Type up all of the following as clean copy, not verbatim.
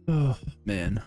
Oh man.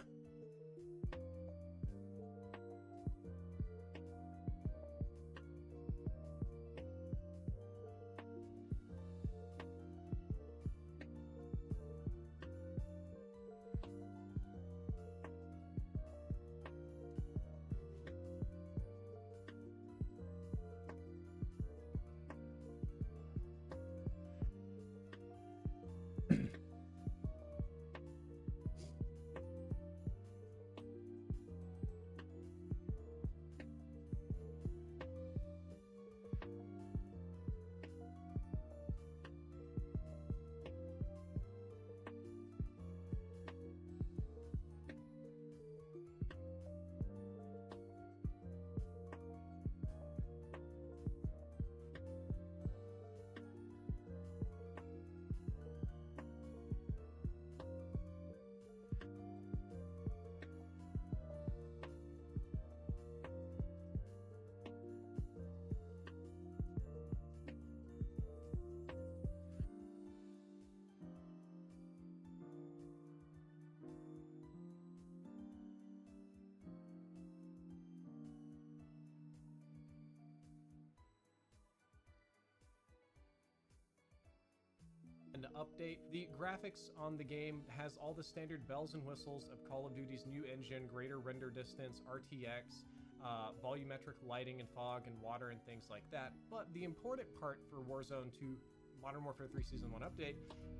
And to update, the graphics on the game has all the standard bells and whistles of Call of Duty's new engine, greater render distance, RTX, volumetric lighting and fog and water and things like that. But the important part for Warzone 2 Modern Warfare 3 Season 1 update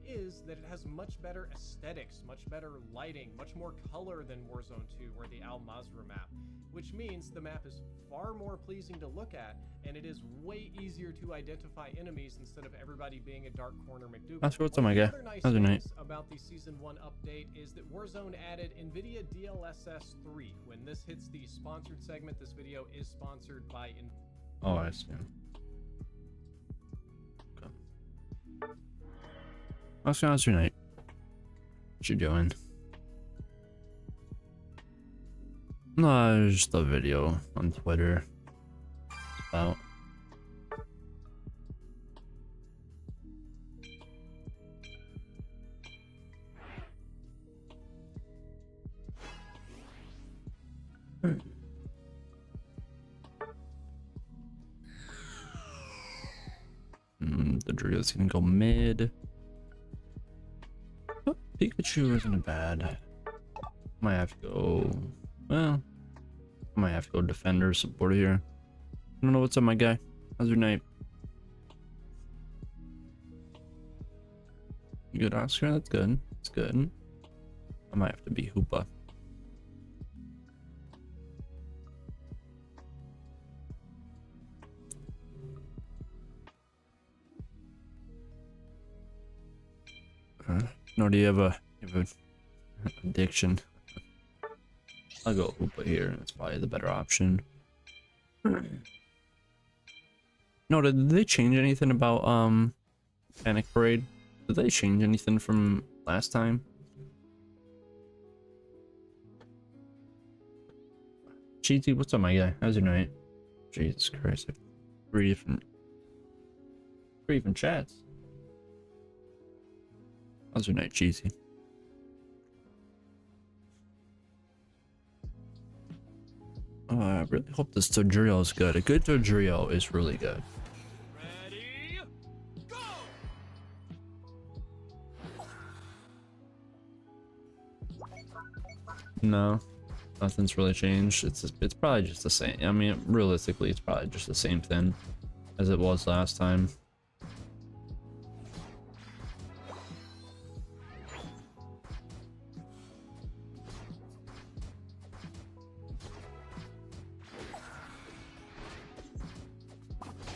is that it has much better aesthetics, much better lighting, much more color than Warzone 2 or the Al Mazrah map, which means the map is far more pleasing to look at, and it is way easier to identify enemies instead of everybody being a dark corner McDougal. That's what's One on of my the guy. other nice How's your night? things about the Season 1 update is that Warzone added NVIDIA DLSS 3. When this hits the sponsored segment, this video is sponsored by Oh, I see. How's your night? What you doing? No, just a video on Twitter about the Drio's gonna go mid. Oh, Pikachu isn't bad. Might have to go. Well, I might have to go defender support here. I don't know what's up, my guy. How's your night? You good, Oscar? That's good. That's good. I might have to be Hoopa. Nor do you have a addiction? I'll go Hoopa here. That's probably the better option. No, did they change anything about Panic Parade? Did they change anything from last time? GT, what's up, my guy? How's your night? Jesus Christ, I have three different chats. How's your night, GT? Oh, I really hope this Dodrio is good. A good Dodrio is really good. Ready, go! No, nothing's really changed. It's probably just the same. I mean, realistically, it's probably just the same thing as it was last time.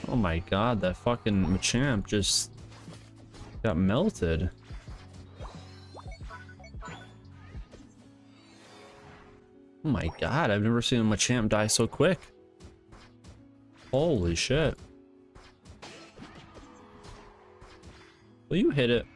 Oh my god, that fucking Machamp just got melted. Oh my god, I've never seen a Machamp die so quick. Holy shit. Will you hit it?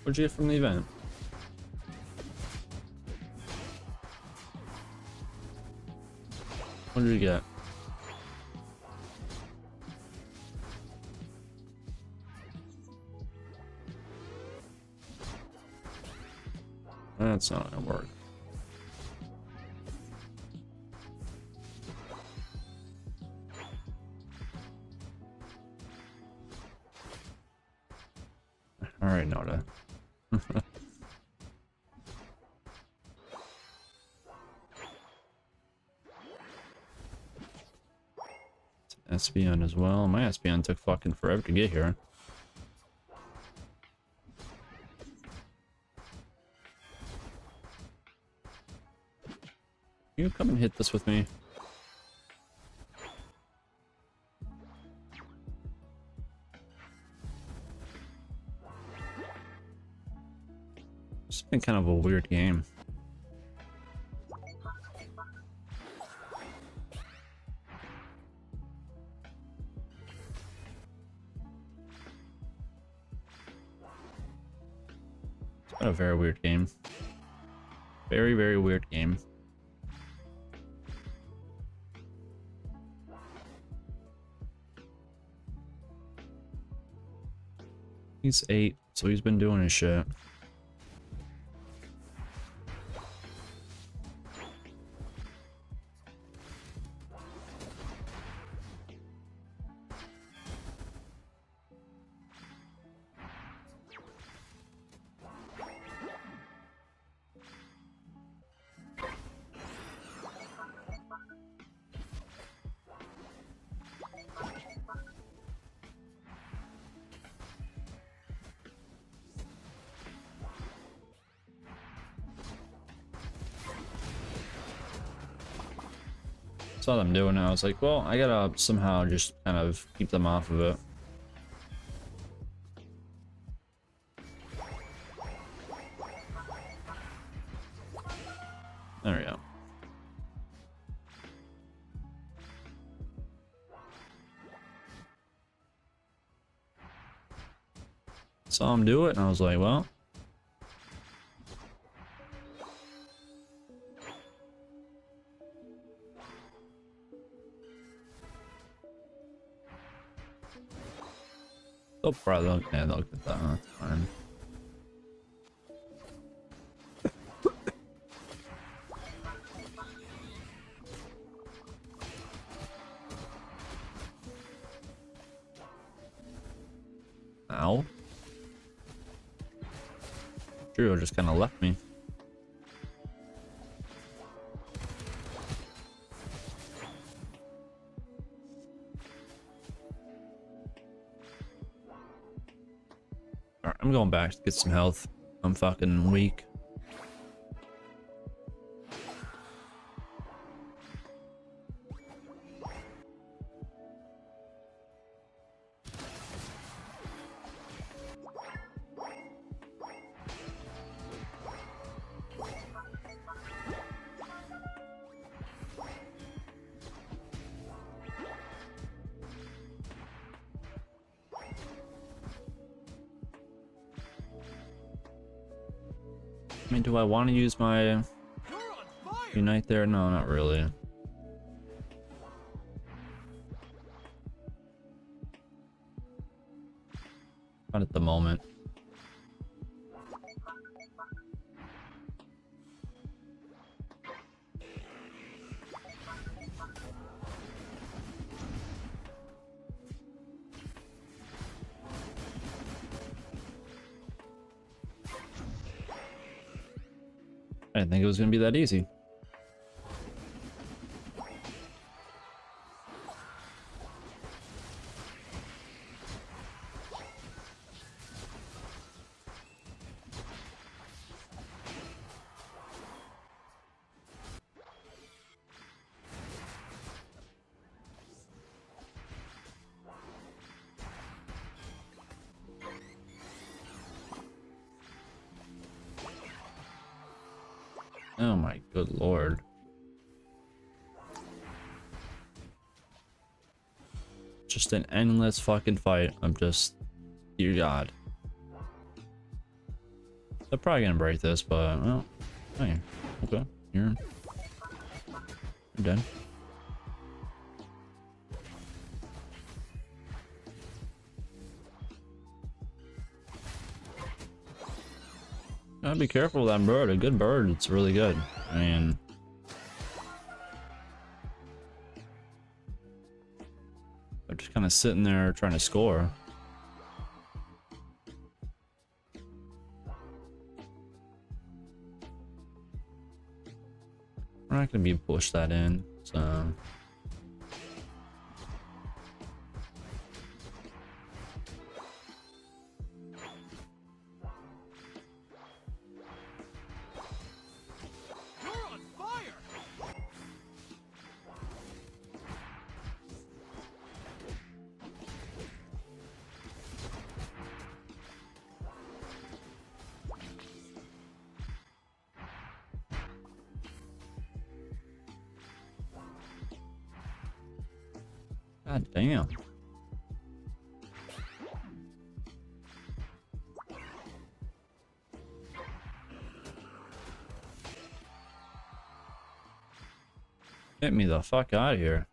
What'd you get from the event? What did you get? That's not gonna work. All right, Noda. SBN as well. My SBN took fucking forever to get here. You come and hit this with me. It's been kind of a weird game. It's been a very weird game. Very, very weird game. He's 8, so he's been doing his shit. Saw them doing it. I was like, well, I gotta somehow just kind of keep them off of it. There we go. Saw him do it, and I was like, well. They'll probably look, yeah, they'll look at that, huh? That's fine. Ow. Drew just kind of left me. Alright, I'm going back to get some health. I'm fucking weak. I mean, do I want to use my Unite there? No, not really. Not at the moment. I didn't think it was going to be that easy. Oh my good lord. Just an endless fucking fight. I'm just, dear God. They're probably gonna break this, but well, hey, okay, you're dead. Gotta be careful with that bird. A good bird, it's really good. I mean, they're just kind of sitting there trying to score. We're not gonna be push that in, so. You're on fire! God damn. Get me the fuck out of here.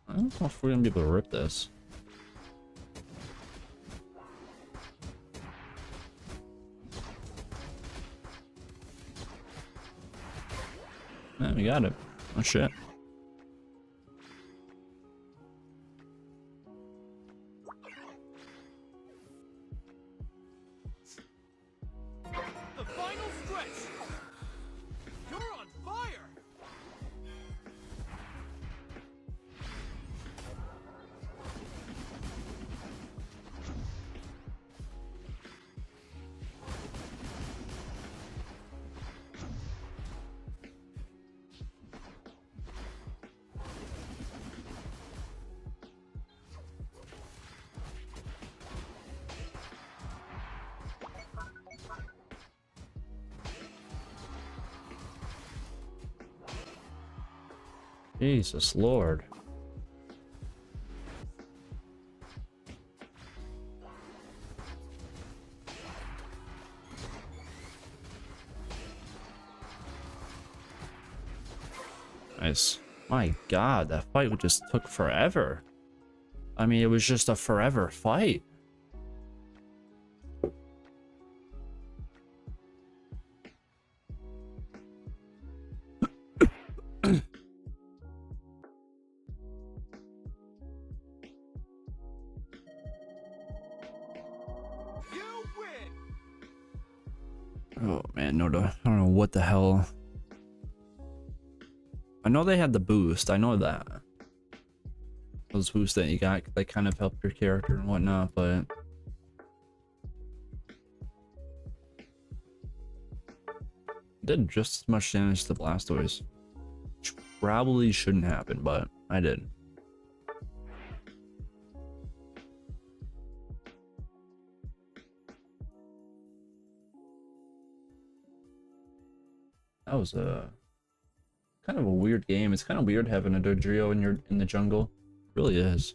I don't know if we're gonna be able to rip this. Yeah, we got it. Oh shit. The final stretch! You're on fire! Jesus Lord. Nice. My God, that fight just took forever. I mean, it was just a forever fight. You win! Oh man, I don't know what the hell. I know they had the boost, I know that. Those boosts that you got, they kind of help your character and whatnot, but... did just as much damage to Blastoise. Which probably shouldn't happen, but I did. That was a kind of a weird game. It's kind of weird having a Dodrio in the jungle. It really is.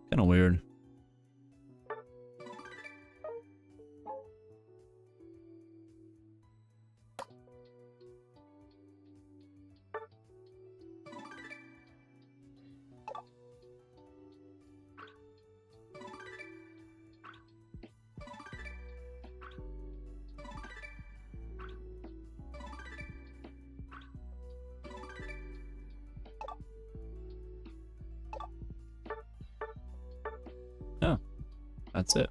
Kind of weird. Oh, that's it.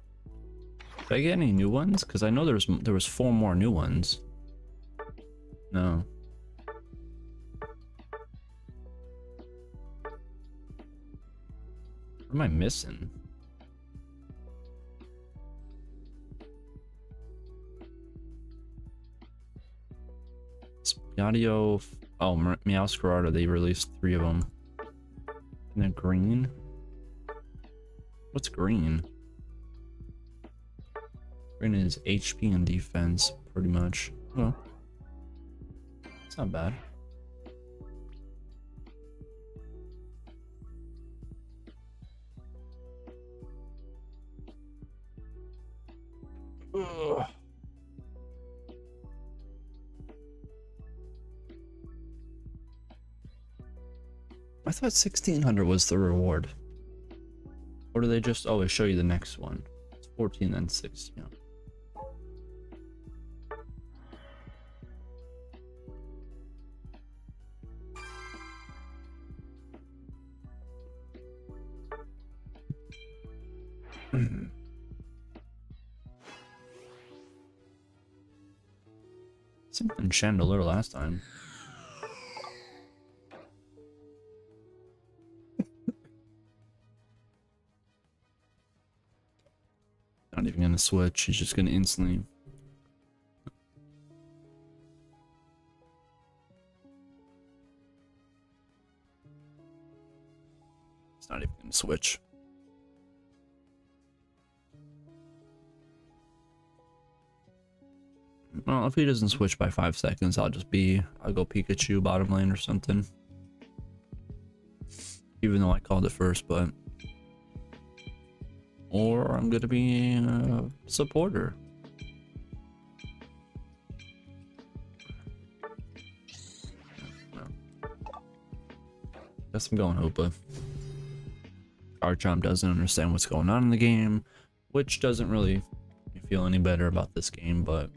Did I get any new ones? Because I know there was 4 more new ones. No. What am I missing? Spaghettio. Oh, Meowscarada, they released 3 of them. And then green? What's green? Green is HP and defense, pretty much. Well, it's not bad. I thought 1600 was the reward. Or do they just always show you the next one? It's 14 then 16. Something chandelier last time. Not even gonna switch, he's just gonna instantly. It's not even gonna switch. Well, if he doesn't switch by 5 seconds, I'll go Pikachu bottom lane or something. Even though I called it first, but... Or I'm gonna be a supporter. Guess I'm going Hoopa. Garchomp doesn't understand what's going on in the game, which doesn't really make me feel any better about this game, but...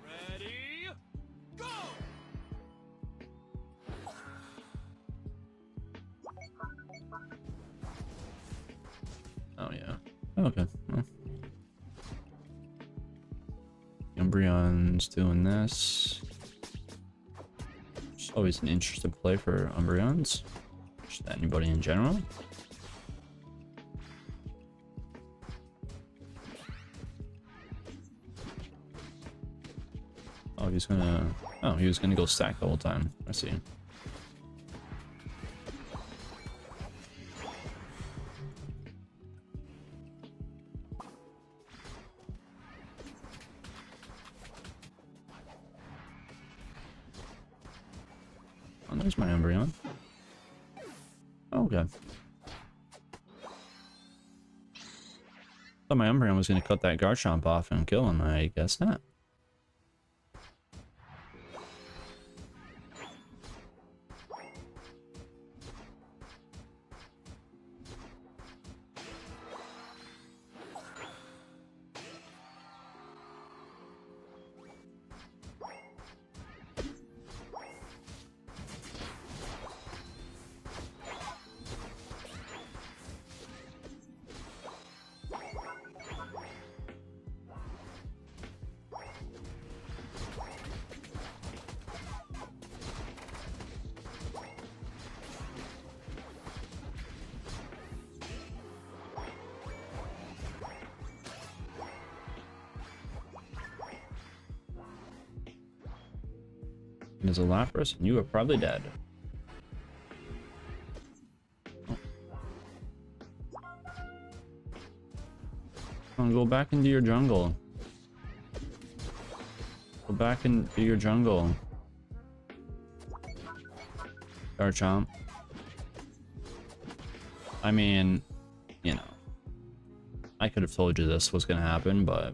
Ready, go! Oh yeah. Okay. Well. Umbreon's doing this. It's always an interesting play for Umbreons. Just anybody in general. Oh, he's gonna... Oh, he was gonna go stack the whole time. I see. Oh, there's my Umbreon. Oh, okay. Thought my Umbreon was gonna cut that Garchomp off and kill him. I guess not. There's a Lapras, and you are probably dead. Oh. Go back into your jungle. Go back into your jungle. Garchomp. I mean, you know, I could have told you this was gonna happen, but...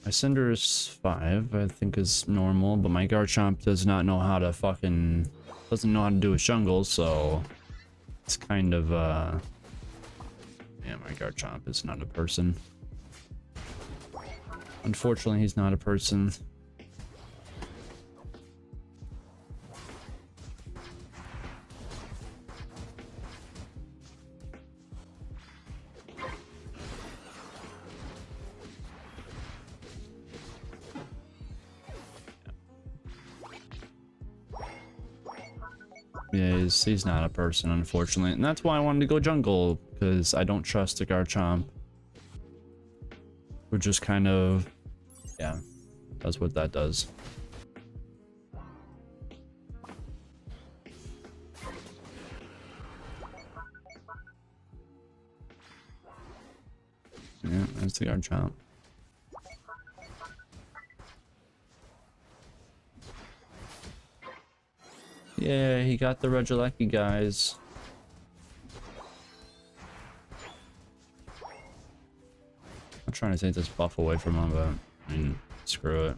My Cinder is 5, I think is normal, but my Garchomp does not know how to fucking... doesn't know how to do a jungle, so... It's kind of, yeah, my Garchomp is not a person. Unfortunately, he's not a person. Yeah, he's not a person, unfortunately. And that's why I wanted to go jungle, because I don't trust the Garchomp. We're just kind of... yeah, that's what that does. Yeah, that's the Garchomp. Yeah, he got the Regieleki, guys. I'm trying to take this buff away from him, but I mean, screw it.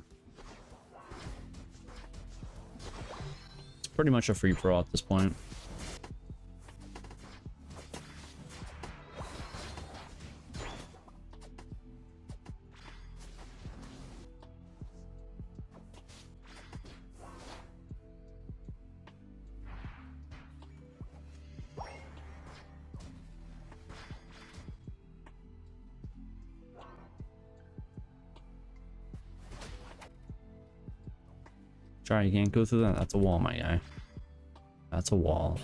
It's pretty much a free-for-all at this point. Sorry, you can't go through that. That's a wall, my guy. That's a wall.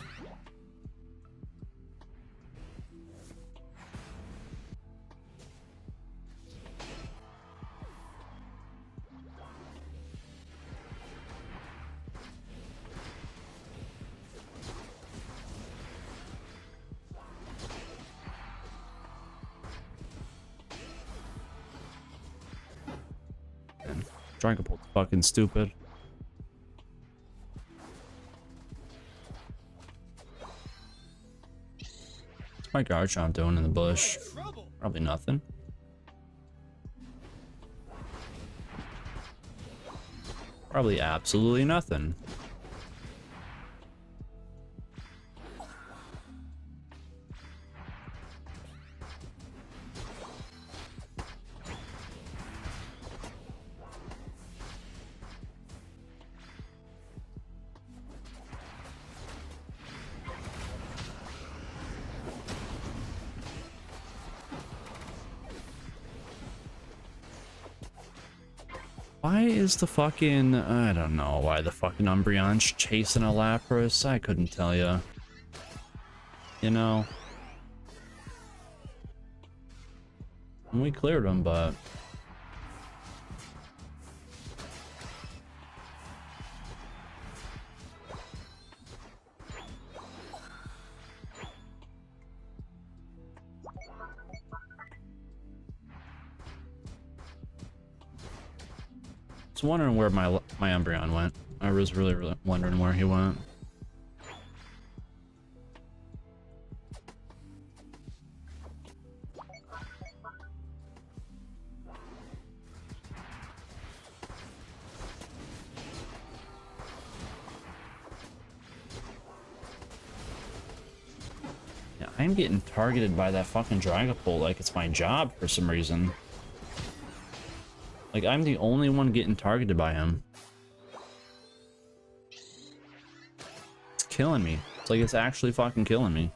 And Dragapult's fucking stupid. What's my Garchomp doing in the bush? Probably nothing. Probably absolutely nothing. Why is the fucking... I don't know why the fucking Umbreon's chasing a Lapras. I couldn't tell you. You know? And we cleared him, but... I was wondering where my Umbreon went. I was really wondering where he went. Yeah, I'm getting targeted by that fucking Dragapult like it's my job for some reason. Like, I'm the only one getting targeted by him. It's killing me. It's like it's actually fucking killing me.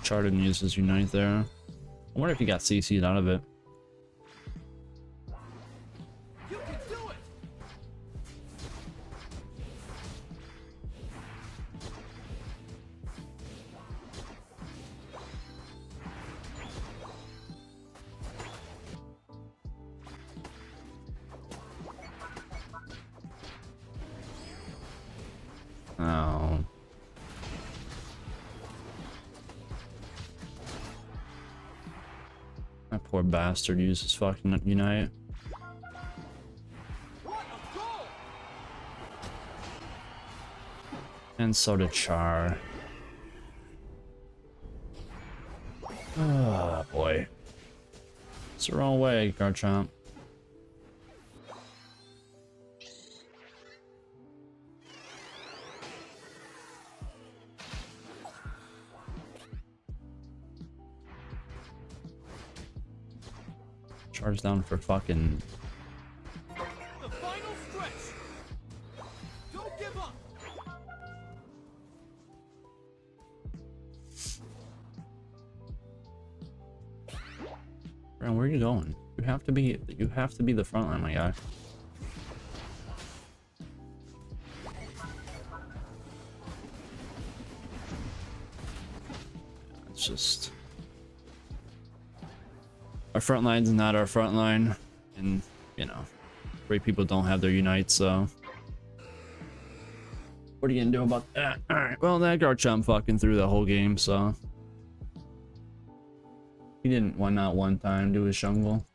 Charted uses Unite there. I wonder if he got CC'd out of it. You can do it. Oh. That poor bastard uses fucking Unite. What a goal! And so did Char. Oh boy. It's the wrong way, Garchomp. Char's down for fucking... The final stretch. Don't give up. Bro, where are you going? You have to be the front line, my guy. It's just our front line's not our front line, and you know, great people don't have their unite, so what are you gonna do about that? All right, well, that Garchomp fucking threw the whole game, so he didn't not one time do his jungle.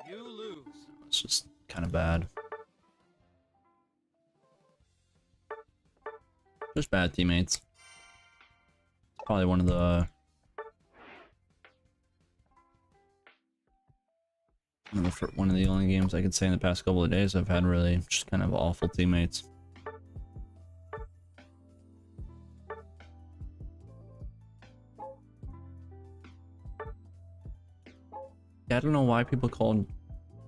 You lose. It's just kind of bad. Just bad teammates. It's probably one of the only games I could say in the past couple of days I've had really just kind of awful teammates. Yeah, I don't know why people call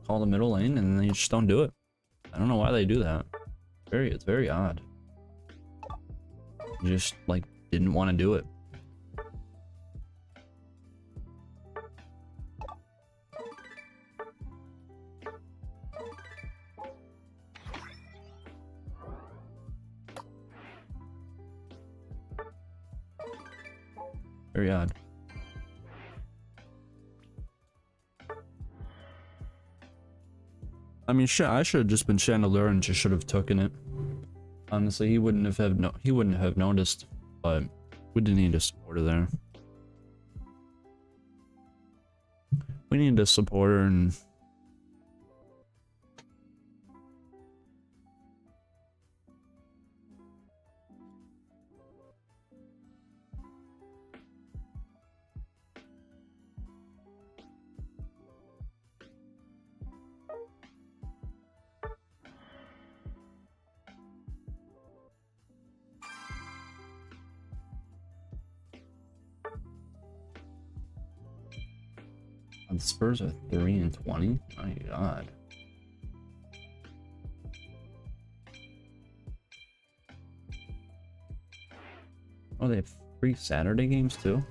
the middle lane and they just don't do it. I don't know why they do that. It's very odd. Just like didn't want to do it. Very odd. I mean, shit, I should have just been Chandelure and just should have taken it. Honestly, he wouldn't have noticed, but we didn't need a supporter there. We needed a supporter, and the Spurs are 3-20. My God. Oh, they have 3 Saturday games too.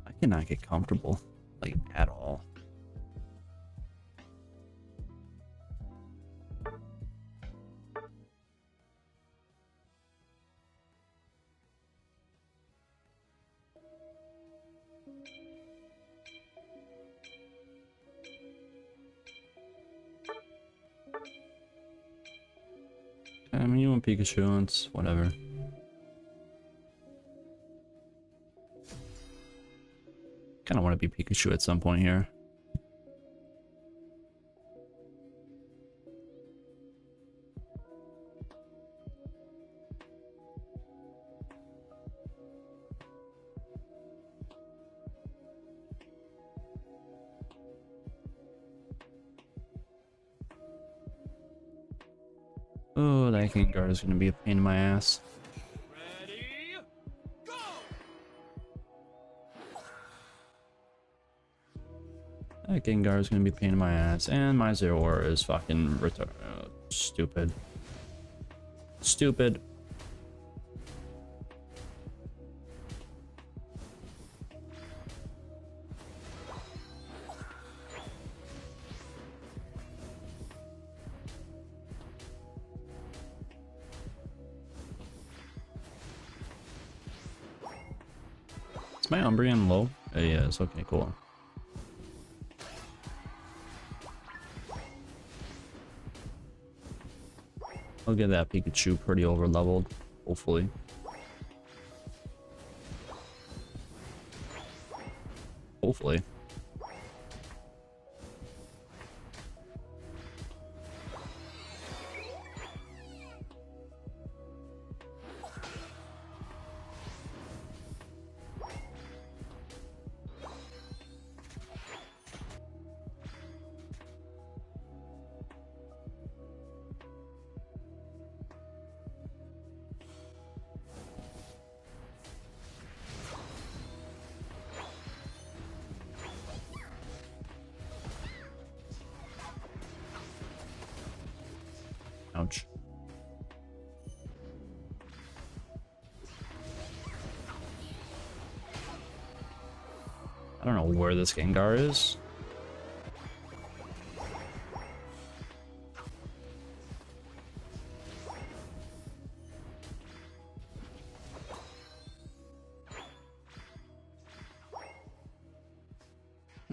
I cannot get comfortable, like, at all. I mean, you want Pikachu, it's whatever. Kind of want to be Pikachu at some point here. Oh, that Gengar is going to be a pain in my ass. Ready? Go! That Gengar is going to be a pain in my ass. And my Zeraora is fucking stupid. Stupid. Is my Umbreon low? Yeah, it's okay, cool. I'll get that Pikachu pretty over leveled, hopefully. Hopefully. Ouch. I don't know where this Gengar is.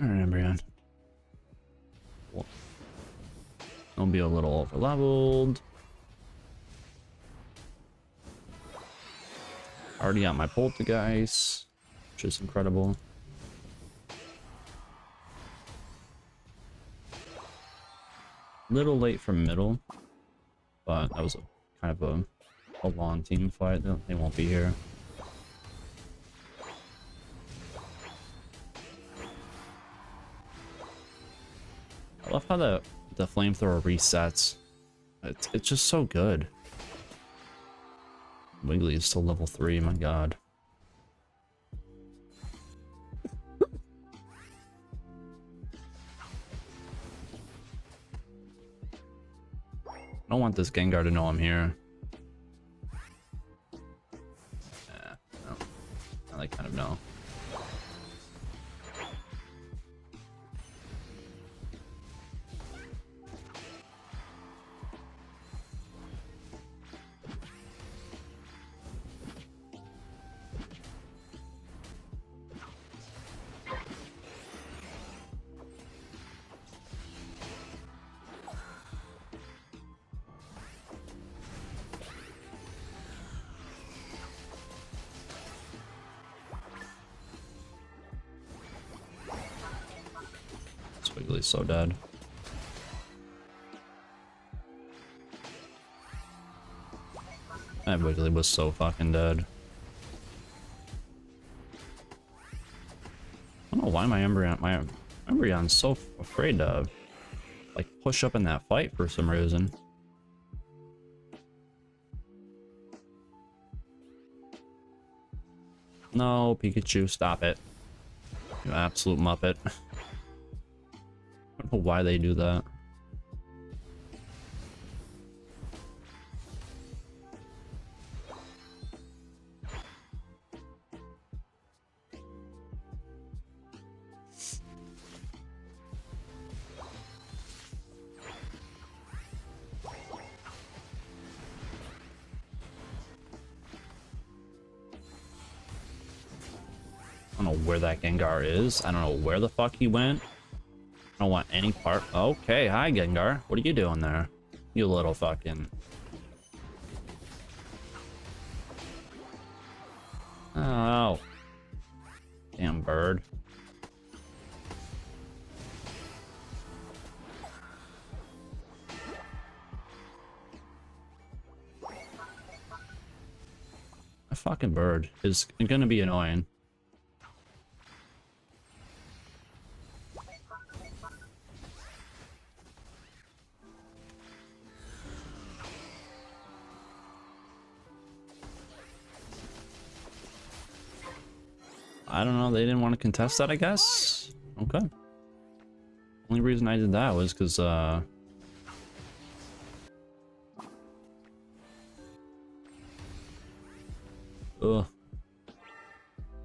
Alright, Brian. I'll be a little over leveled. Already got my Poltergeist, which is incredible. Little late for middle, but that was kind of a long team fight. They won't be here. I love how the flamethrower resets. It's just so good. Wiggly is still level 3, my god. I don't want this Gengar to know I'm here. Yeah, no. Now they kind of know. Wiggly's so dead. That Wiggly was so fucking dead. I don't know why my Umbreon's so afraid to like push up in that fight for some reason. No, Pikachu, stop it. You absolute muppet. I don't know why they do that. I don't know where that Gengar is. I don't know where the fuck he went. I don't want any part. Okay, hi Gengar. What are you doing there? You little fucking... Oh. Damn bird. A fucking bird is gonna be annoying. I don't know, they didn't want to contest that, I guess? Okay. Only reason I did that was because, ugh.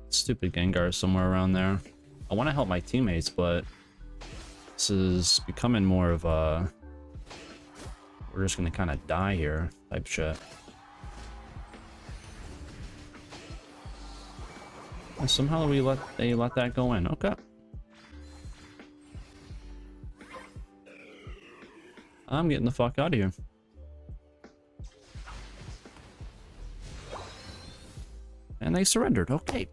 Stupid Gengar somewhere around there. I want to help my teammates, but this is becoming more of a... We're just gonna kind of die here type shit. And somehow they let that go in. Okay. I'm getting the fuck out of here. And they surrendered. Okay.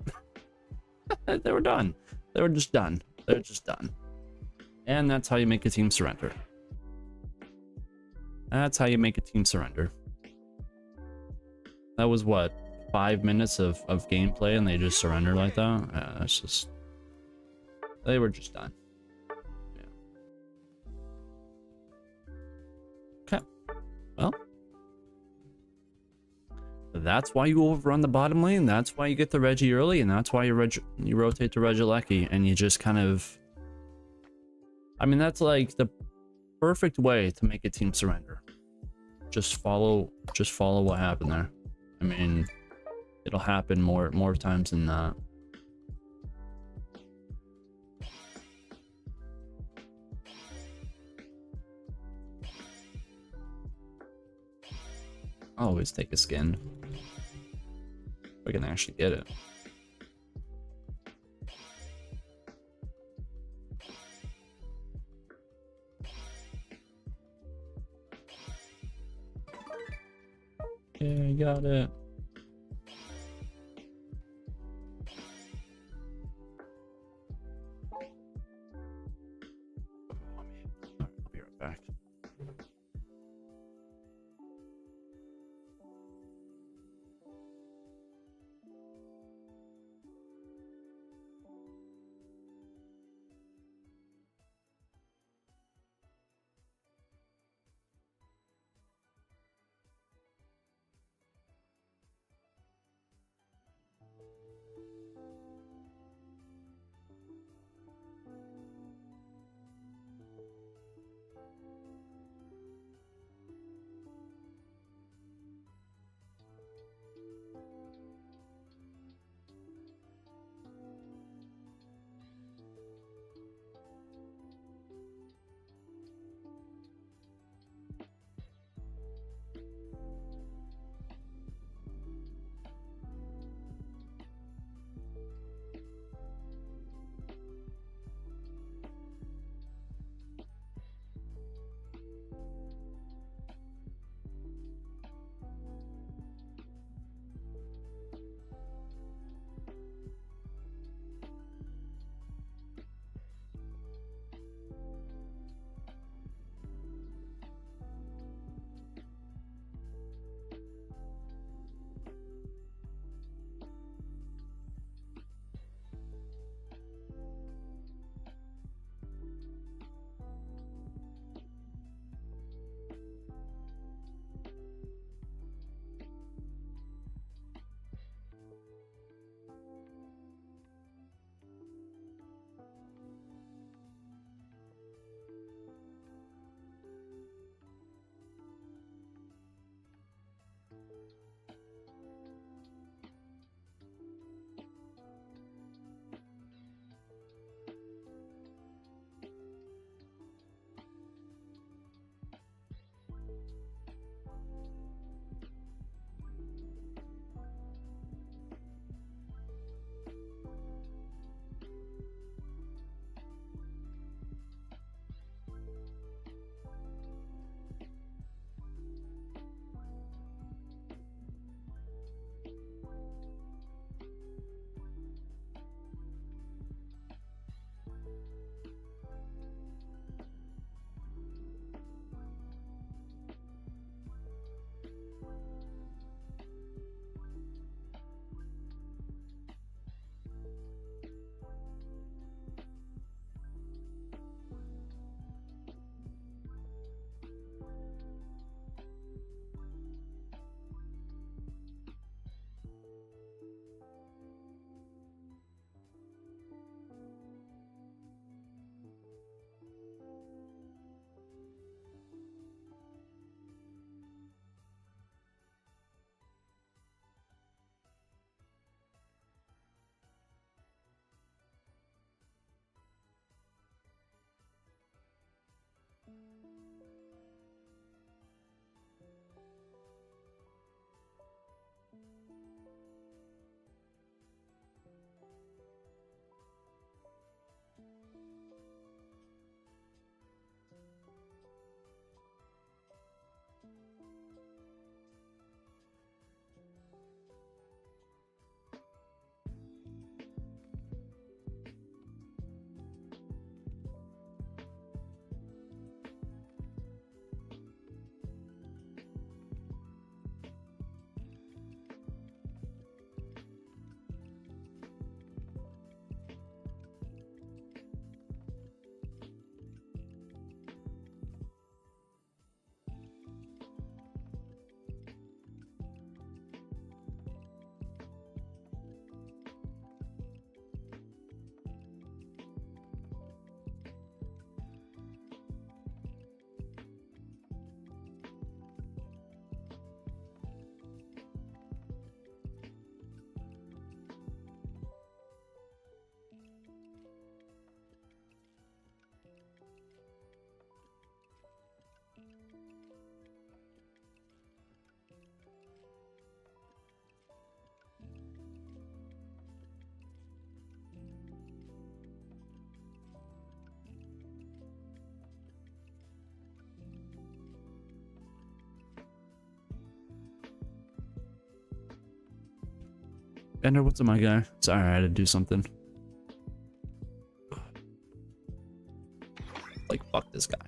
They were done. They were just done. They're just done. And that's how you make a team surrender. That's how you make a team surrender. That was what? 5 minutes of gameplay and they just surrendered like that? Yeah, that's just... They were just done. Yeah. Okay. Well. That's why you overrun the bottom lane, that's why you get the Reggie early, and that's why you rotate to Regieleki, and you just kind of... I mean, that's like the perfect way to make a team surrender. just follow what happened there. I mean, it'll happen more times than not. I'll always take a skin. If I can actually get it. Yeah, I got it. Oh, man. Alright, I'll be right back. Ender, what's up, my guy? Sorry, I had to do something. Like, fuck this guy.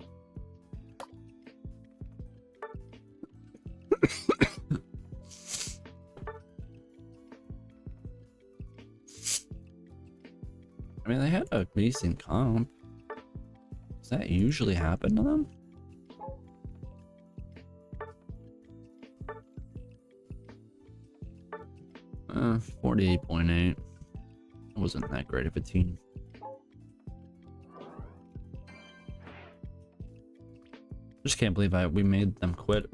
I mean, they had a decent comp. Does that usually happen to them? 48.8. It wasn't that great of a team. Just can't believe we made them quit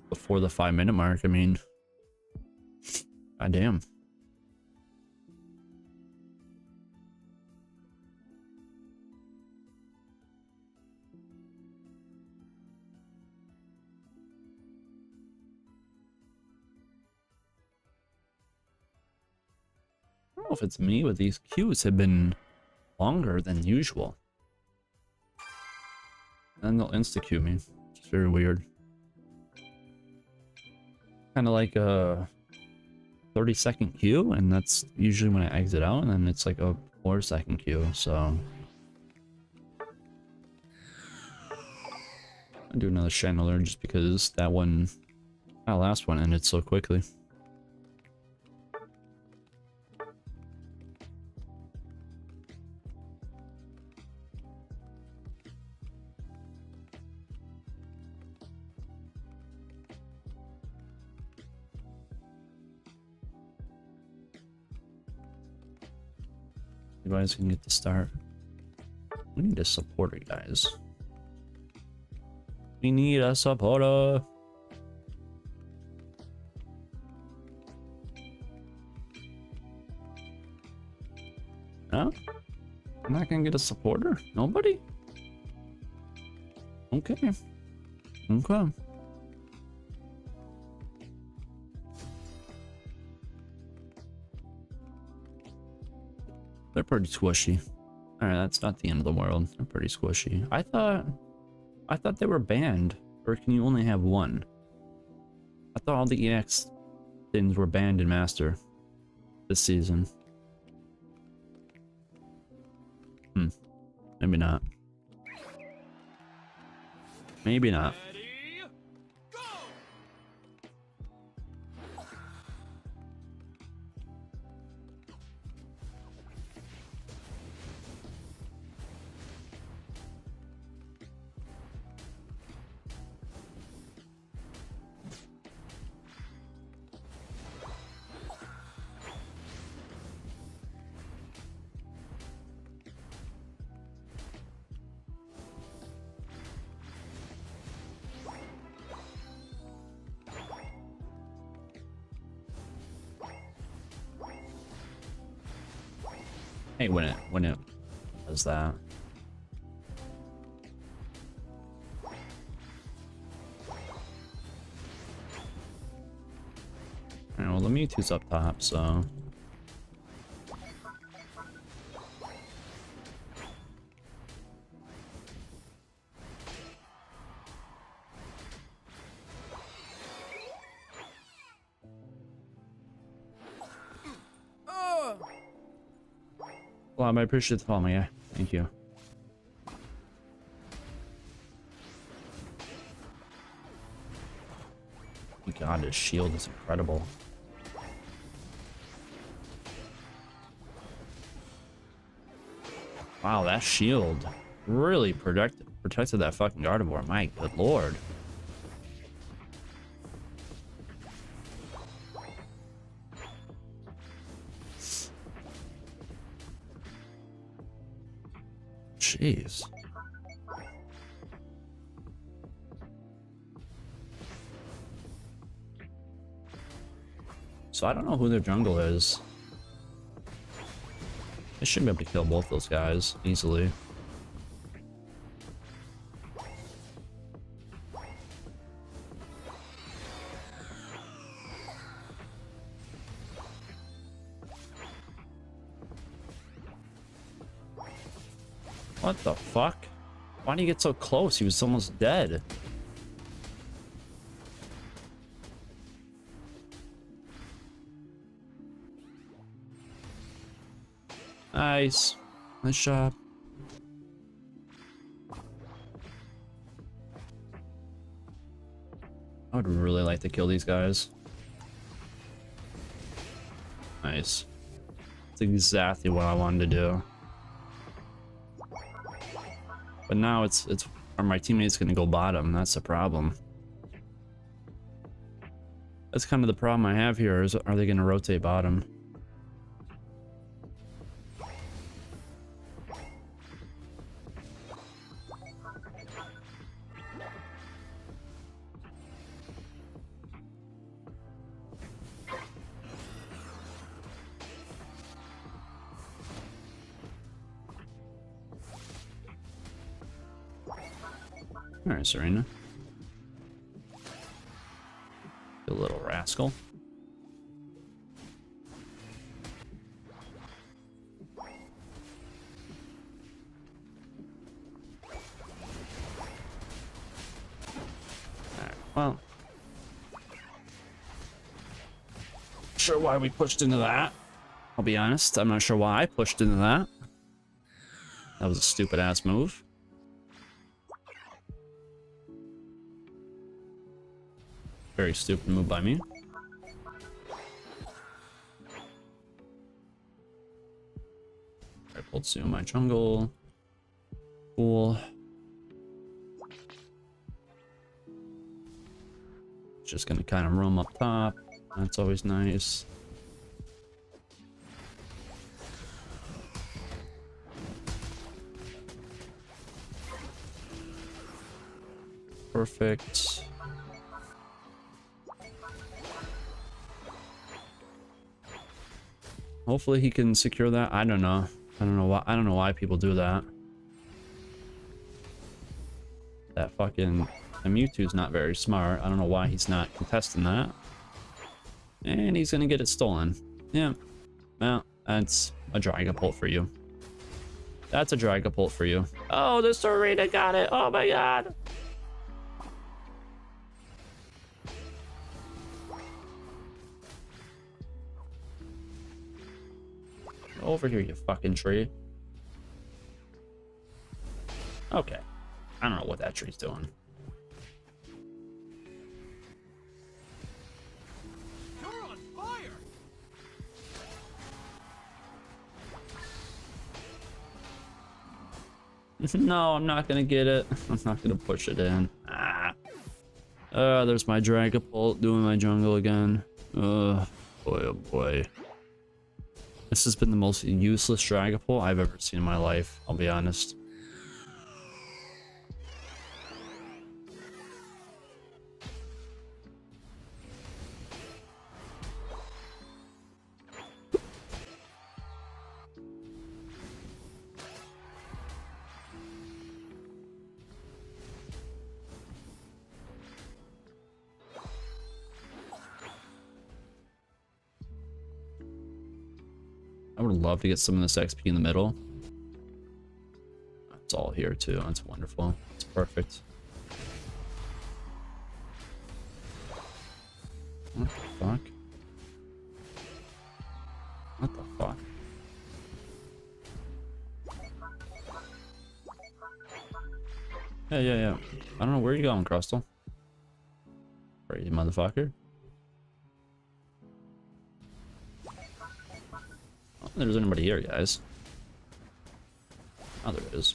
before the 5-minute mark. I mean, goddamn. I don't know if it's me, but these queues have been longer than usual. And they'll insta-queue me. It's very weird. Kind of like a 30-second queue, and that's usually when I exit out, and then it's like a 4-second queue, so... I'll do another Chandelier just because that last one ended so quickly. You guys can get the start. We need a supporter, guys. We need a supporter. No? I'm not gonna get a supporter? Nobody? Okay. Okay. They're pretty squishy. Alright, that's not the end of the world. They're pretty squishy. I thought they were banned. Or can you only have one? I thought all the EX things were banned in Master this season. Maybe not. Maybe not. Ready, go! Hey, when it does that. Alright, well the Mewtwo's up top, so well, I appreciate the follow, my guy. Thank you. God, his shield is incredible. Wow, that shield really protected that fucking Gardevoir. My good lord. Jeez. So I don't know who their jungle is. They should be able to kill both those guys easily. What the fuck? Why did he get so close? He was almost dead. Nice. Nice job. I would really like to kill these guys. Nice. That's exactly what I wanted to do. But now it's are my teammates gonna go bottom? That's the problem. That's kind of the problem I have here is, are they gonna rotate bottom? Alright, Serena. You little rascal. Alright, well. Not sure why we pushed into that. I'll be honest, I'm not sure why I pushed into that. That was a stupid ass move. Very stupid move by me. I pulled Sue in my jungle. Cool. Just gonna kind of roam up top. That's always nice. Perfect. Hopefully he can secure that. I don't know. I don't know why people do that. That fucking Mewtwo's not very smart. I don't know why he's not contesting that. And he's gonna get it stolen. Yeah. Well, that's a Dragapult for you. That's a Dragapult for you. Oh, the Serena got it. Oh my god. Over here, you fucking tree. Okay. I don't know what that tree's doing. You're on fire! No, I'm not gonna get it. I'm not gonna push it in. Ah. There's my Dragapult doing my jungle again. Boy, oh boy. This has been the most useless Dragapult I've ever seen in my life, I'll be honest. I would love to get some of this XP in the middle. It's all here too. That's wonderful. It's perfect. What the fuck? What the fuck? Yeah. I don't know where you going, Crustle. Crazy motherfucker. I don't think there's anybody here, guys. Oh, there is.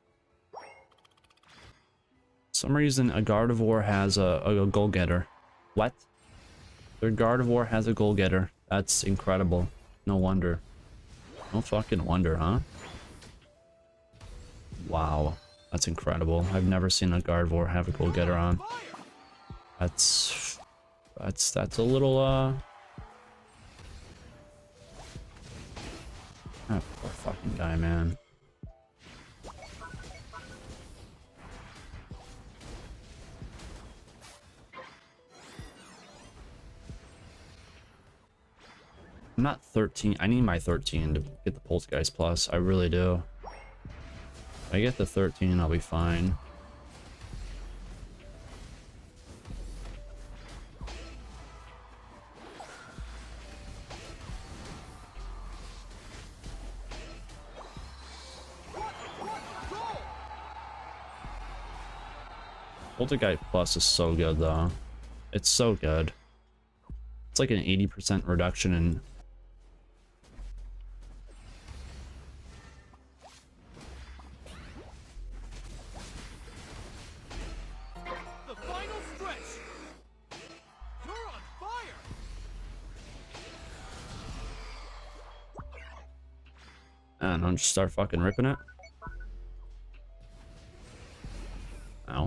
For some reason, a Gardevoir has a goal-getter. What? Their Gardevoir has a goal-getter. That's incredible. No wonder. No fucking wonder, huh? Wow. That's incredible. I've never seen a Gardevoir have a goal-getter on. That's a little, that poor fucking guy, man. I'm not 13. I need my 13 to get the Poltergeist Plus. I really do. If I get the 13, I'll be fine. Poltergeist Plus is so good though. It's so good. It's like an 80% reduction in... The final stretch. You're on fire. And I'll just start fucking ripping it. Ow.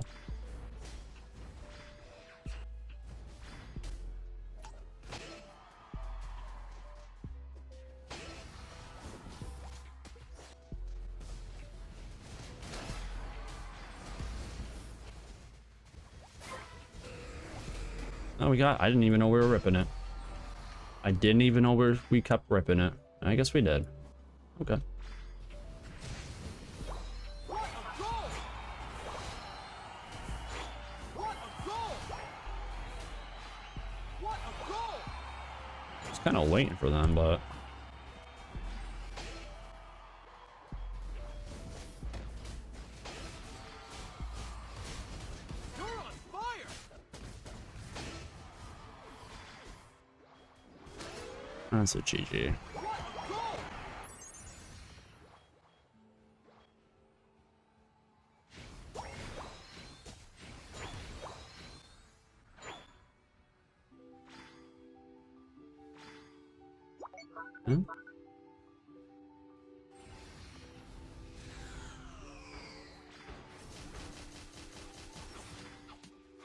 Oh, I didn't even know we were ripping it. I didn't even know we kept ripping it. I guess we did. Okay. What a goal! What a goal! What a goal! I was kind of waiting for them, but... You're on fire! That's a GG. What a goal! Hmm?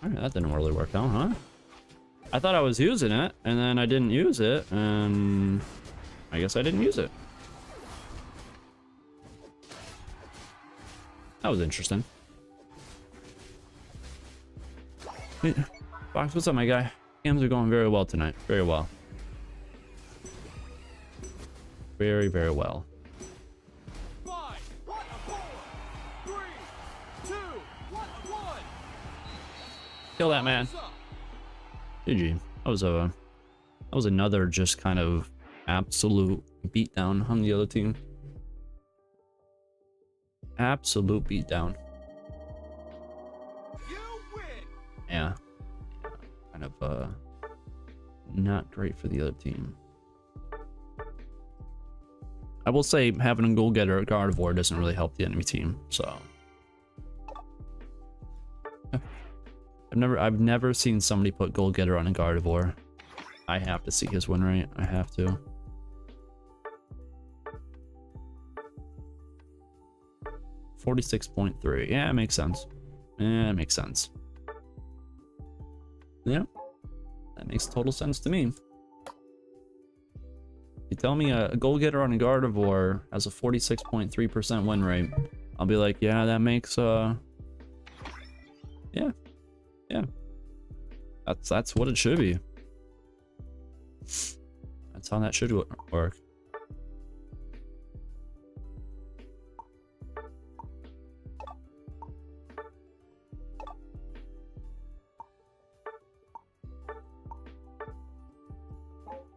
Alright, that didn't really work out, huh? I thought I was using it, and then I didn't use it, and I guess I didn't use it. That was interesting. Hey, Fox, what's up, my guy? Games are going very well tonight. Very well. Very, very well. 5, what a 4, 3, 2, what a 1. Kill that man. Time's up. GG. That was another just kind of absolute beatdown on the other team. Absolute beatdown. You win. Yeah. Kind of not great for the other team. I will say having a goal getter at Gardevoir doesn't really help the enemy team, so. I've never seen somebody put goal getter on a Gardevoir. I have to see his win rate. I have to. $46.3. Yeah, it makes sense. Yeah, it makes sense. Yeah, that makes total sense to me. You tell me a goal getter on a Gardevoir has a 46.3% win rate, I'll be like, yeah, that makes yeah. That's what it should be. That's how that should work.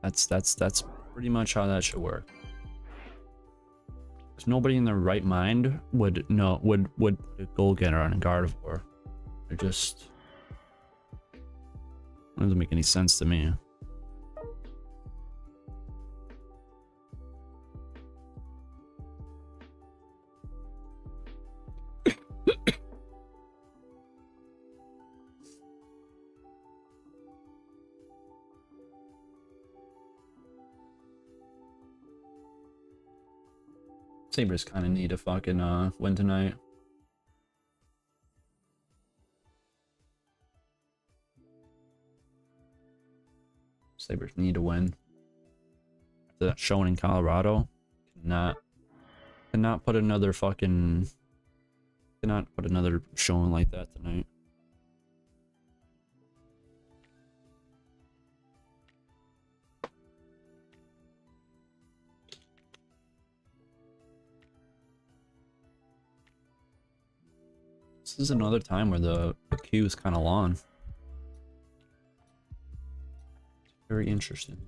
That's pretty much how that should work. Because nobody in their right mind would put a goal getter on a Gardevoir. It just doesn't make any sense to me. Sabres kind of need to fucking win tonight. Sabres need to win. After that showing in Colorado, cannot put another showing like that tonight. This is another time where the queue is kind of long. Very interesting.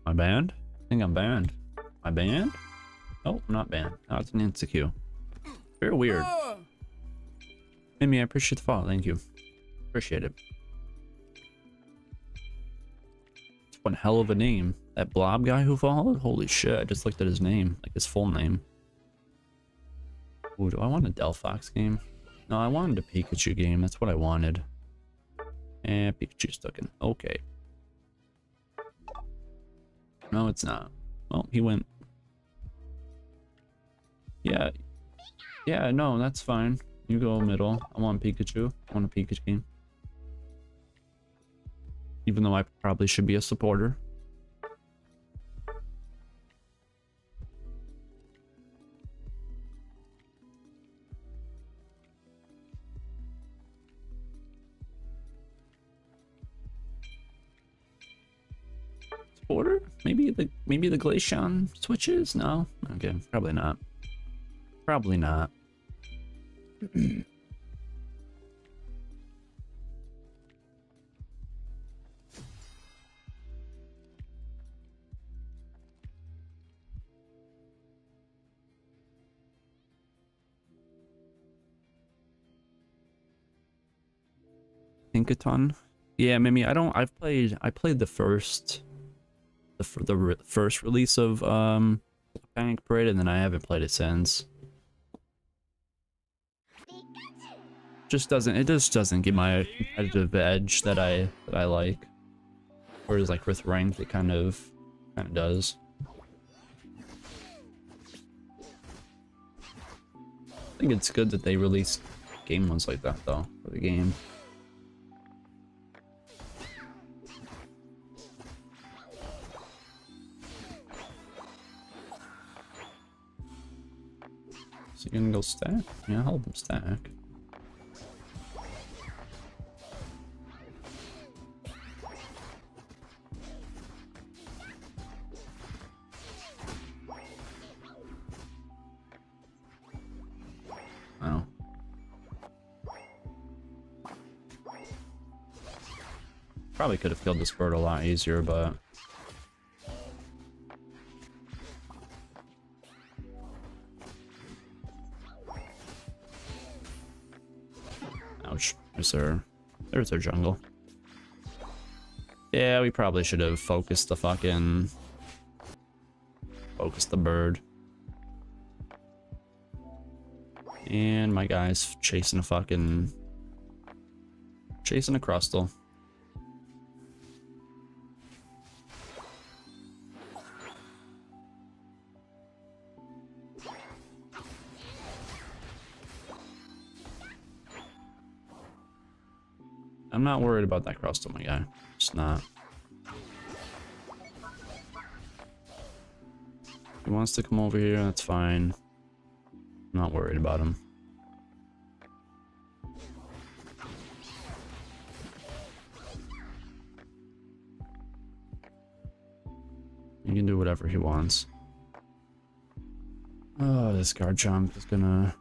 My banned? I think I'm banned. My banned? Oh, I'm not banned. Oh, it's an insta-queue. Very weird. Mimi, I appreciate the follow. Thank you. Appreciate it. It's one hell of a name. That blob guy who followed? Holy shit, I just looked at his name. Like his full name. Ooh, do I want a Delphox game? No, I wanted a Pikachu game. That's what I wanted. And Pikachu's stuck in. Okay. No, it's not. Well, he went. Yeah. Yeah, no, that's fine. You go middle. I want Pikachu. I want a Pikachu game. Even though I probably should be a supporter. Supporter? Maybe the Glaceon switches? No? Okay, probably not. Probably not. Pinkaton? Yeah, Mimi, I played the first first release of Panic Parade, and then I haven't played it since. It just doesn't give my competitive edge that I like. Whereas like with ranked it kind of does. I think it's good that they release game ones like that though for the game. So you gonna go stack? Yeah, I'll help him stack. Oh. Probably could have killed this bird a lot easier, but ouch. There's their jungle. Yeah, we probably should have focused the bird. And my guy's chasing a Crustle. I'm not worried about that Crustle, my guy. Just not. He wants to come over here, that's fine. I'm not worried about him. He can do whatever he wants. Oh, this Garchomp is gonna...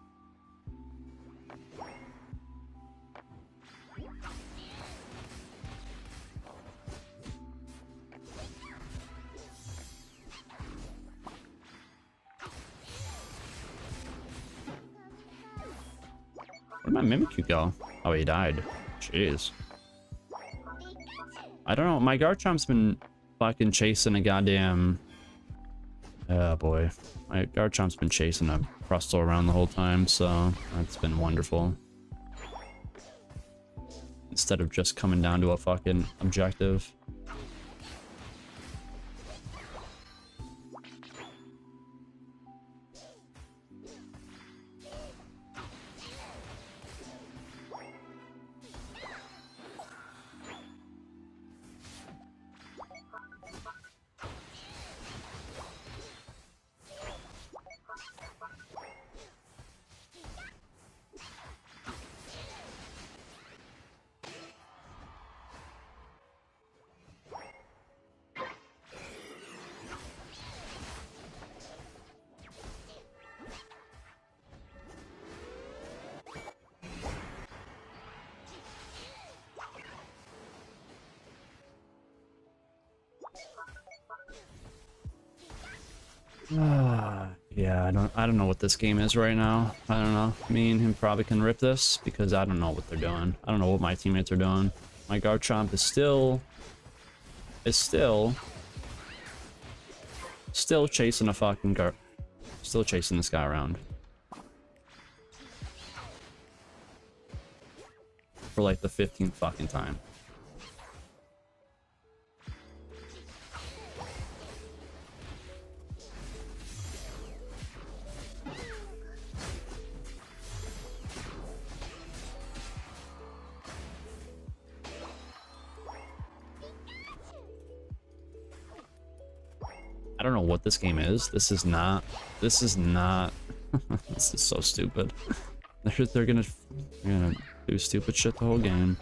Where'd my Mimikyu go? Oh, he died. Jeez. I don't know. My Garchomp's been fucking chasing a goddamn... Oh, boy. My Garchomp's been chasing a Crustle around the whole time, so that's been wonderful. Instead of just coming down to a fucking objective. Yeah, I don't know what this game is right now. I don't know. Me and him probably can rip this because I don't know what they're doing. I don't know what my teammates are doing. My Garchomp is still chasing a fucking still chasing this guy around. For like the 15th fucking time. I don't know what this game is. This is not this is so stupid. They're gonna do stupid shit the whole game.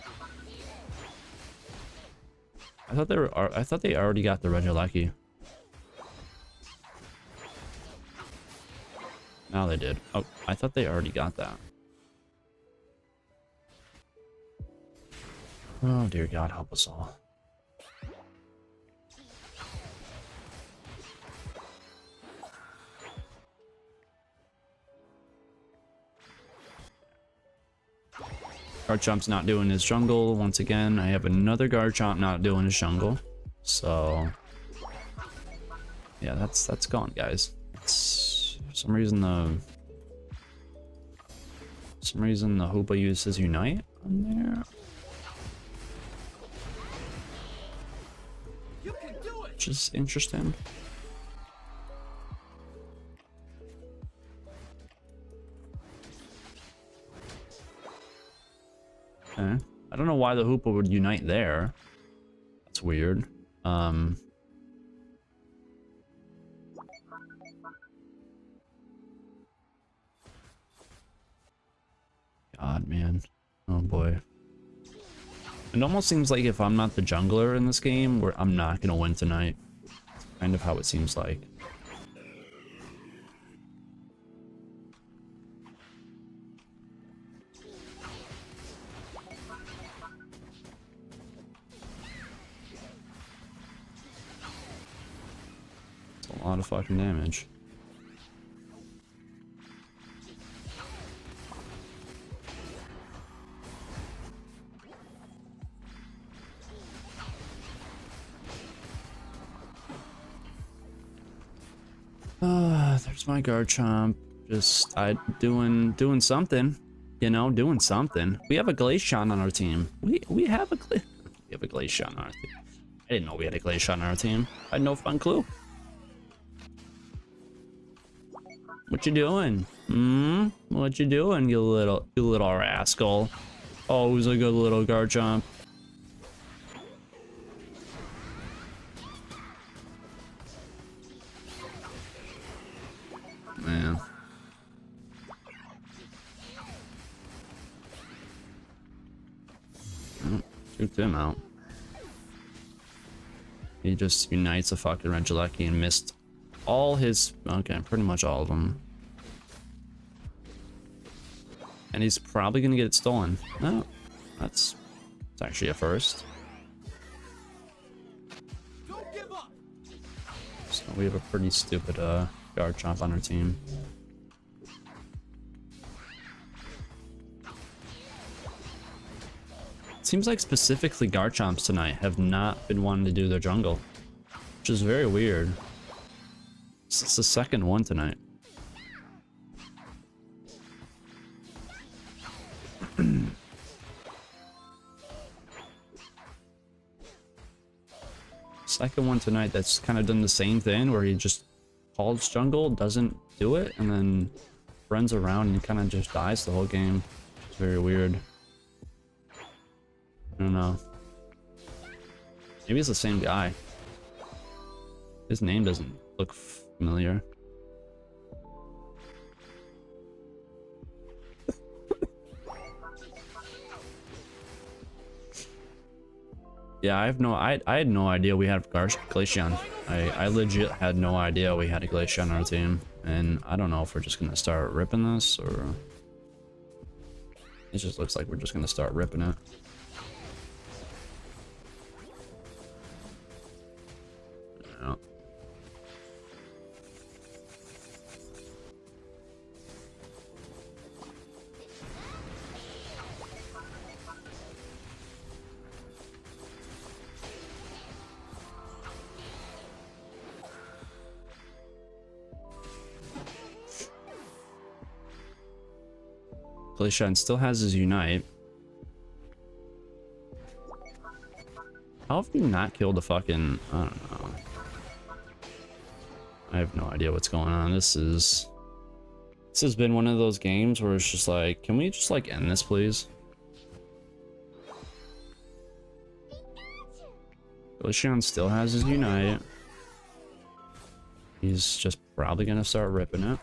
I thought they already got the Regieleki. Now they did. Oh, I thought they already got that. Oh dear God, help us all. Garchomp's not doing his jungle once again. I have another Garchomp not doing his jungle. So yeah, that's gone, guys. It's, for some reason the Hoopa uses Unite on there. You can do it. Which is interesting. Okay. I don't know why the Hoopa would unite there. That's weird. God, man. Oh boy. It almost seems like if I'm not the jungler in this game, where I'm not gonna win tonight. It's kind of how it seems like. A lot of fucking damage. There's my Garchomp. Just doing something, you know, doing something. We have a Glaceon on our team. We have a Glaceon on our team. I didn't know we had a Glaceon on our team. I had no fun clue. What you doing? What you doing, you little rascal? Oh, who's a good little Garchomp? Man. Shoot him out. He just unites a fucking Regieleki and missed all his, okay, pretty much all of them. And he's probably gonna get it stolen. No, it's actually a first. Don't give up. So we have a pretty stupid Garchomp on our team. Seems like specifically Garchomps tonight have not been wanting to do their jungle, which is very weird. It's the second one tonight. Second one tonight that's kind of done the same thing where he just calls jungle, doesn't do it, and then runs around and kind of just dies the whole game. It's very weird. I don't know. Maybe it's the same guy. His name doesn't look familiar. Yeah, I had no idea we had Glaceon. I legit had no idea we had a Glaceon on our team, and I don't know if we're just gonna start ripping this or it just looks like we're just gonna start ripping it. Yeah. Glaceon still has his Unite. How have you not killed the fucking... I don't know. I have no idea what's going on. This has been one of those games where it's just like, can we just like end this, please? Glaceon still has his Unite. He's just probably gonna start ripping it.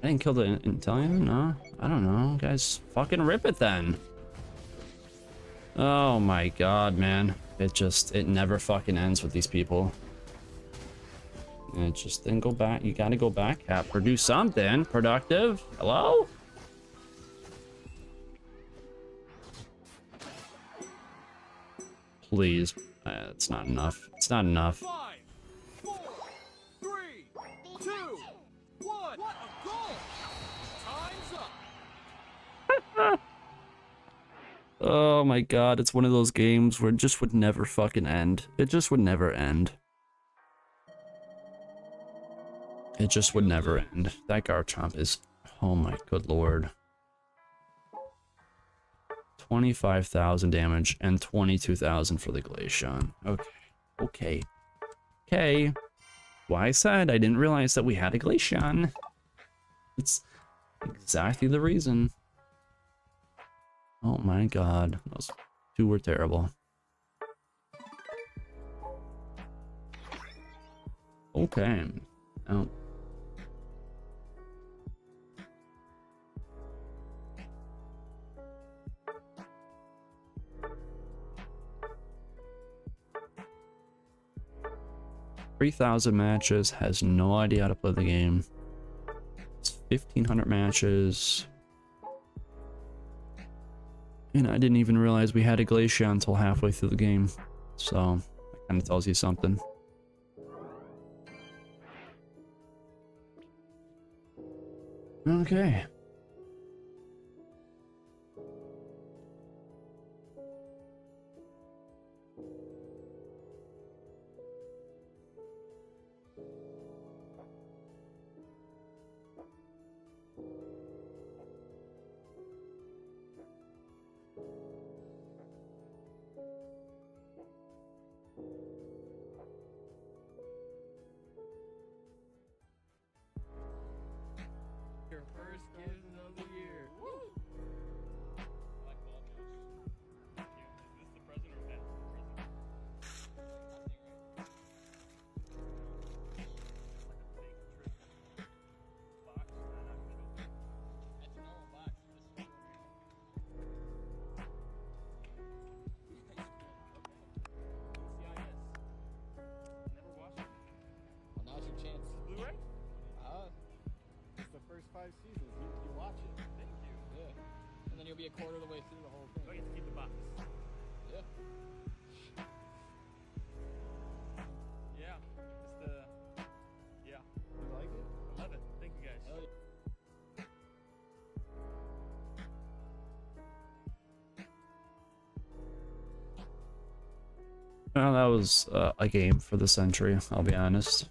I didn't kill the Intellion? No? I don't know. Guys, fucking rip it then. Oh my god, man. It never fucking ends with these people. It just then go back. You gotta go back, Cap. Produce something productive. Hello? Please. It's not enough. It's not enough. 5, 4, 3, 2, 1. What a goal! Time's up. Oh my god, it's one of those games where it just would never fucking end. It just would never end. It just would never end. That Garchomp is... Oh my good lord. 25,000 damage and 22,000 for the Glaceon. Okay. Okay. Okay. Why I said I didn't realize that we had a Glaceon. It's exactly the reason. Oh my god. Those two were terrible. Okay. Oh. $3,000 matches, has no idea how to play the game. It's 1,500 matches. And I didn't even realize we had a Glaceon until halfway through the game. So, that kind of tells you something. Okay. Your first gift of the year. Woo! I like ball is this the present or that? Now's your chance. Blu-ray? It's the first 5 seasons. You watch it. Thank you. Yeah. And then you'll be a quarter of the way through the whole thing. Do I get to keep the box? Yeah. Yeah. It's the... Yeah. You like it? I love it. Thank you guys. Hell yeah. Well, that was a game for the century, I'll be honest.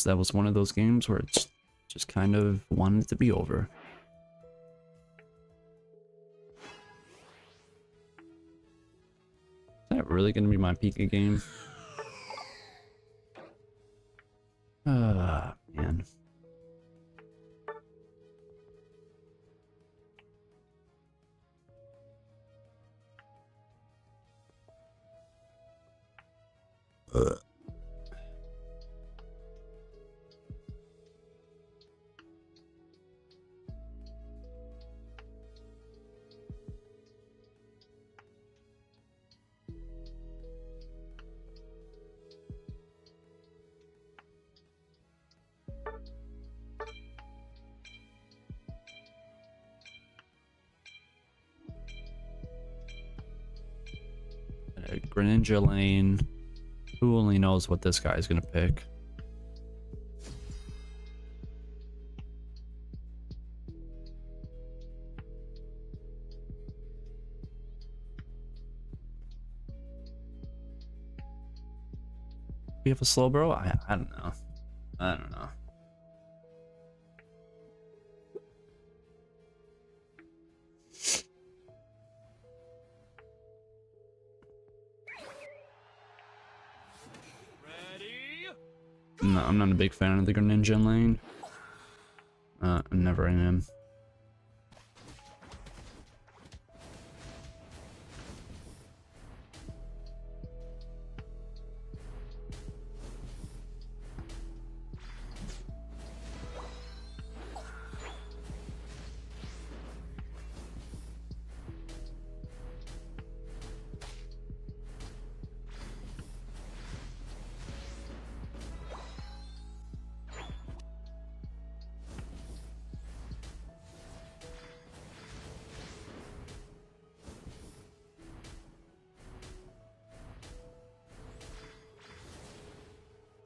That was one of those games where it's just kind of wanted to be over. Is that really gonna be my Pika game? Ah, man. Greninja lane. Who only knows what this guy's gonna pick? We have a slow bro? I don't know. I don't know. No, I'm not a big fan of the Greninja lane. I never am.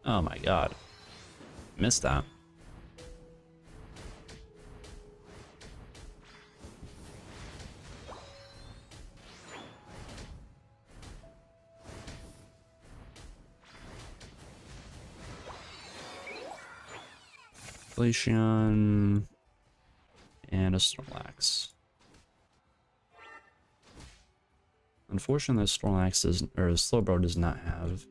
Oh my god. Missed that. Glaceon and a Snorlax. Unfortunately, Snorlax does, or Slowbro does not have.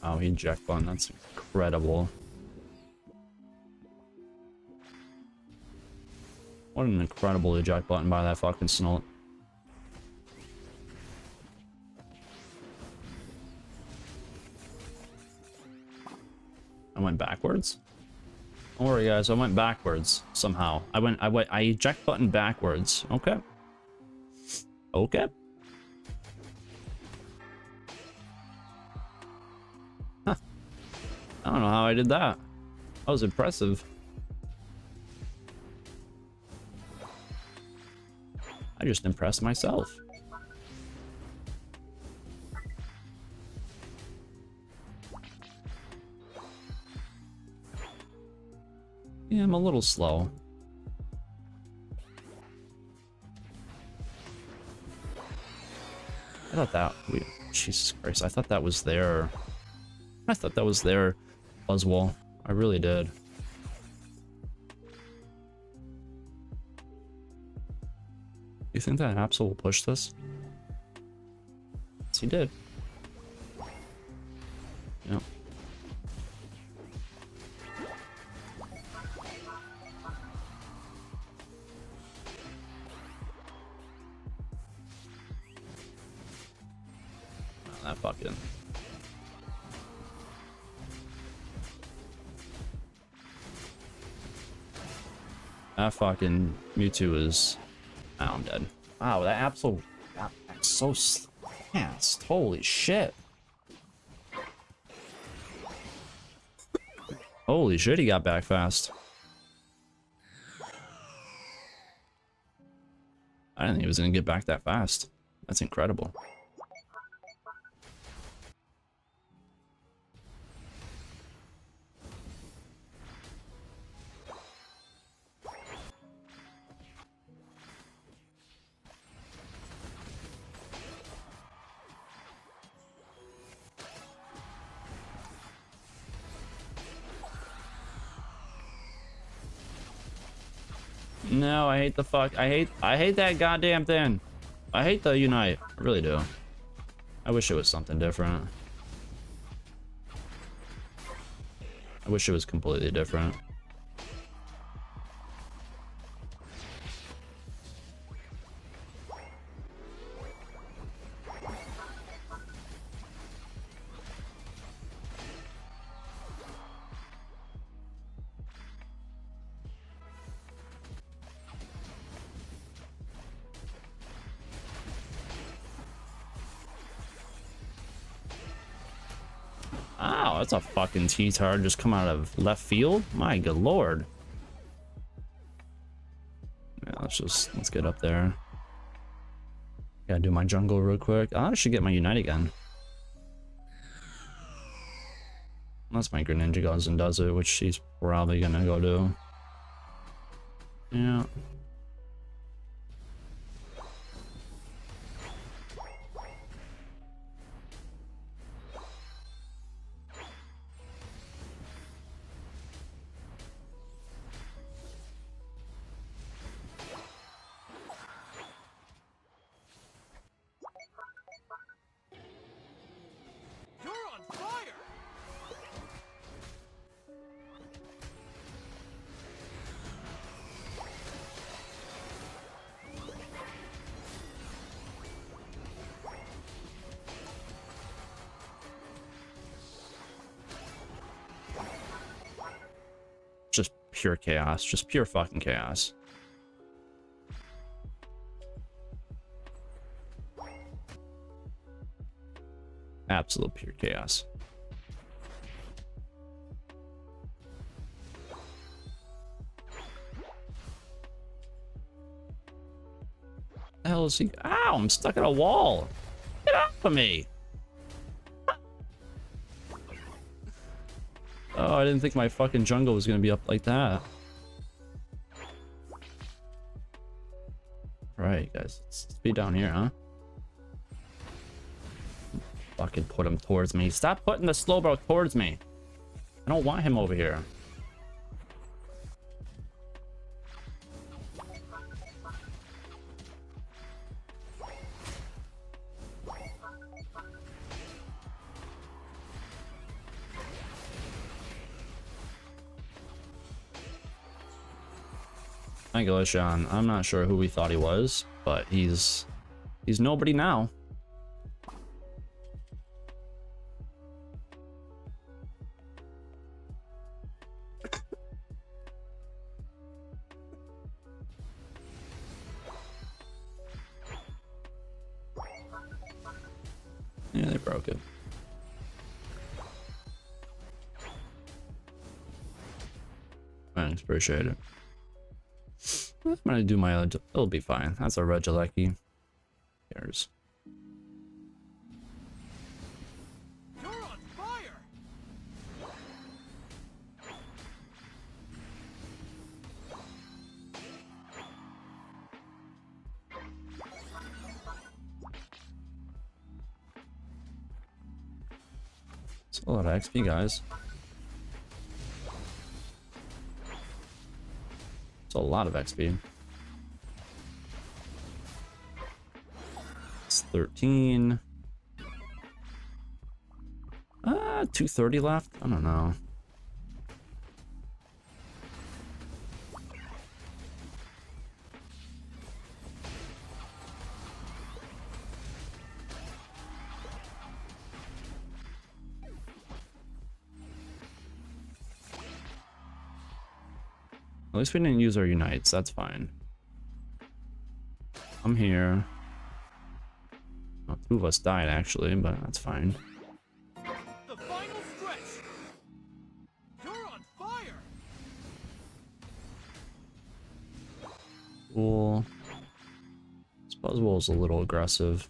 Oh, he eject button. That's incredible. What an incredible eject button by that fucking Snolt. I went backwards. Don't worry, guys. I went backwards somehow. I eject button backwards. Okay. Okay. Huh. I don't know how I did that. That was impressive. I just impressed myself. Yeah, I'm a little slow. I thought that... Jesus Christ, I thought that was there. I thought that was there, Buzzwole. I really did. You think that Absol will push this? Yes, he did. Yep. That fucking... That fucking Mewtwo is... Oh, I'm dead. Wow, that Absol... That's so... fast. Holy shit. Holy shit, he got back fast. I didn't think he was gonna get back that fast. That's incredible. No, I hate the fuck. I hate that goddamn thing. I hate the Unite. I really do. I wish it was something different. I wish it was completely different. Wow, that's a fucking T-Tard just come out of left field? My good lord. Yeah, let's get up there. Gotta do my jungle real quick. I should get my Unite again. Unless my Greninja goes and does it, which she's probably gonna go do. Yeah. Just pure chaos. Just pure fucking chaos. Absolute pure chaos. The hell is he? Ow, I'm stuck in a wall. Get off of me. Oh, I didn't think my fucking jungle was gonna be up like that. Right, guys, let's be down here, huh? Fucking put him towards me. Stop putting the Slowbro towards me. I don't want him over here. Sean, I'm not sure who we thought he was, but he's nobody now. Yeah, they broke it. Thanks, appreciate it. I'm gonna do my. It'll be fine. That's a Regieleki. Cares. You're on fire. It's a lot of XP, guys. It's a lot of XP. It's 13. 230 left? I don't know. At least we didn't use our unites, that's fine. I'm here. Well, two of us died actually, but that's fine. The final stretch. You're on fire. Cool. This Buzzwole is a little aggressive.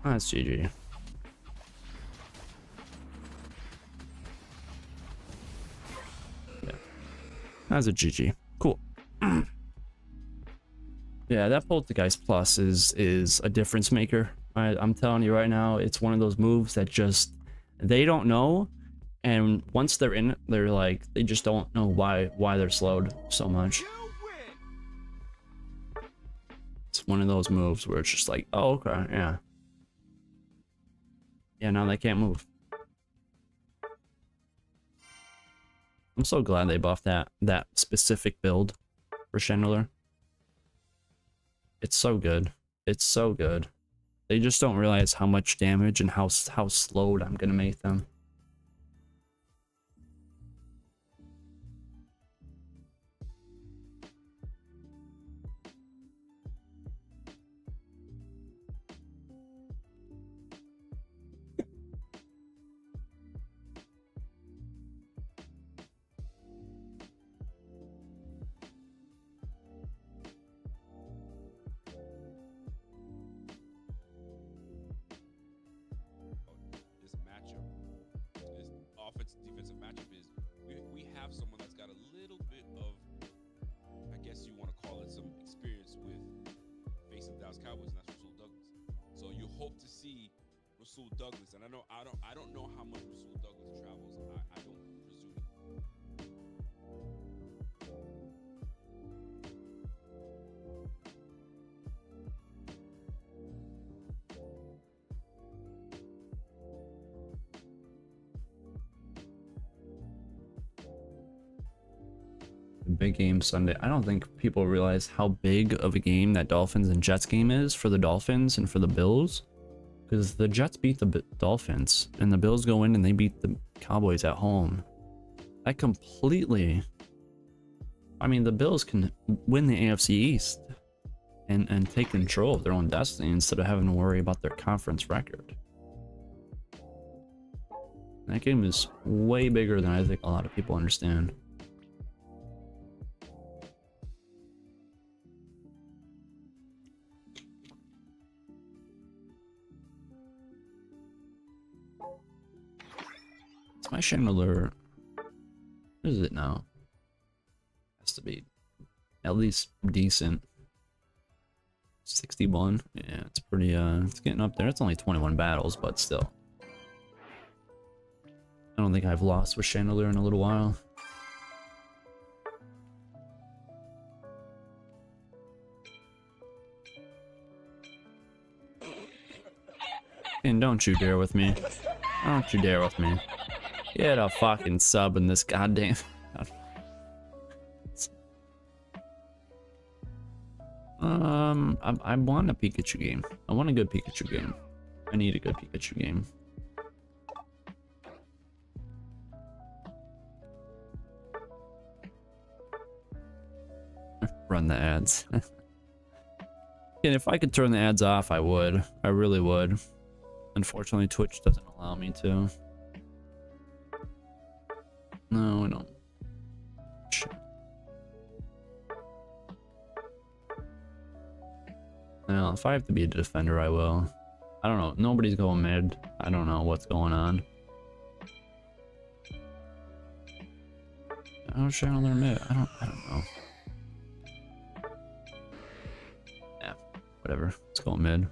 That's GG. Yeah, that's a GG. Cool. Yeah, that Poltergeist Plus is a difference maker. I'm telling you right now, it's one of those moves that just they don't know, and once they're in it, they're like they just don't know why they're slowed so much. It's one of those moves where it's just like, oh okay, yeah. Yeah, now they can't move. I'm so glad they buffed that specific build for Chandler. It's so good. It's so good. They just don't realize how much damage and how slowed I'm gonna make them. Cowboys, and that's Rasul Douglas. So you hope to see Rasul Douglas, and I don't know how much Rasul Douglas travels. I don't presume. Big game Sunday. I don't think people realize how big of a game that Dolphins and Jets game is for the Dolphins and for the Bills. Because the Jets beat the Dolphins and the Bills go in and they beat the Cowboys at home. That completely... I mean, the Bills can win the AFC East and take control of their own destiny instead of having to worry about their conference record. That game is way bigger than I think a lot of people understand. My chandelier, what is it now? Has to be at least decent. 61. Yeah, it's pretty it's getting up there. It's only 21 battles, but still. I don't think I've lost with chandelier in a little while. And don't you dare with me. Don't you dare with me. Get a fucking sub in this goddamn... I want a Pikachu game. I want a good Pikachu game. I need a good Pikachu game. Run the ads. And if I could turn the ads off, I would. I really would. Unfortunately, Twitch doesn't allow me to. No, I don't. Shit. Now, if I have to be a defender, I will. I don't know. Nobody's going mid. I don't know what's going on. Oh, Chandler mid. I don't know. Yeah, whatever. Let's go mid.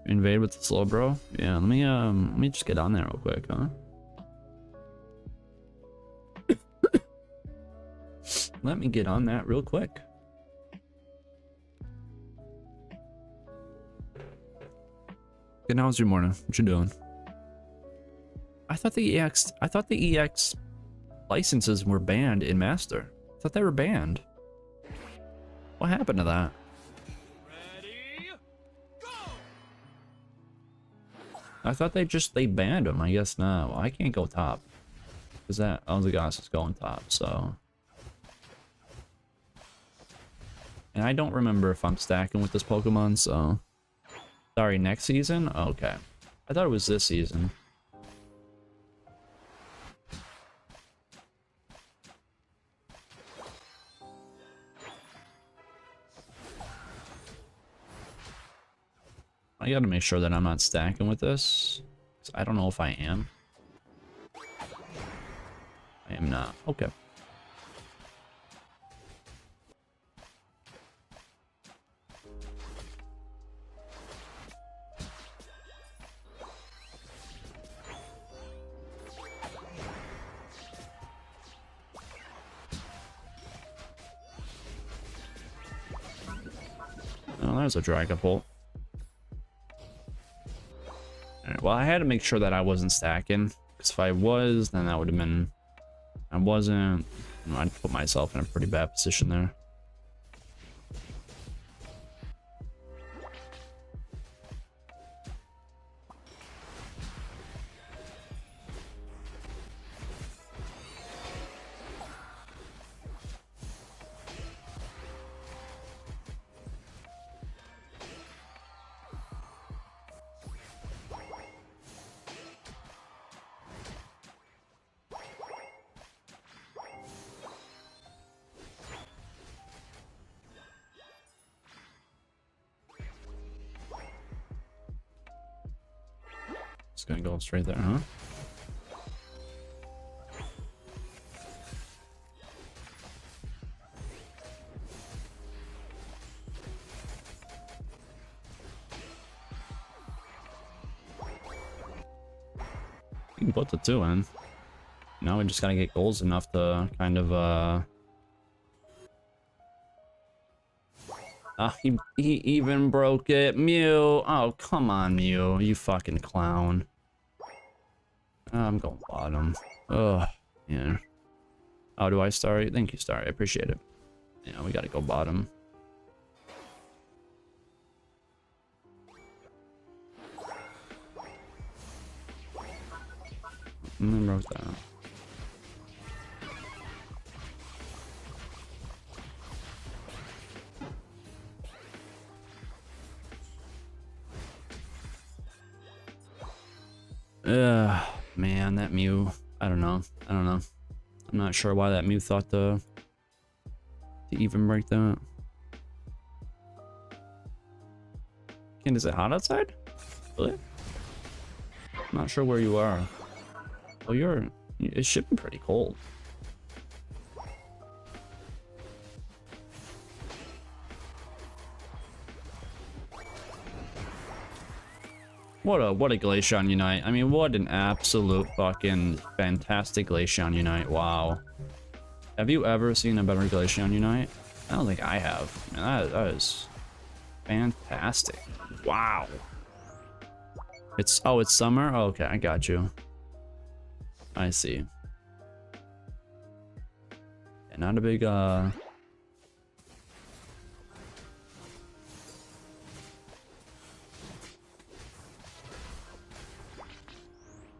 Invade with the slow bro. Yeah, let me just get on there real quick, huh? Let me get on that real quick. Good, how's your morning? What you doing? I thought the EX licenses were banned in Master. I thought they were banned. What happened to that? Ready, go! I thought they banned them. I guess not. Well, I can't go top. Because that Eldegoss is going top, so. And I don't remember if I'm stacking with this Pokemon, so. Sorry, next season? Okay. I thought it was this season. I gotta make sure that I'm not stacking with this. 'Cause I don't know if I am. I am not. Okay. Oh, there's a Dragapult. Alright, well, I had to make sure that I wasn't stacking. Because if I was, then that would have been... I wasn't... You know, I'd put myself in a pretty bad position there. Just gonna go straight there, huh? can put the 2 in. Now we just gotta get goals enough to kind of he even broke it. Mew. Oh, come on, Mew. You fucking clown. I'm going bottom. Ugh. Yeah. Oh, do I start? Thank you, Star. I appreciate it. Yeah, we gotta go bottom. Broke that. Man, that Mew. I don't know. I'm not sure why that Mew thought to even break that. Ken, is it hot outside? Really? I'm not sure where you are. Oh, it should be pretty cold. What a Glaceon Unite. I mean, what an absolute fucking fantastic Glaceon Unite. Wow. Have you ever seen a better Glaceon Unite? I don't think I have. Man, that is fantastic. Wow. It's summer? Oh, okay, I got you. I see. Yeah, not a big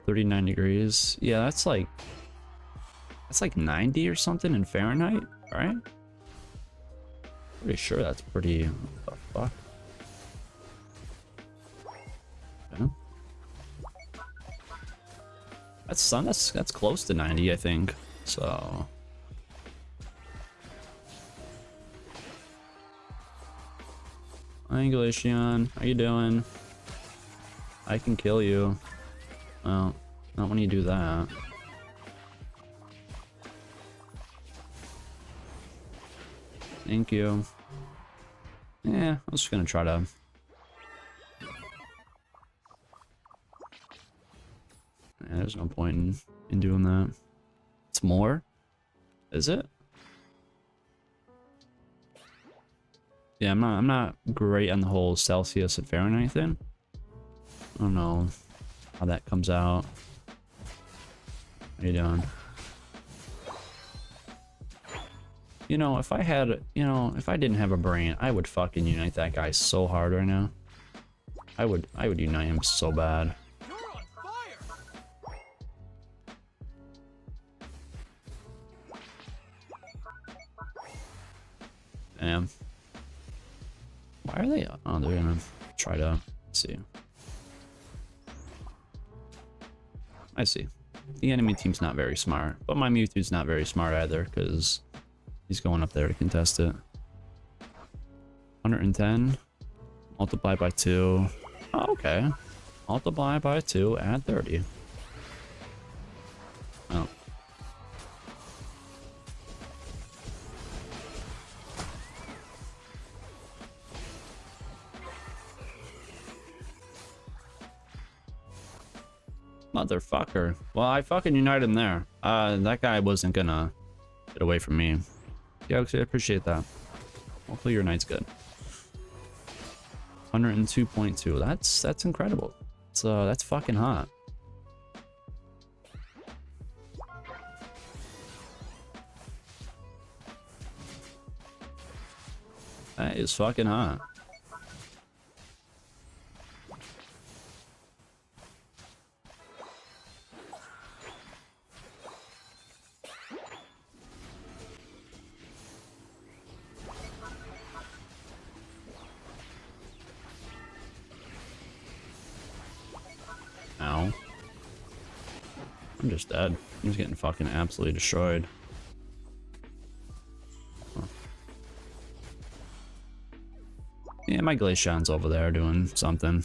39 degrees. Yeah, that's like 90 or something in Fahrenheit, right? Pretty sure that's pretty. What the fuck? Okay. That's close to 90, I think. So. Hi, Glaceon. How you doing? I can kill you. Well, not when you do that. Thank you. Yeah, I was just gonna try to... Yeah, there's no point in doing that. It's more? Is it? Yeah, I'm not great on the whole Celsius and Fahrenheit thing. I don't know how that comes out. How you doing? You know, if I didn't have a brain, I would fucking unite that guy so hard right now. I would unite him so bad. You're on fire! Damn. Why are they? Oh, they're gonna try to see. I see. The enemy team's not very smart, but my Mewtwo's not very smart either, because he's going up there to contest it. 110. Multiply by 2. Oh, okay. Multiply by 2, add 30. Oh. Motherfucker. Well, I fucking united him there. That guy wasn't gonna get away from me. Yeah, I appreciate that. Hopefully your night's good. 102.2. That's incredible. That's fucking hot. That is fucking hot. Ow. I'm just dead. I'm just getting fucking absolutely destroyed. Huh. Yeah, my Glaceon's over there doing something.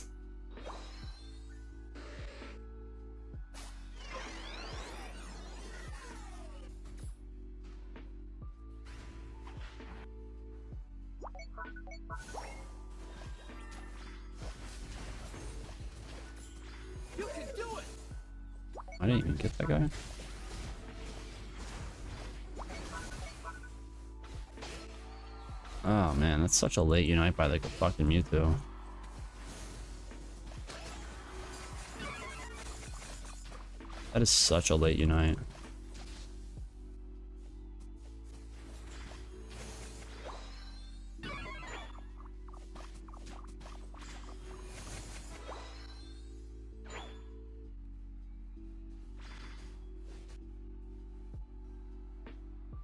You can do it! I didn't even get that guy. Oh man, that's such a late unite by like a fucking Mewtwo. That is such a late unite.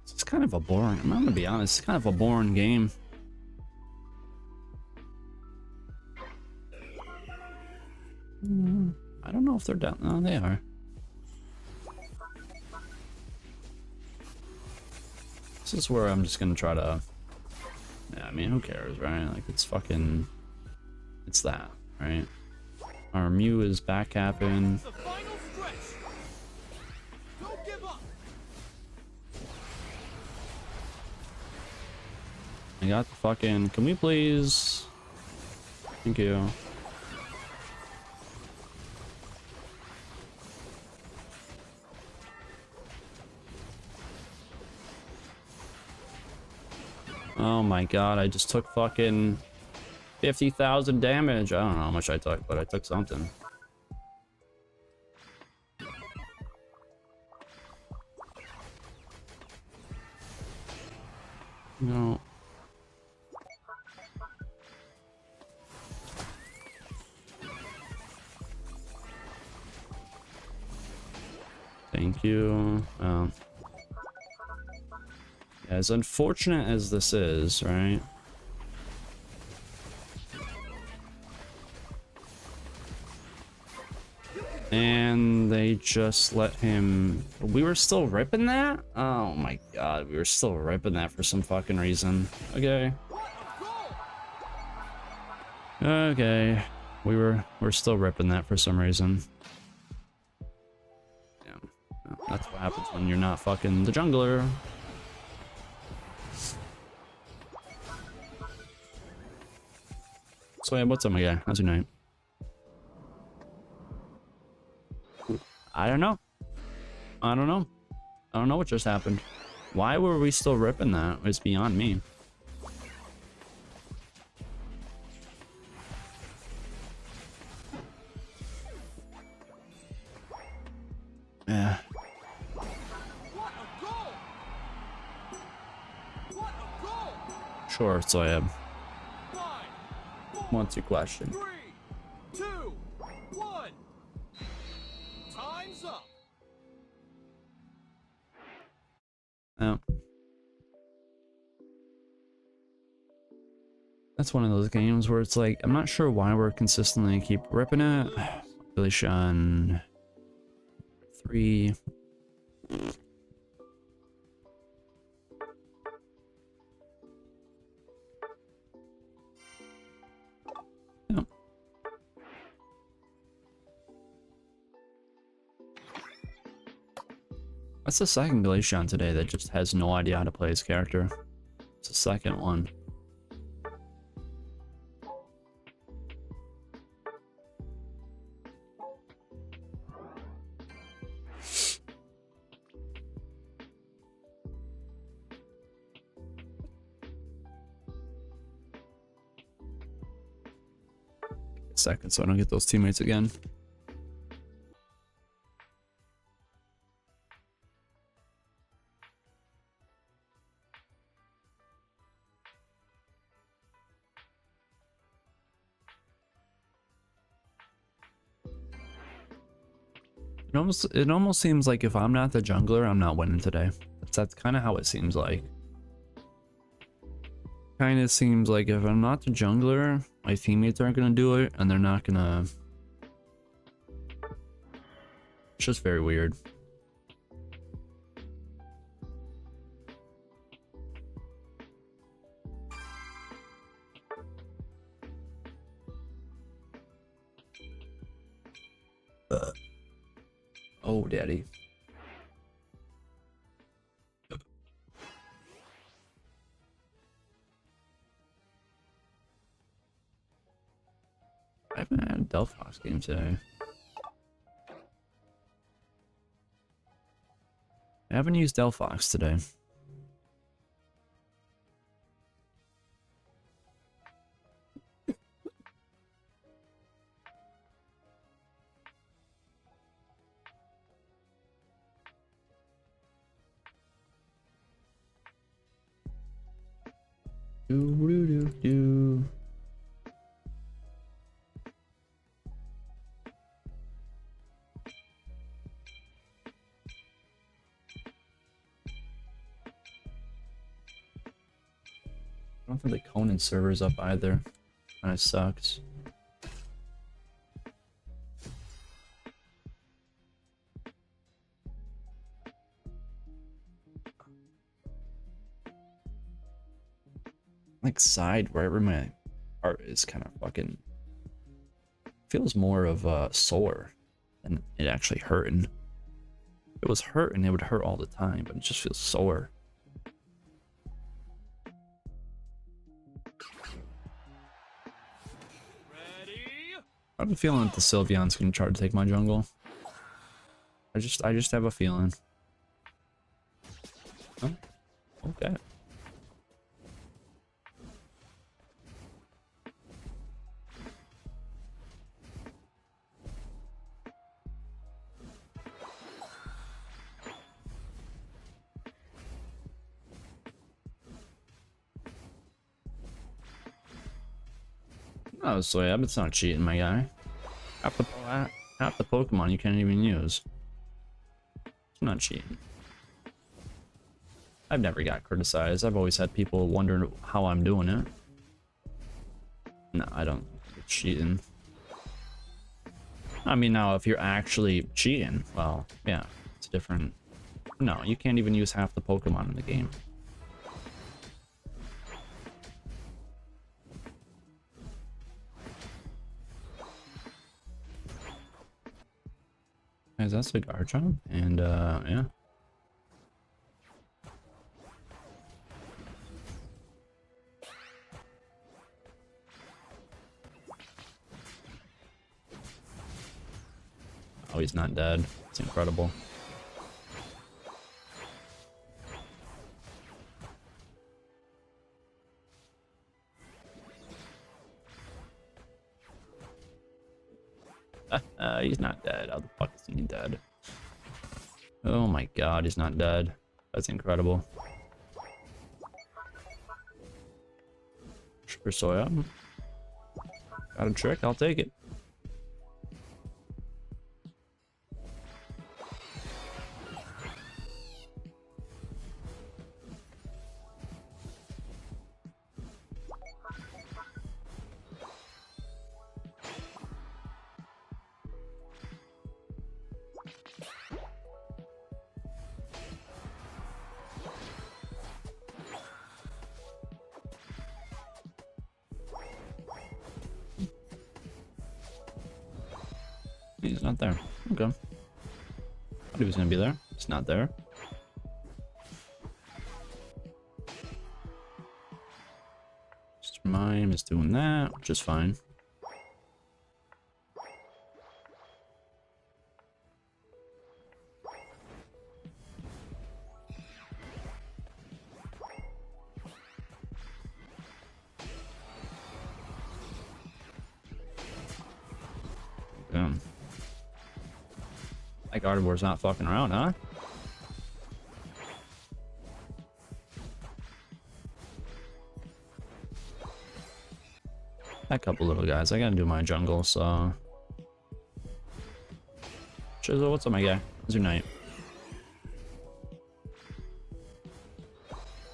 It's kind of a boring, I'm gonna be honest, it's kind of a boring game. I don't know if they're down. No, they are. This is where I'm just gonna try to. Yeah, I mean, who cares, right? Like, it's fucking. It's that, right? Our Mew is back capping. The final stretch. Don't give up. I got the fucking. Can we please? Thank you. Oh my god, I just took fucking 50,000 damage. I don't know how much I took, but I took something. No. Thank you. As unfortunate as this is, right? And they just let him... We were still ripping that? Oh my god, we were still ripping that for some fucking reason. Okay. Okay. We're still ripping that for some reason. Yeah. Well, that's what happens when you're not fucking the jungler. So yeah, what's up, my guy? How's your night? I don't know. I don't know. I don't know what just happened. Why were we still ripping that? It's beyond me. Yeah. Sure, so I am. What's your question? 3, 2, 1. Time's up. Oh. That's one of those games where it's like, I'm not sure why we're consistently keep ripping it. Population 3. Yeah. That's the second Glaceon today that just has no idea how to play his character. It's the second one. Second, so I don't get those teammates again. It almost seems like if I'm not the jungler, I'm not winning today. That's kind of how it seems like. Kind of seems like if I'm not the jungler, my teammates aren't gonna do it, and they're not gonna. It's just very weird. Oh, daddy. I haven't had a Delphox game today. I haven't used Delphox today. Do. I don't think the Conan server's up either. Kinda sucks. Like side wherever my heart is kind of fucking feels more of sore than it actually hurting. If it was hurting, it would hurt all the time, but it just feels sore. I have a feeling that the Sylveon's gonna try to take my jungle. I just have a feeling. Oh, okay. Oh, so yeah, it's not cheating, my guy. Half the Pokemon you can't even use. It's not cheating. I've never got criticized. I've always had people wondering how I'm doing it. No, I don't think it's cheating. I mean, now if you're actually cheating, well, yeah, it's different. No, you can't even use half the Pokemon in the game. Guys, that's a Garchomp, and yeah. Oh, he's not dead. It's incredible. He's not dead. How the fuck is he dead? Oh my god, he's not dead. That's incredible. Sure, Soya. Got a trick, I'll take it. He's not there. Okay. I thought he was gonna be there. He's not there. Mr. Mime is doing that, which is fine. Boom. Like Gardevoir's not fucking around, huh? That couple little guys. I gotta do my jungle, so. Chisel, what's up, my guy? How's your night?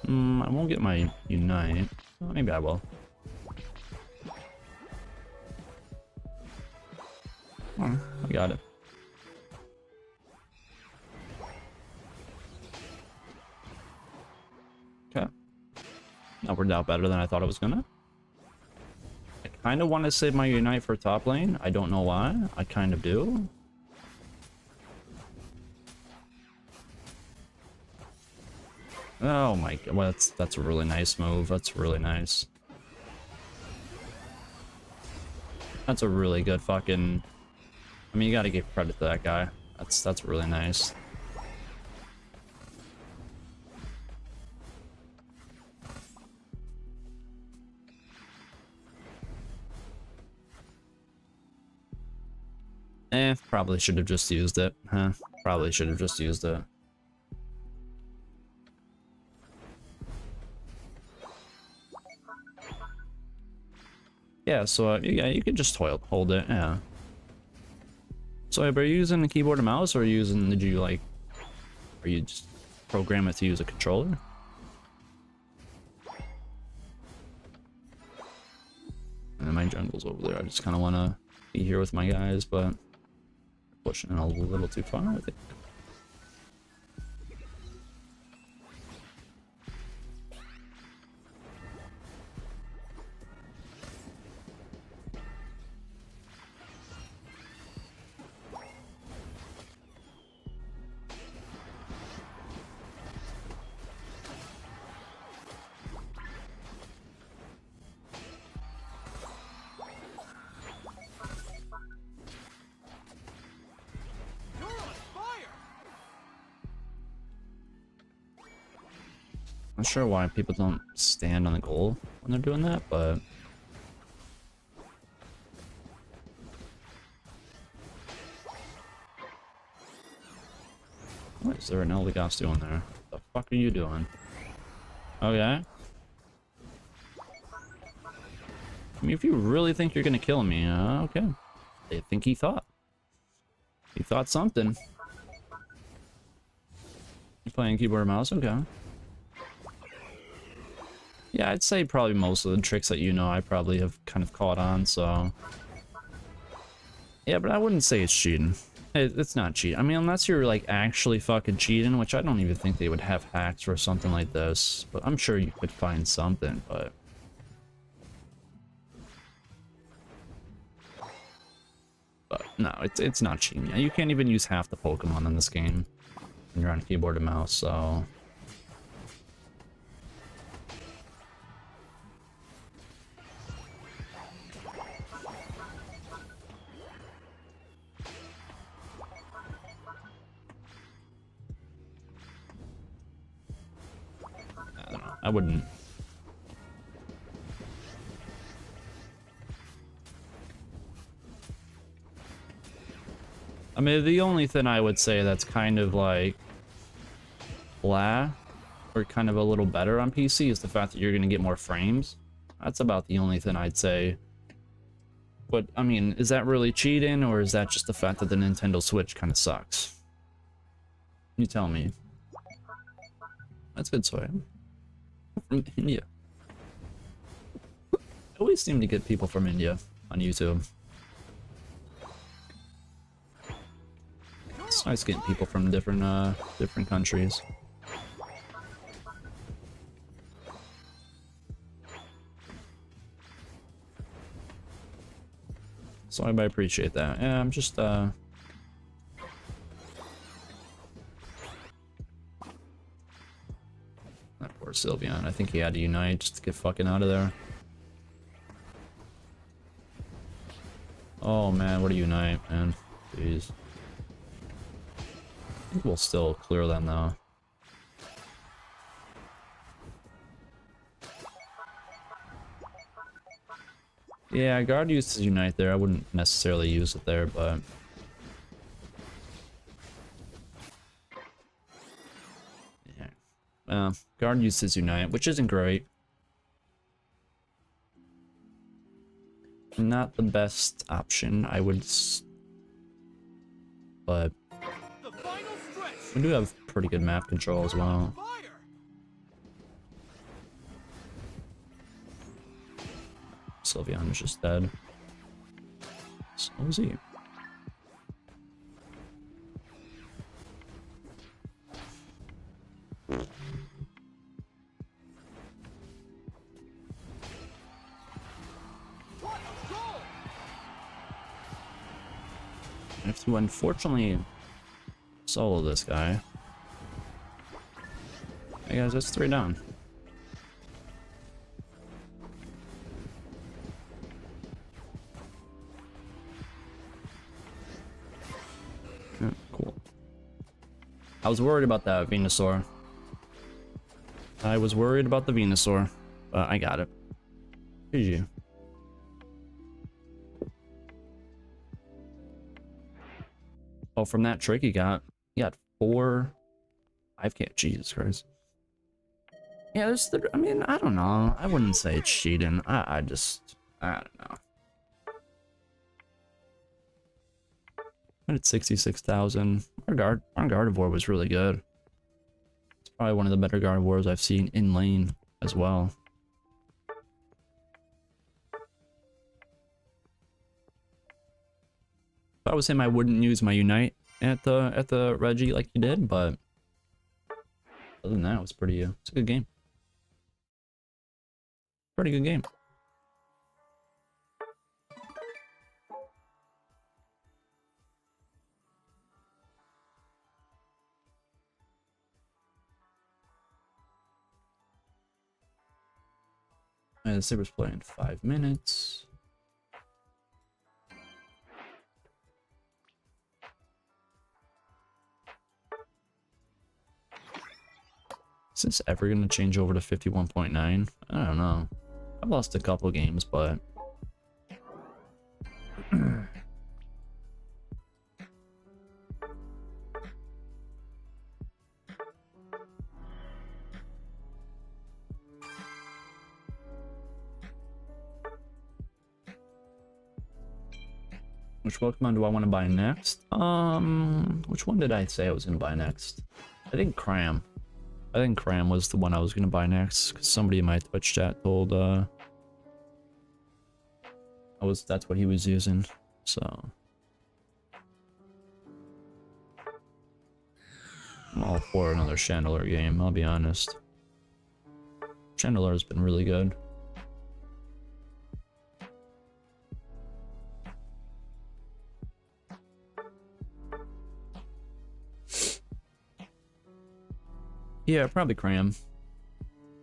I won't get my Unite. Well, maybe I will. Oh, I got it. Okay. That worked out better than I thought it was gonna. I kind of want to save my Unite for top lane. I don't know why. I kind of do. Oh my god, well, that's a really nice move. That's really nice. That's a really good fucking. I mean, you gotta give credit to that guy. That's really nice. Probably should have just used it, huh? Probably should have just used it. Yeah, so yeah, you can just hold it, yeah. So, are you using the keyboard and mouse, or are you using, did you like, or you just program it to use a controller? And my jungle's over there. I just kind of want to be here with my guys, but pushing it a little too far, I think. Not sure why people don't stand on the goal when they're doing that, but what is there an Eldegoss doing there? What the fuck are you doing? Okay. I mean, if you really think you're gonna kill me, okay. I think he thought. He thought something. You playing keyboard and mouse? Okay. Yeah, I'd say probably most of the tricks that you know I probably have kind of caught on, so... Yeah, but I wouldn't say it's cheating. It's not cheating. I mean, unless you're, like, actually fucking cheating, which I don't even think they would have hacks for something like this. But I'm sure you could find something, but... But, no, it's not cheating. Yeah, you can't even use half the Pokemon in this game when you're on keyboard and mouse, so... I wouldn't. I mean, the only thing I would say that's kind of like blah, or kind of a little better on PC is the fact that you're going to get more frames. That's about the only thing I'd say. But, I mean, is that really cheating, or is that just the fact that the Nintendo Switch kind of sucks? You tell me. That's good, soy. From India. I always seem to get people from India on YouTube. It's nice getting people from different countries. So I appreciate that. Yeah, I'm just that poor Sylveon. I think he had to unite just to get fucking out of there. Oh man, what a unite, man. Jeez. I think we'll still clear them though. Yeah, guard used to unite there. I wouldn't necessarily use it there, but yeah. Guard uses unite, which isn't great. Not the best option, I would, but we do have pretty good map control as well. Sylveon is just dead. So is he. I have to unfortunately solo this guy. Hey guys, that's 3 down. Yeah, cool. I was worried about that Venusaur. I was worried about the Venusaur, but I got it. GG. Oh, from that trick he got 5K. Jesus Christ. Yeah, I mean, I don't know. I wouldn't say it's cheating. I don't know. I'm at 66,000. Our Gardevoir was really good. It's probably one of the better Gardevoirs I've seen in lane as well. If I was him, I wouldn't use my Unite at the Reggie like you did, but other than that, it was it's a good game. Pretty good game. And the Sabres play in 5 minutes. Is this ever going to change over to 51.9? I don't know. I've lost a couple games, but... Which Pokemon do I want to buy next? Which one did I say I was going to buy next? I think Cram. I think Cram was the one I was going to buy next, because somebody in my Twitch chat told, that's what he was using, so... I'm all for another Chandelier game, I'll be honest. Chandelier's been really good. Yeah, probably Cram.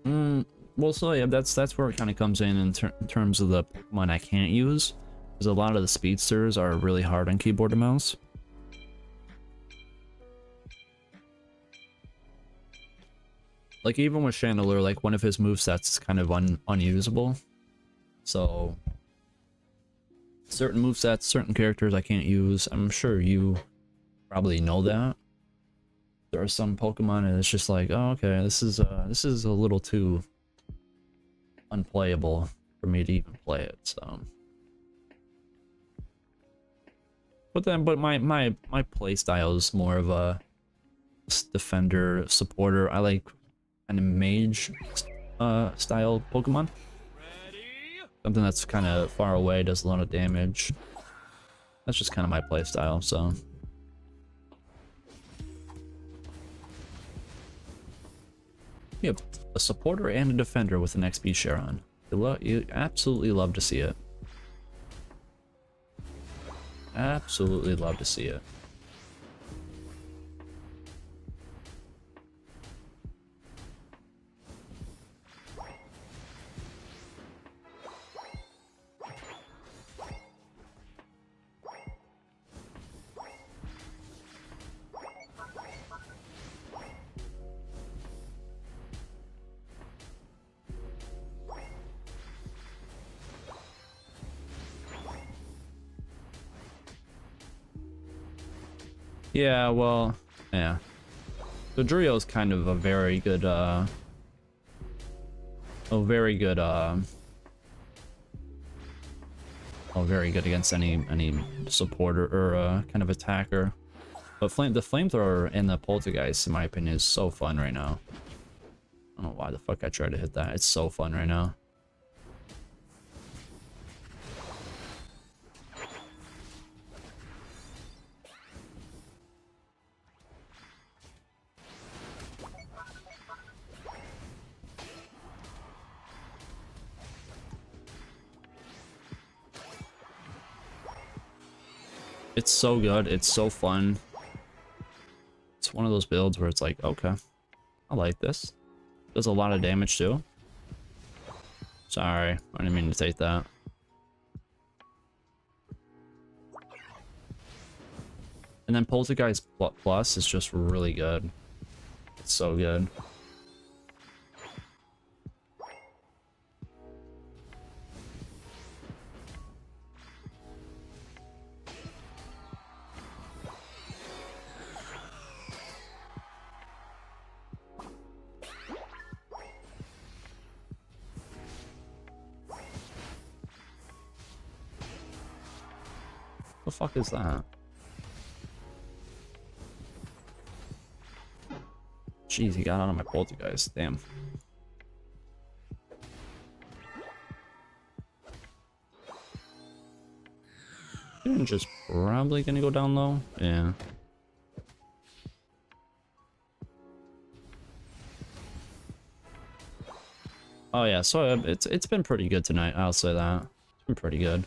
Well, so yeah, that's where it kind of comes in terms of the Pokemon I can't use, because a lot of the speedsters are really hard on keyboard and mouse. Like even with Chandelier, like one of his movesets is kind of unusable. So certain movesets, certain characters I can't use. I'm sure you probably know that. There are some Pokemon and it's just like, oh, okay, this is a little too unplayable for me to even play it, so. But my play style is more of a defender, supporter. I like kind of mage style Pokemon. Something that's kind of far away, does a lot of damage. That's just kind of my play style, so. You have a supporter and a defender with an XP share on. You absolutely love to see it. Absolutely love to see it. Yeah, well, yeah. Dodrio is kind of a very good, very good against any supporter or kind of attacker. But the flamethrower and the poltergeist, in my opinion, is so fun right now. I don't know why the fuck I tried to hit that. It's so fun right now. It's so good. It's so fun. It's one of those builds where it's like, okay, I like this. Does a lot of damage too. Sorry, I didn't mean to take that. And then Poltergeist Plus is just really good. It's so good. The fuck is that? Jeez, he got out of my poltergeist. Damn. Just probably gonna go down low. Yeah. Oh yeah, so it's been pretty good tonight. I'll say that. It's been pretty good.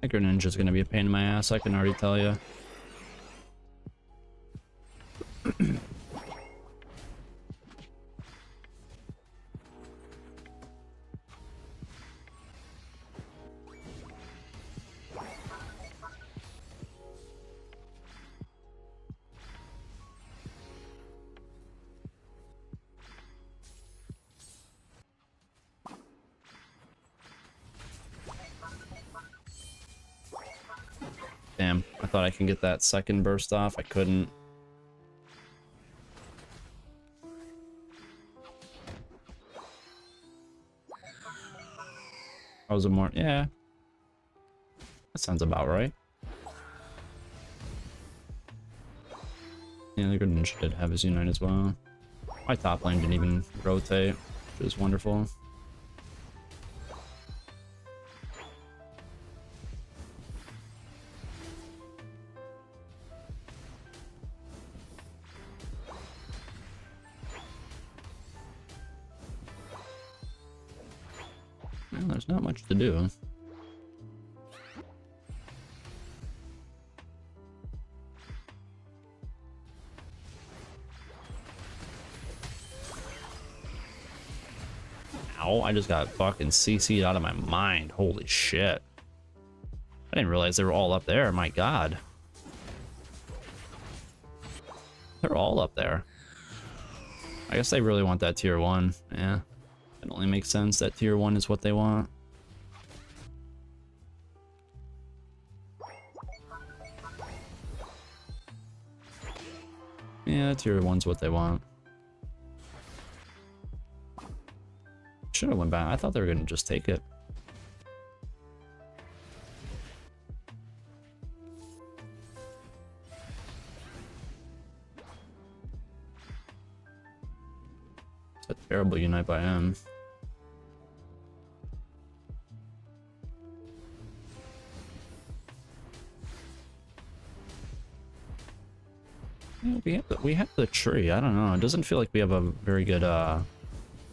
I think your ninja's gonna be a pain in my ass, I can already tell you. Damn, I thought I can get that second burst off. I couldn't. I was a more, yeah. That sounds about right. Yeah, the good ninja did have his unite as well. My top lane didn't even rotate, which is wonderful. Well, there's not much to do. Ow, I just got fucking CC'd out of my mind. Holy shit. I didn't realize they were all up there. My god. They're all up there. I guess they really want that tier 1. Yeah. It only makes sense that tier 1 is what they want. Yeah, tier 1's what they want. Should have went back. I thought they were gonna just take it. It's a terrible unite by him. Yeah, we have the tree. I don't know. It doesn't feel like we have a very good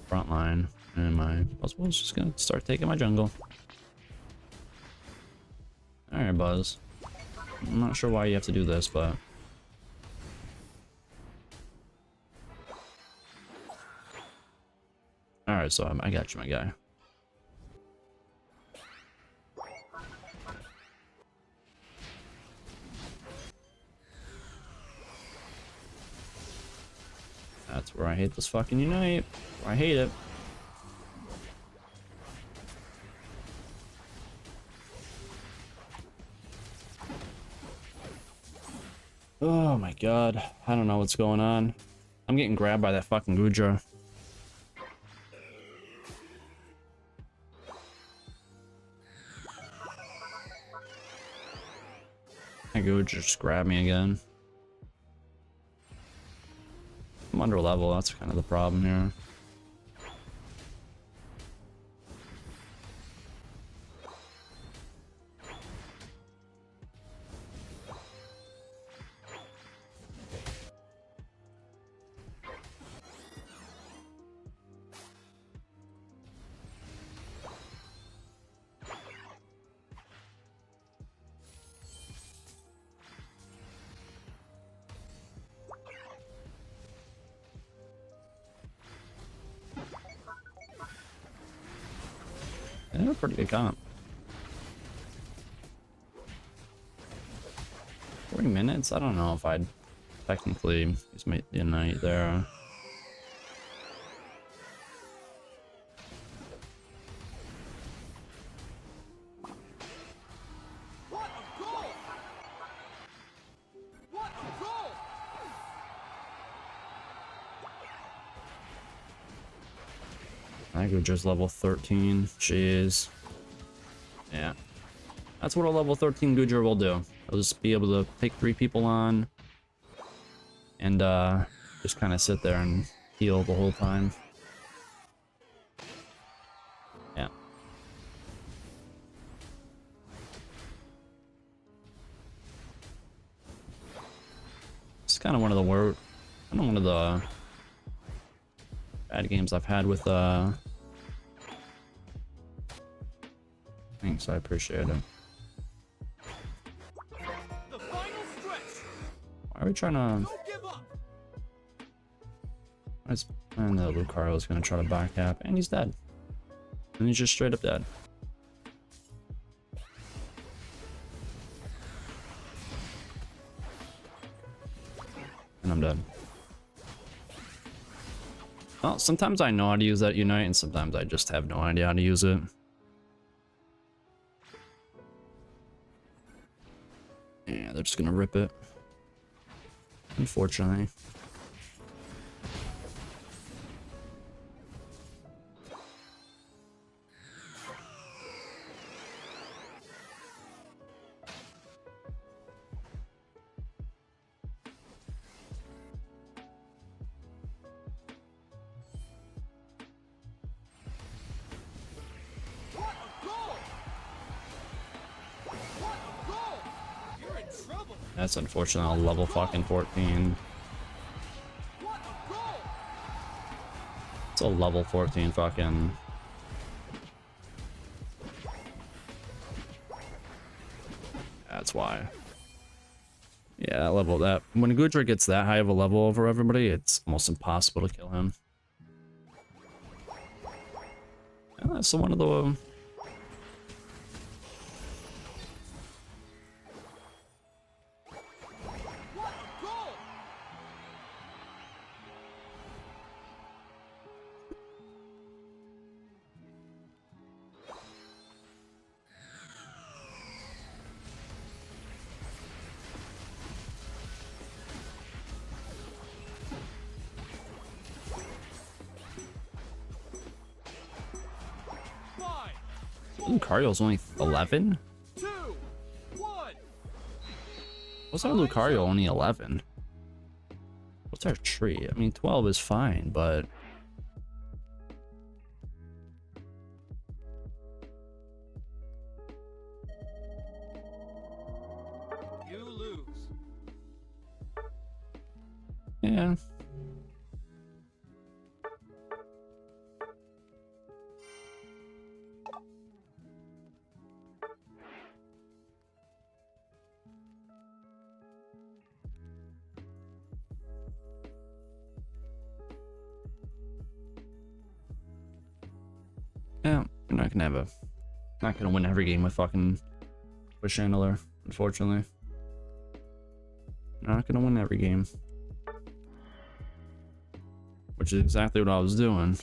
front line. And my Buzz was just gonna start taking my jungle. Alright, Buzz. I'm not sure why you have to do this, but... Alright, so I got you, my guy. That's where I hate this fucking unite. I hate it. Oh my god. I don't know what's going on. I'm getting grabbed by that fucking Gudra. That Gudra just grabbed me again. I'm under level, that's kind of the problem here. Yeah, pretty good comp. 40 minutes? I don't know if I'd technically use my unite there. I could just level 13. Jeez. Yeah. That's what a level 13 Goodger will do. I'll just be able to pick 3 people on and just kind of sit there and heal the whole time. Yeah. It's kind of one of the one of the bad games I've had with thanks, I appreciate it. The final stretch. Why are we trying to... Don't give up. And the Lucario is going to try to back cap, and he's dead. And he's just straight up dead. And I'm dead. Well, sometimes I know how to use that Unite, and sometimes I just have no idea how to use it. Yeah, they're just gonna rip it. Unfortunately. What a goal! What a goal! You're in trouble. That's unfortunate. I'll level fucking 14. What a goal! It's a level 14 fucking... That's why. Yeah, that level, that... When Goodra gets that high of a level over everybody, it's almost impossible to kill him. Yeah, that's one of the... What a goal! Five, Lucario's only 11? 2, 1. What's our Lucario only 11? What's our tree? I mean, 12 is fine, but... You lose. Yeah. Yeah, you're not gonna have a... Not gonna win every game with fucking Push Chandler, unfortunately. You're not gonna win every game. Which is exactly what I was doing.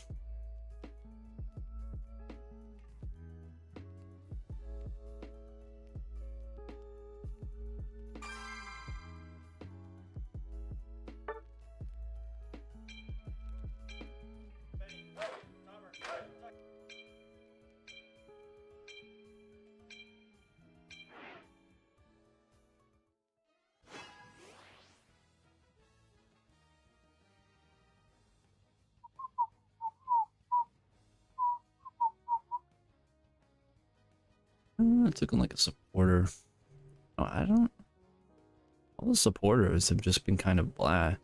I took him like a supporter. Oh, I don't... All the supporters have just been kind of blah.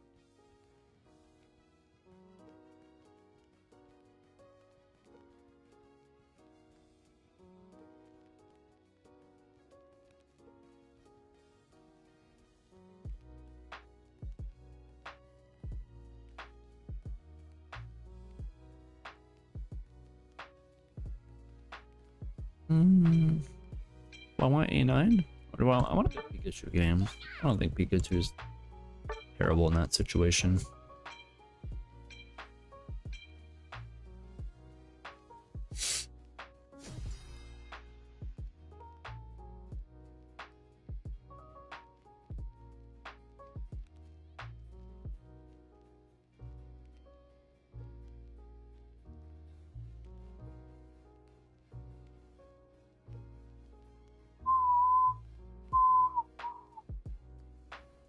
I want A9? Or do I want a Pikachu game. I don't think Pikachu's terrible in that situation.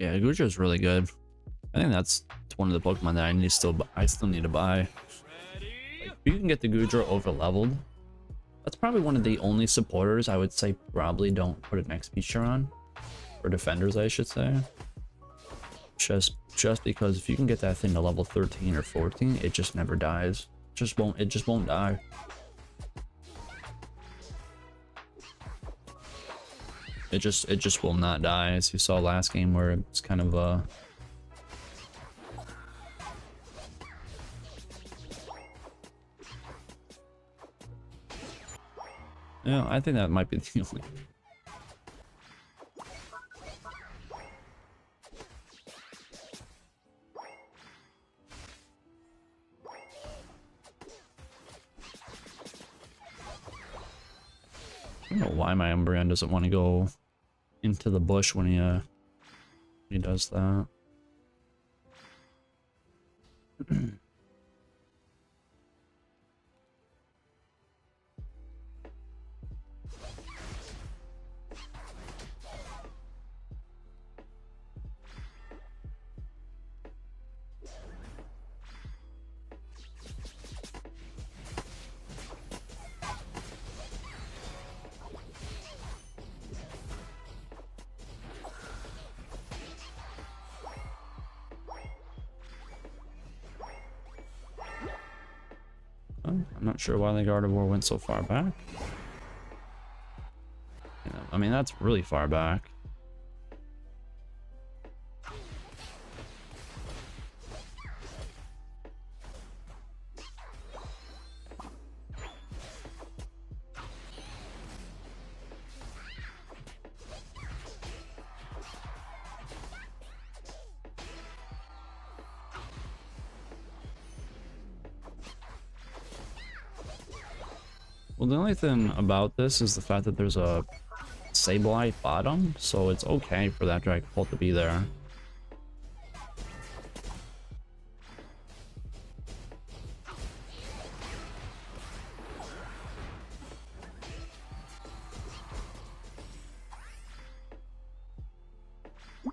Yeah, Gujo is really good. I think that's one of the Pokemon that I still need to buy. Like, if you can get the Gujo over leveled, that's probably one of the only supporters I would say probably don't put an XP share on, or defenders I should say. Just because if you can get that thing to level 13 or 14, it just never dies. It just won't die. It just will not die, as you saw last game where it's kind of yeah, I think that might be the only. I don't know why my Umbreon doesn't want to go into the bush when he does that. I'm not sure why the Gardevoir went so far back. Yeah, I mean, that's really far back. Well, the only thing about this is the fact that there's a Sableye bottom, so it's okay for that Dragapult to be there.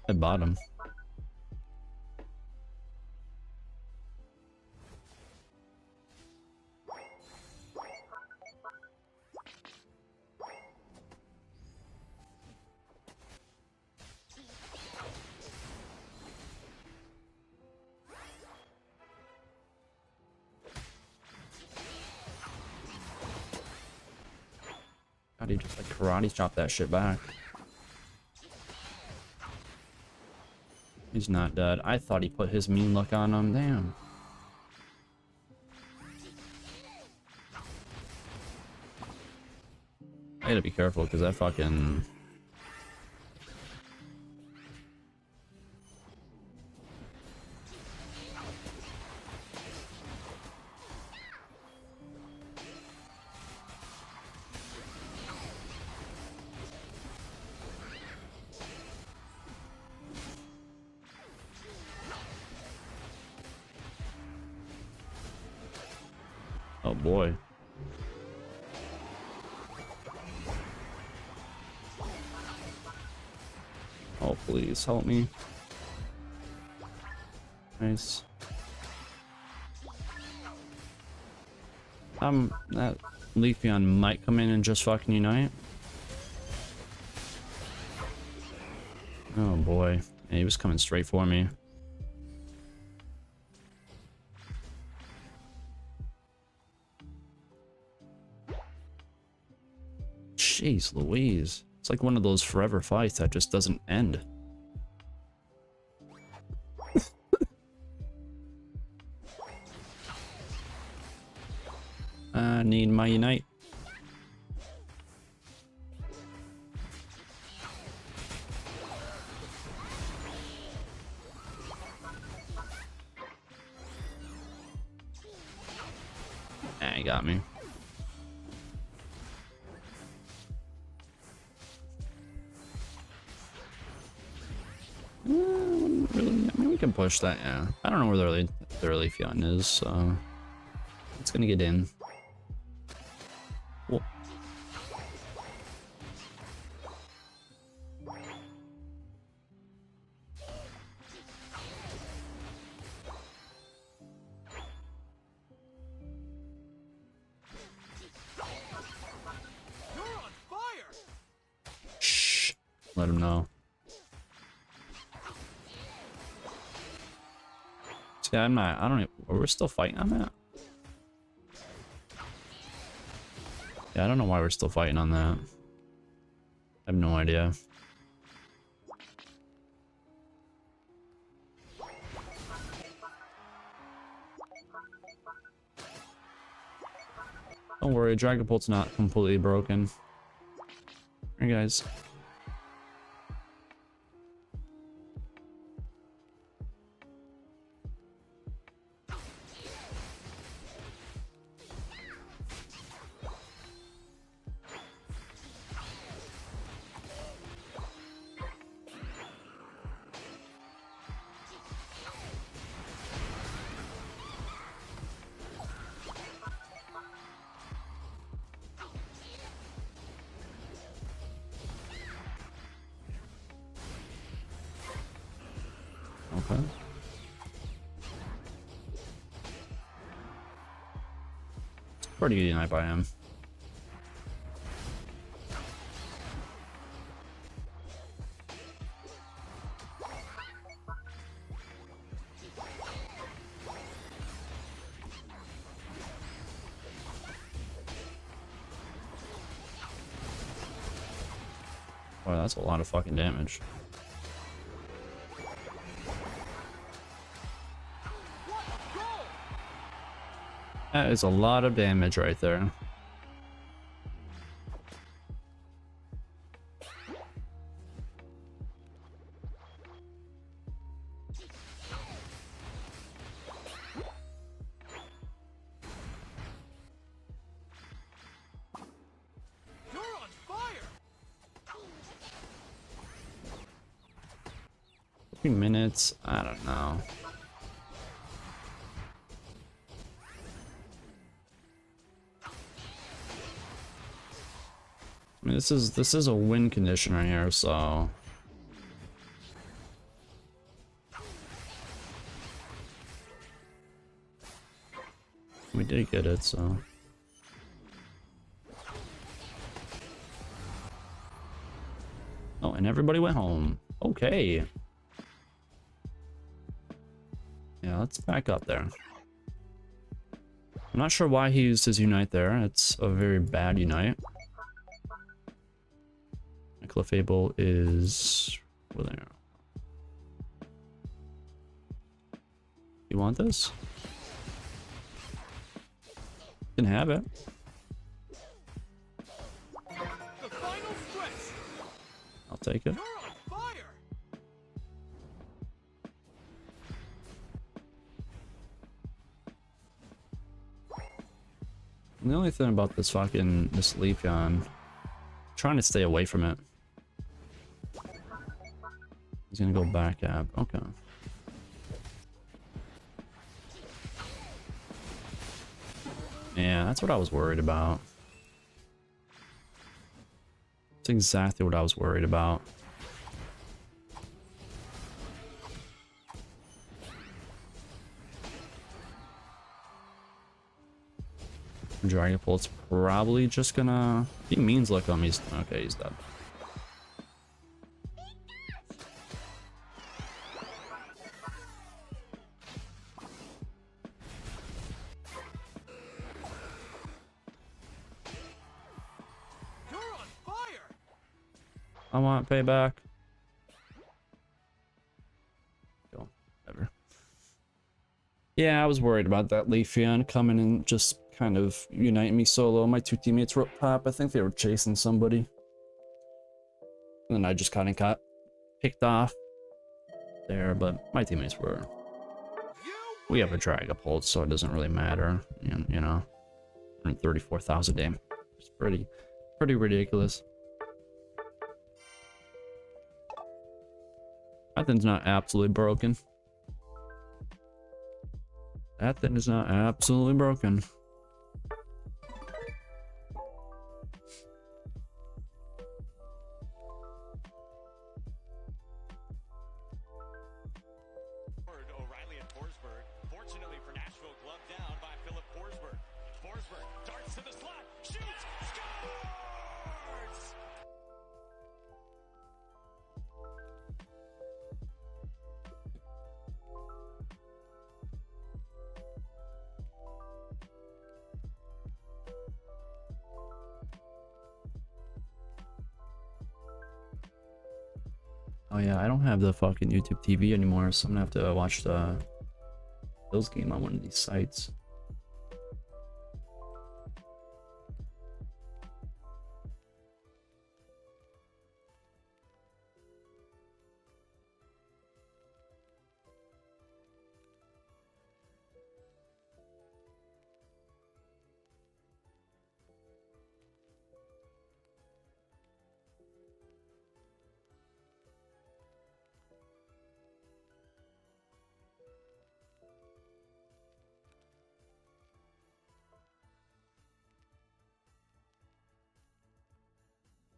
At bottom. God, he just like karate chopped that shit back. He's not dead. I thought he put his mean look on him. Damn. I gotta be careful because that fucking... Oh boy. Oh, please help me. Nice. That Leafeon might come in and just fucking unite. Oh boy. Yeah, he was coming straight for me. Jeez Louise. It's like one of those forever fights that just doesn't end. I need my unite. Ah, he got me. Really, I mean, we can push that, yeah. I don't know where their Leafeon is, so it's gonna get in. Whoa. let him know. See, I'm not, I don't even, we're still fighting on that? Yeah, I don't know why we're still fighting on that. I have no idea. Don't worry, Dragapult's not completely broken. Here, guys. Okay. It's pretty good night by him. Wow, that's a lot of fucking damage. That is a lot of damage right there. You're on fire! 3 minutes? I don't know. I mean, this is a win condition right here, so we did get it, so oh, and everybody went home. Okay. Yeah, let's back up there. I'm not sure why he used his Unite there. It's a very bad Unite. Clefable is over there. You want this? Can have it. The final stretch! I'll take it. You're on fire! And the only thing about this Leafeon, I'm trying to stay away from it. He's gonna go back up. Okay. Yeah, that's what I was worried about. That's exactly what I was worried about. Dragapult's probably just gonna... He means look him. He's okay. He's dead. You're on fire! I want payback. Go, whatever. Yeah, I was worried about that Leafeon coming and just kind of uniting me solo. My two teammates were up top. I think they were chasing somebody. And then I just kind of got picked off there, but my teammates were... We have a Dragapult, so it doesn't really matter. You know, 134,000 damage. It's pretty ridiculous. That thing's not absolutely broken. That thing is not absolutely broken. O'Reilly and Forsberg. Fortunately for Nashville, gloved down by Philip Forsberg. Forsberg darts to the slot, shoots, scores! Oh yeah, I don't have the fucking YouTube TV anymore, so I'm gonna have to watch the Bills game on one of these sites.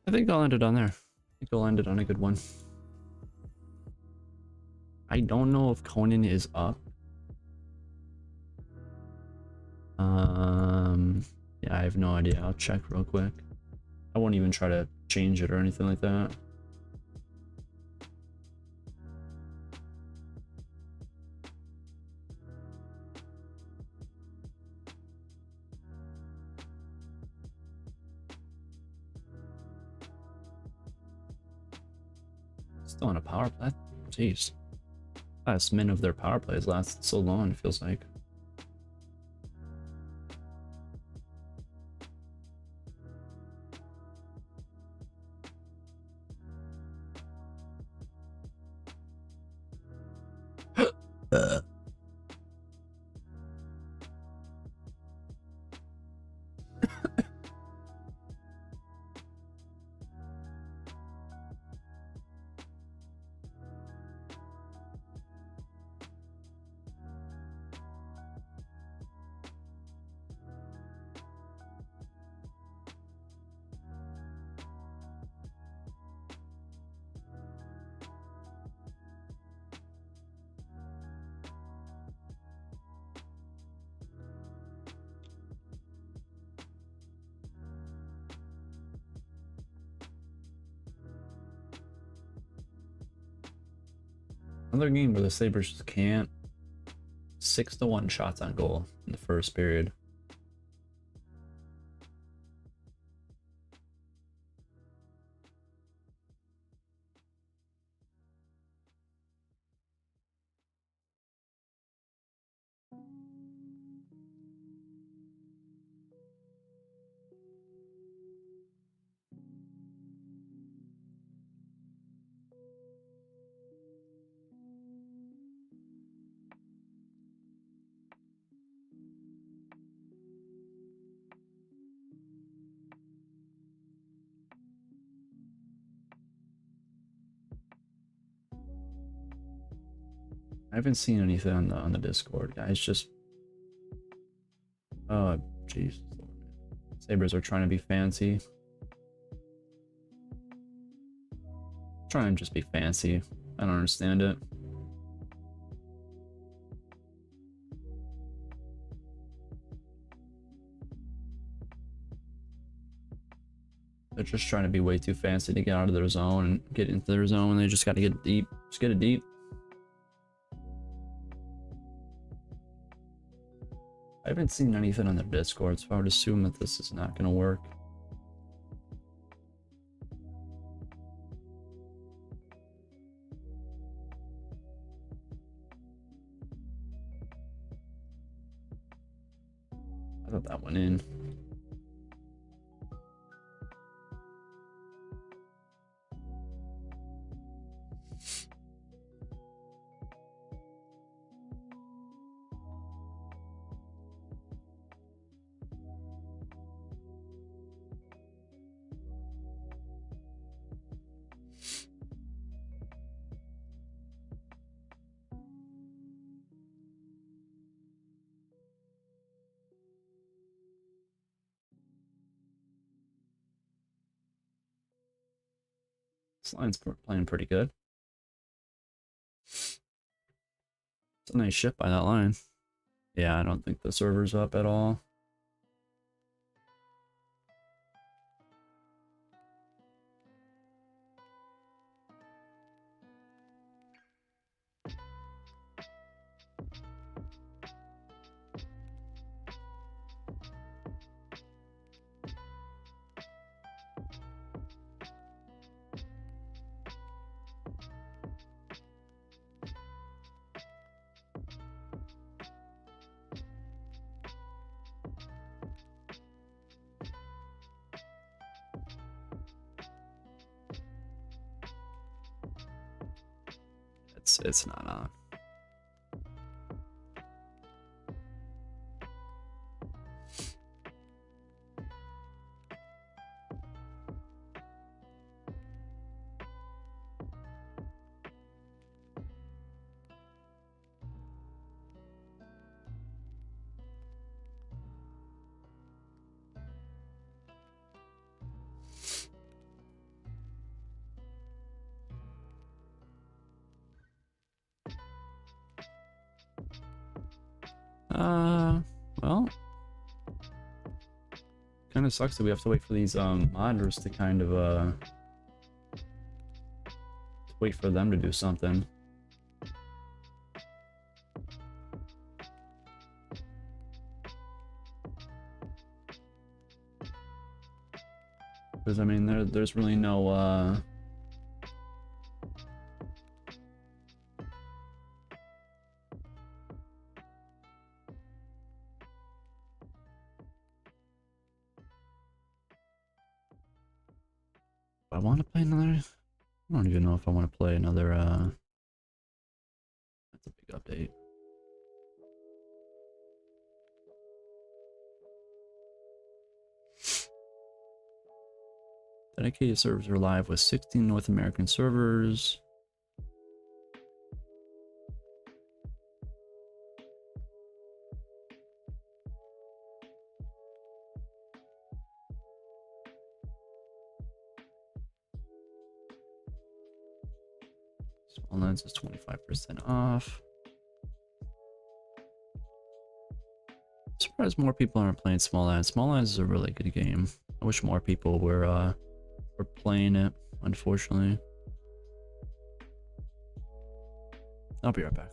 I think I'll end it on there. I think I'll end it on a good one. I don't know if Conan is up. Yeah, I have no idea. I'll check real quick. I won't even try to change it or anything like that. Still on a power play? Jeez. Last minute of their power plays lasted so long, it feels like. Another game where the Sabres just can't. 6-1 shots on goal in the first period. I haven't seen anything on the Discord, guys. Just oh jeez, Sabres are trying to be fancy. Trying to just be fancy. I don't understand it. They're just trying to be way too fancy to get out of their zone and get into their zone. They just got to get deep. Just get it deep. I haven't seen anything on their Discord, so I would assume that this is not going to work. I thought that went in. This line's playing pretty good. It's a nice ship by that line. Yeah, I don't think the server's up at all. It's not on. Well, kind of sucks that we have to wait for these modders to kind of wait for them to do something. Because I mean, there's really no I want to play another. I don't even know if I want to play another. That's a big update. Dedicated servers are live with 16 North American servers. Small lens is 25% off. Surprised more people aren't playing Small Lens. Small Lens is a really good game. I wish more people were playing it, unfortunately. I'll be right back.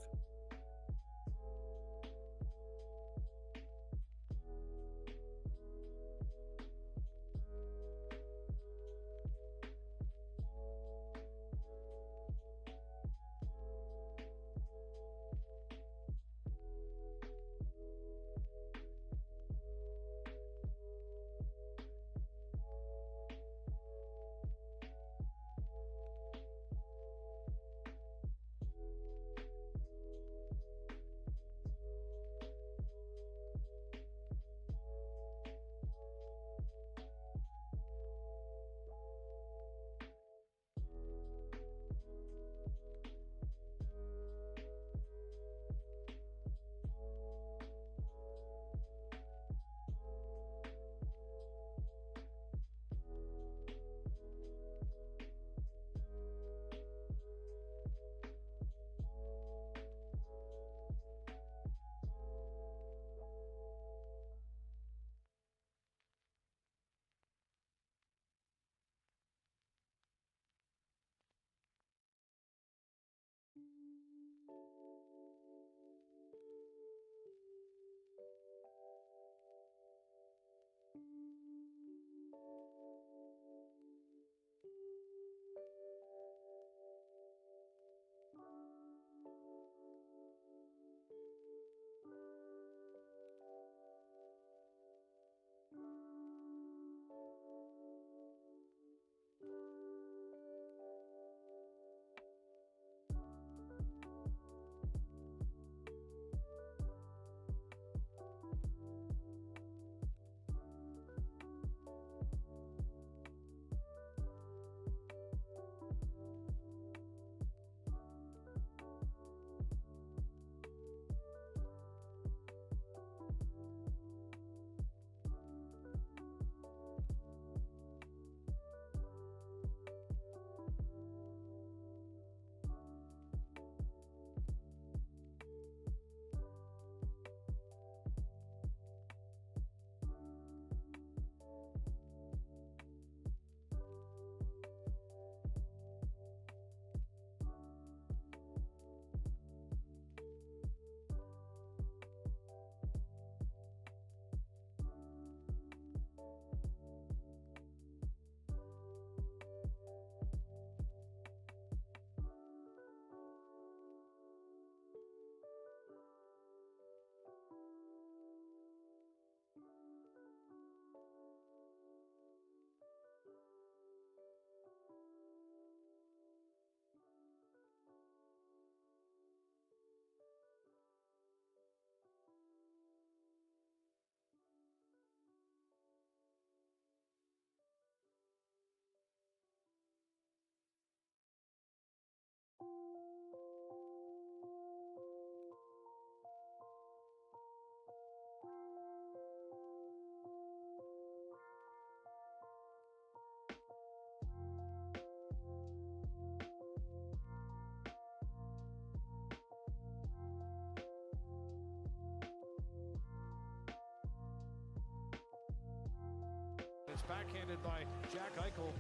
backhanded by Jack Eichel.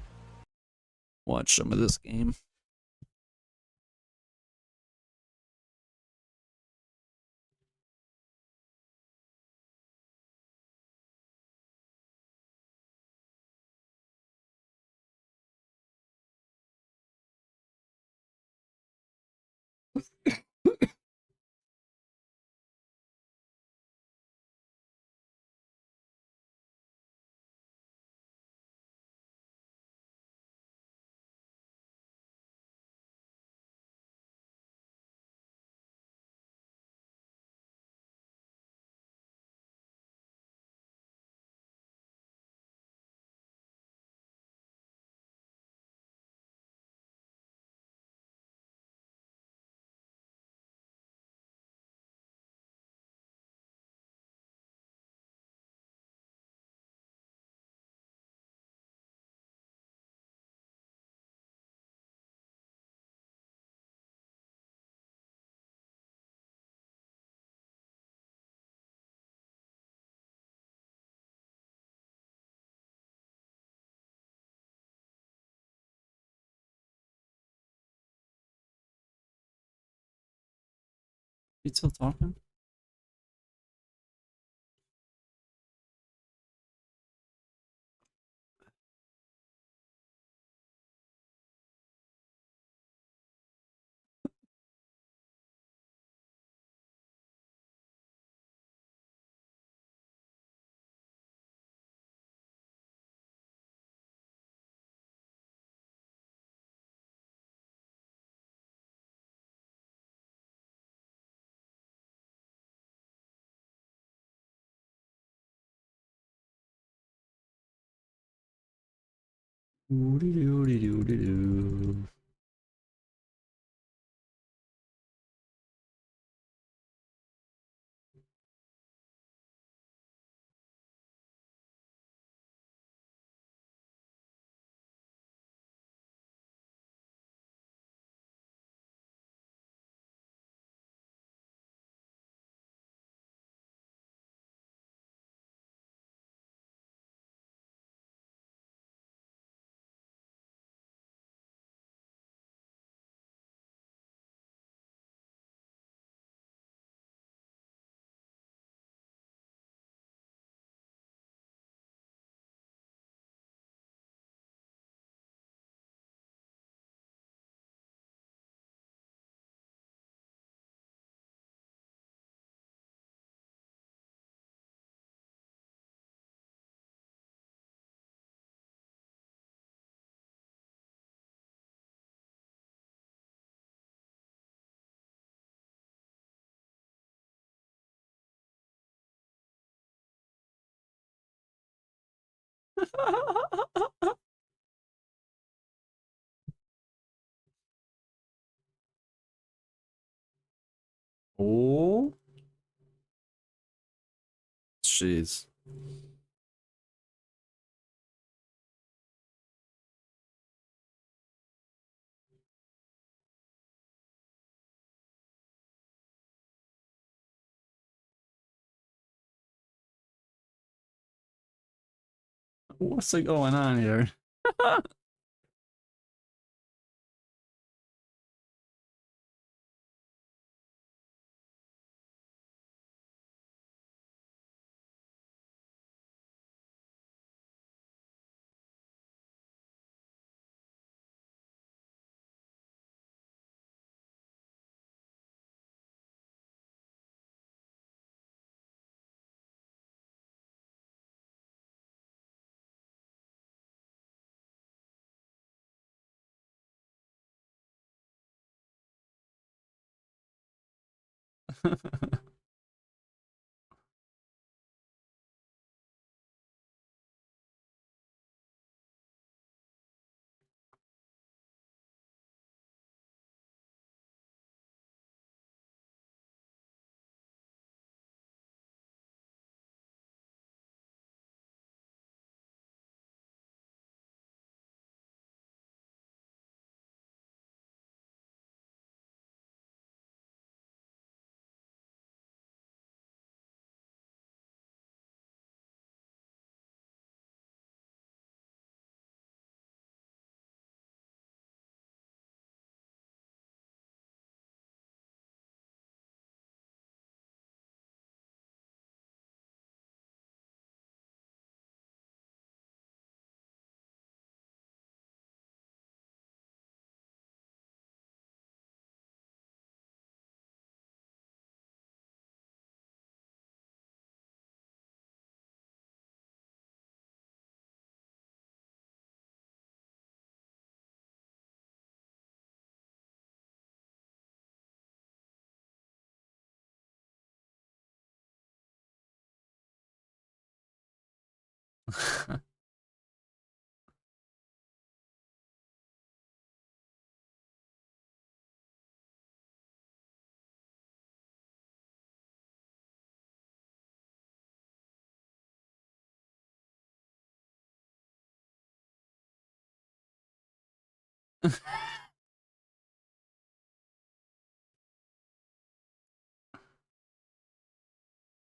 Watch some of this game. You still talking? Doo-doo-doo-doo-doo-doo. Oh, jeez. What's going on here?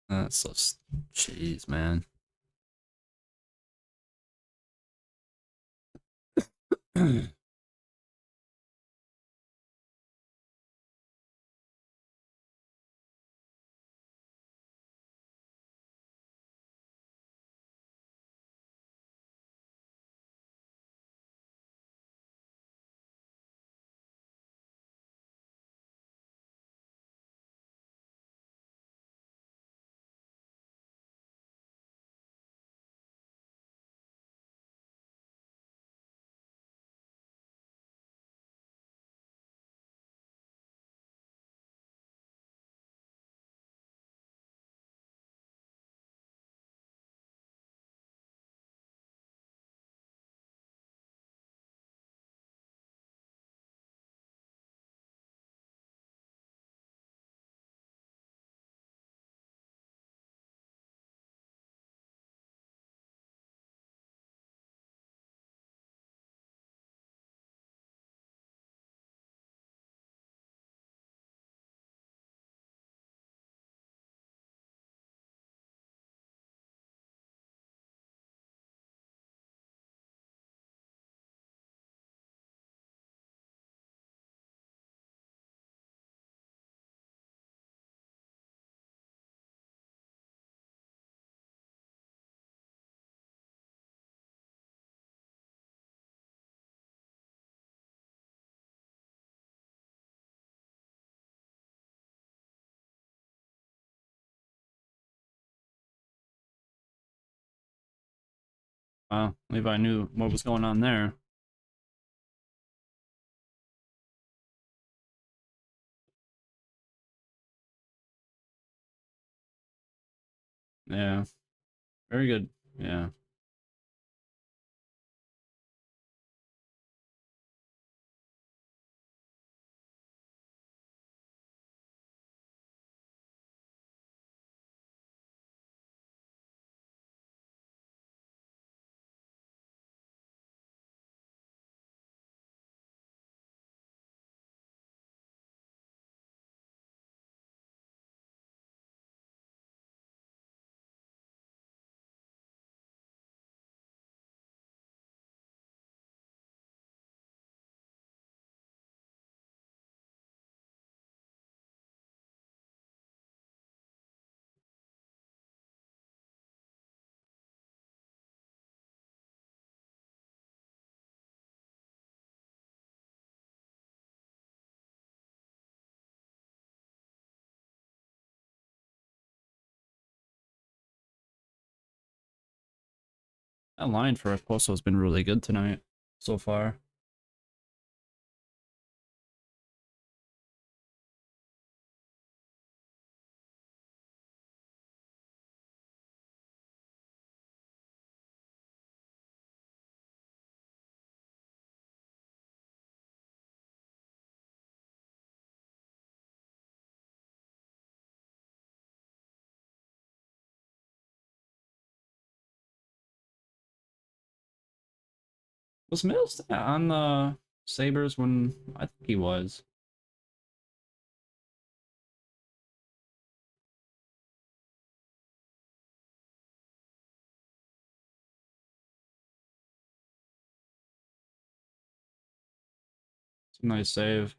That's so. Jeez, man. Wow, Levi knew what was going on there. Yeah, very good. Yeah. That line for Posto has been really good tonight so far. Was Mills on the Sabres when I think he was? It's a nice save.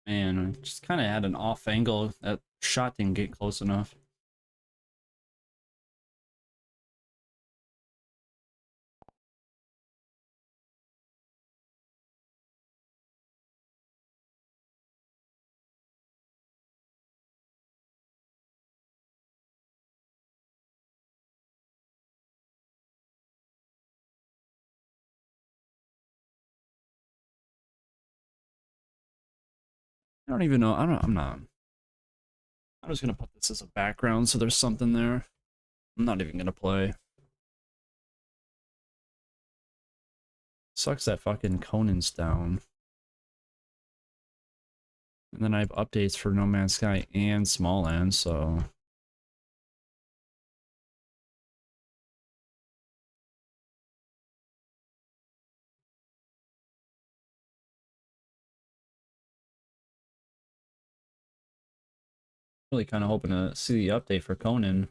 Man, I just kind of had an off angle. That shot didn't get close enough. I don't even know. I'm not. I'm just gonna put this as a background so there's something there. I'm not even gonna play. Sucks that fucking Conan's down. And then I have updates for No Man's Sky and Smallland, so... Really kind of hoping to see the update for Conan.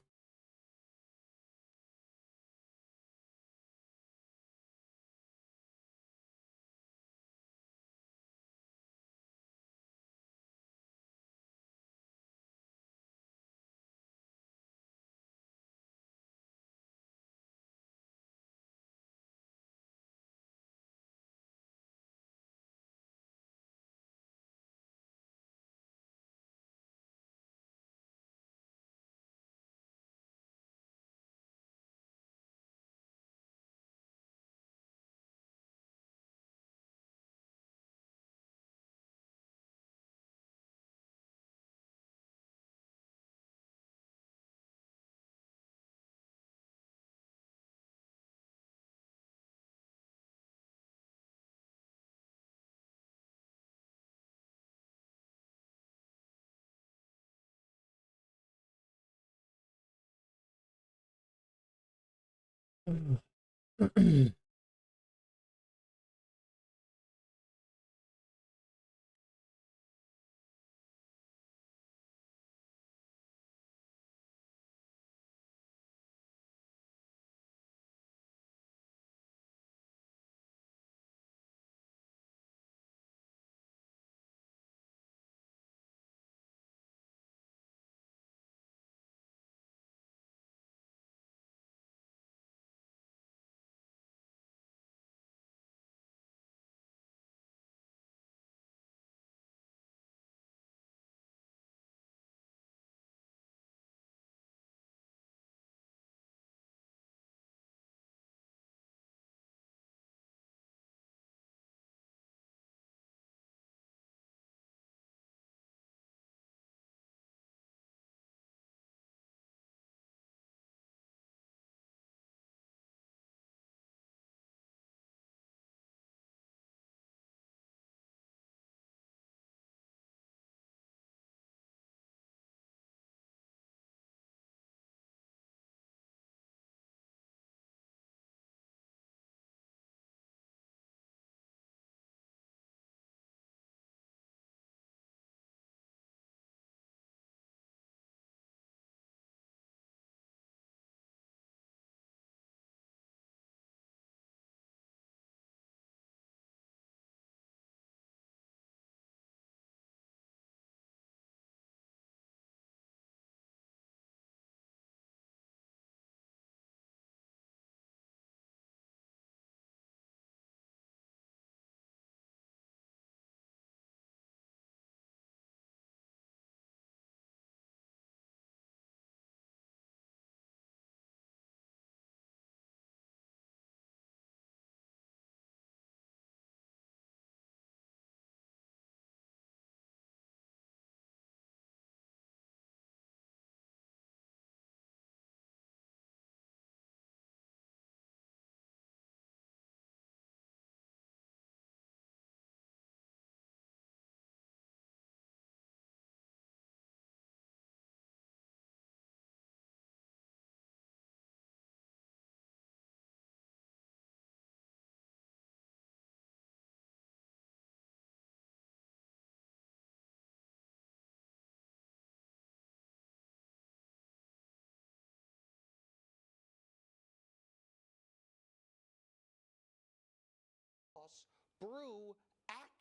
Brew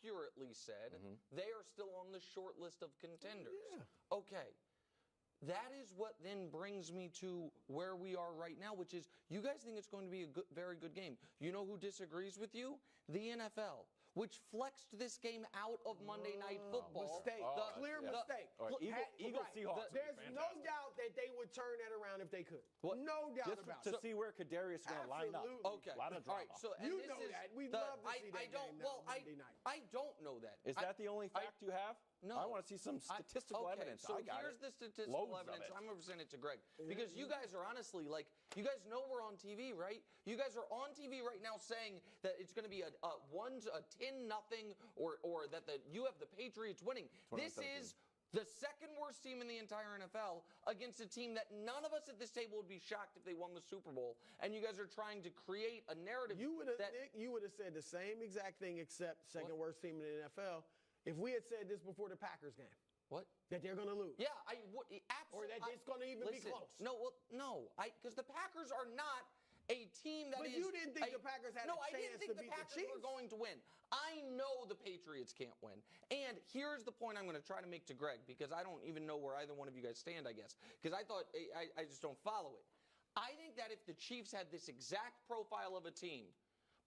accurately said they are still on the short list of contenders. Yeah. Okay. That is what then brings me to where we are right now, which is you guys think it's going to be a very good game. You know who disagrees with you? The NFL, which flexed this game out of Monday Night Football. Mistake. Clear mistake. All right, Eagles, Seahawks. There's no doubt that they would turn that around if they could. No doubt Just about to it. see where Kadarius is going to line up. Absolutely. Okay. A lot of All drama. right. So and You this know is that. We'd the- love to see that game now Monday night. I don't know that. Is that the only fact you have? No. I want to see some statistical okay, evidence. So I got here's it. the statistical Loads of evidence. it. I'm going to present it to Greg. Because you guys are honestly, like, you guys know we're on TV, right? You guys are on TV right now saying that it's going to be a 10-0 or that you have the Patriots winning. This is the second worst team in the entire NFL against a team that none of us at this table would be shocked if they won the Super Bowl. And you guys are trying to create a narrative Nick, you would have said the same exact thing except second worst team in the NFL if we had said this before the Packers game. What? That they're going to lose. Yeah, I would absolutely. Or that it's going to even be close. No, because the Packers are not a team that But you didn't think the Packers had a I didn't chance think to the beat the Packers were Chiefs? going to win. I know the Patriots can't win. And here's the point I'm going to try to make to Greg, because I don't even know where either one of you guys stand, I guess. Because I thought, I just don't follow it. I think that if the Chiefs had this exact profile of a team,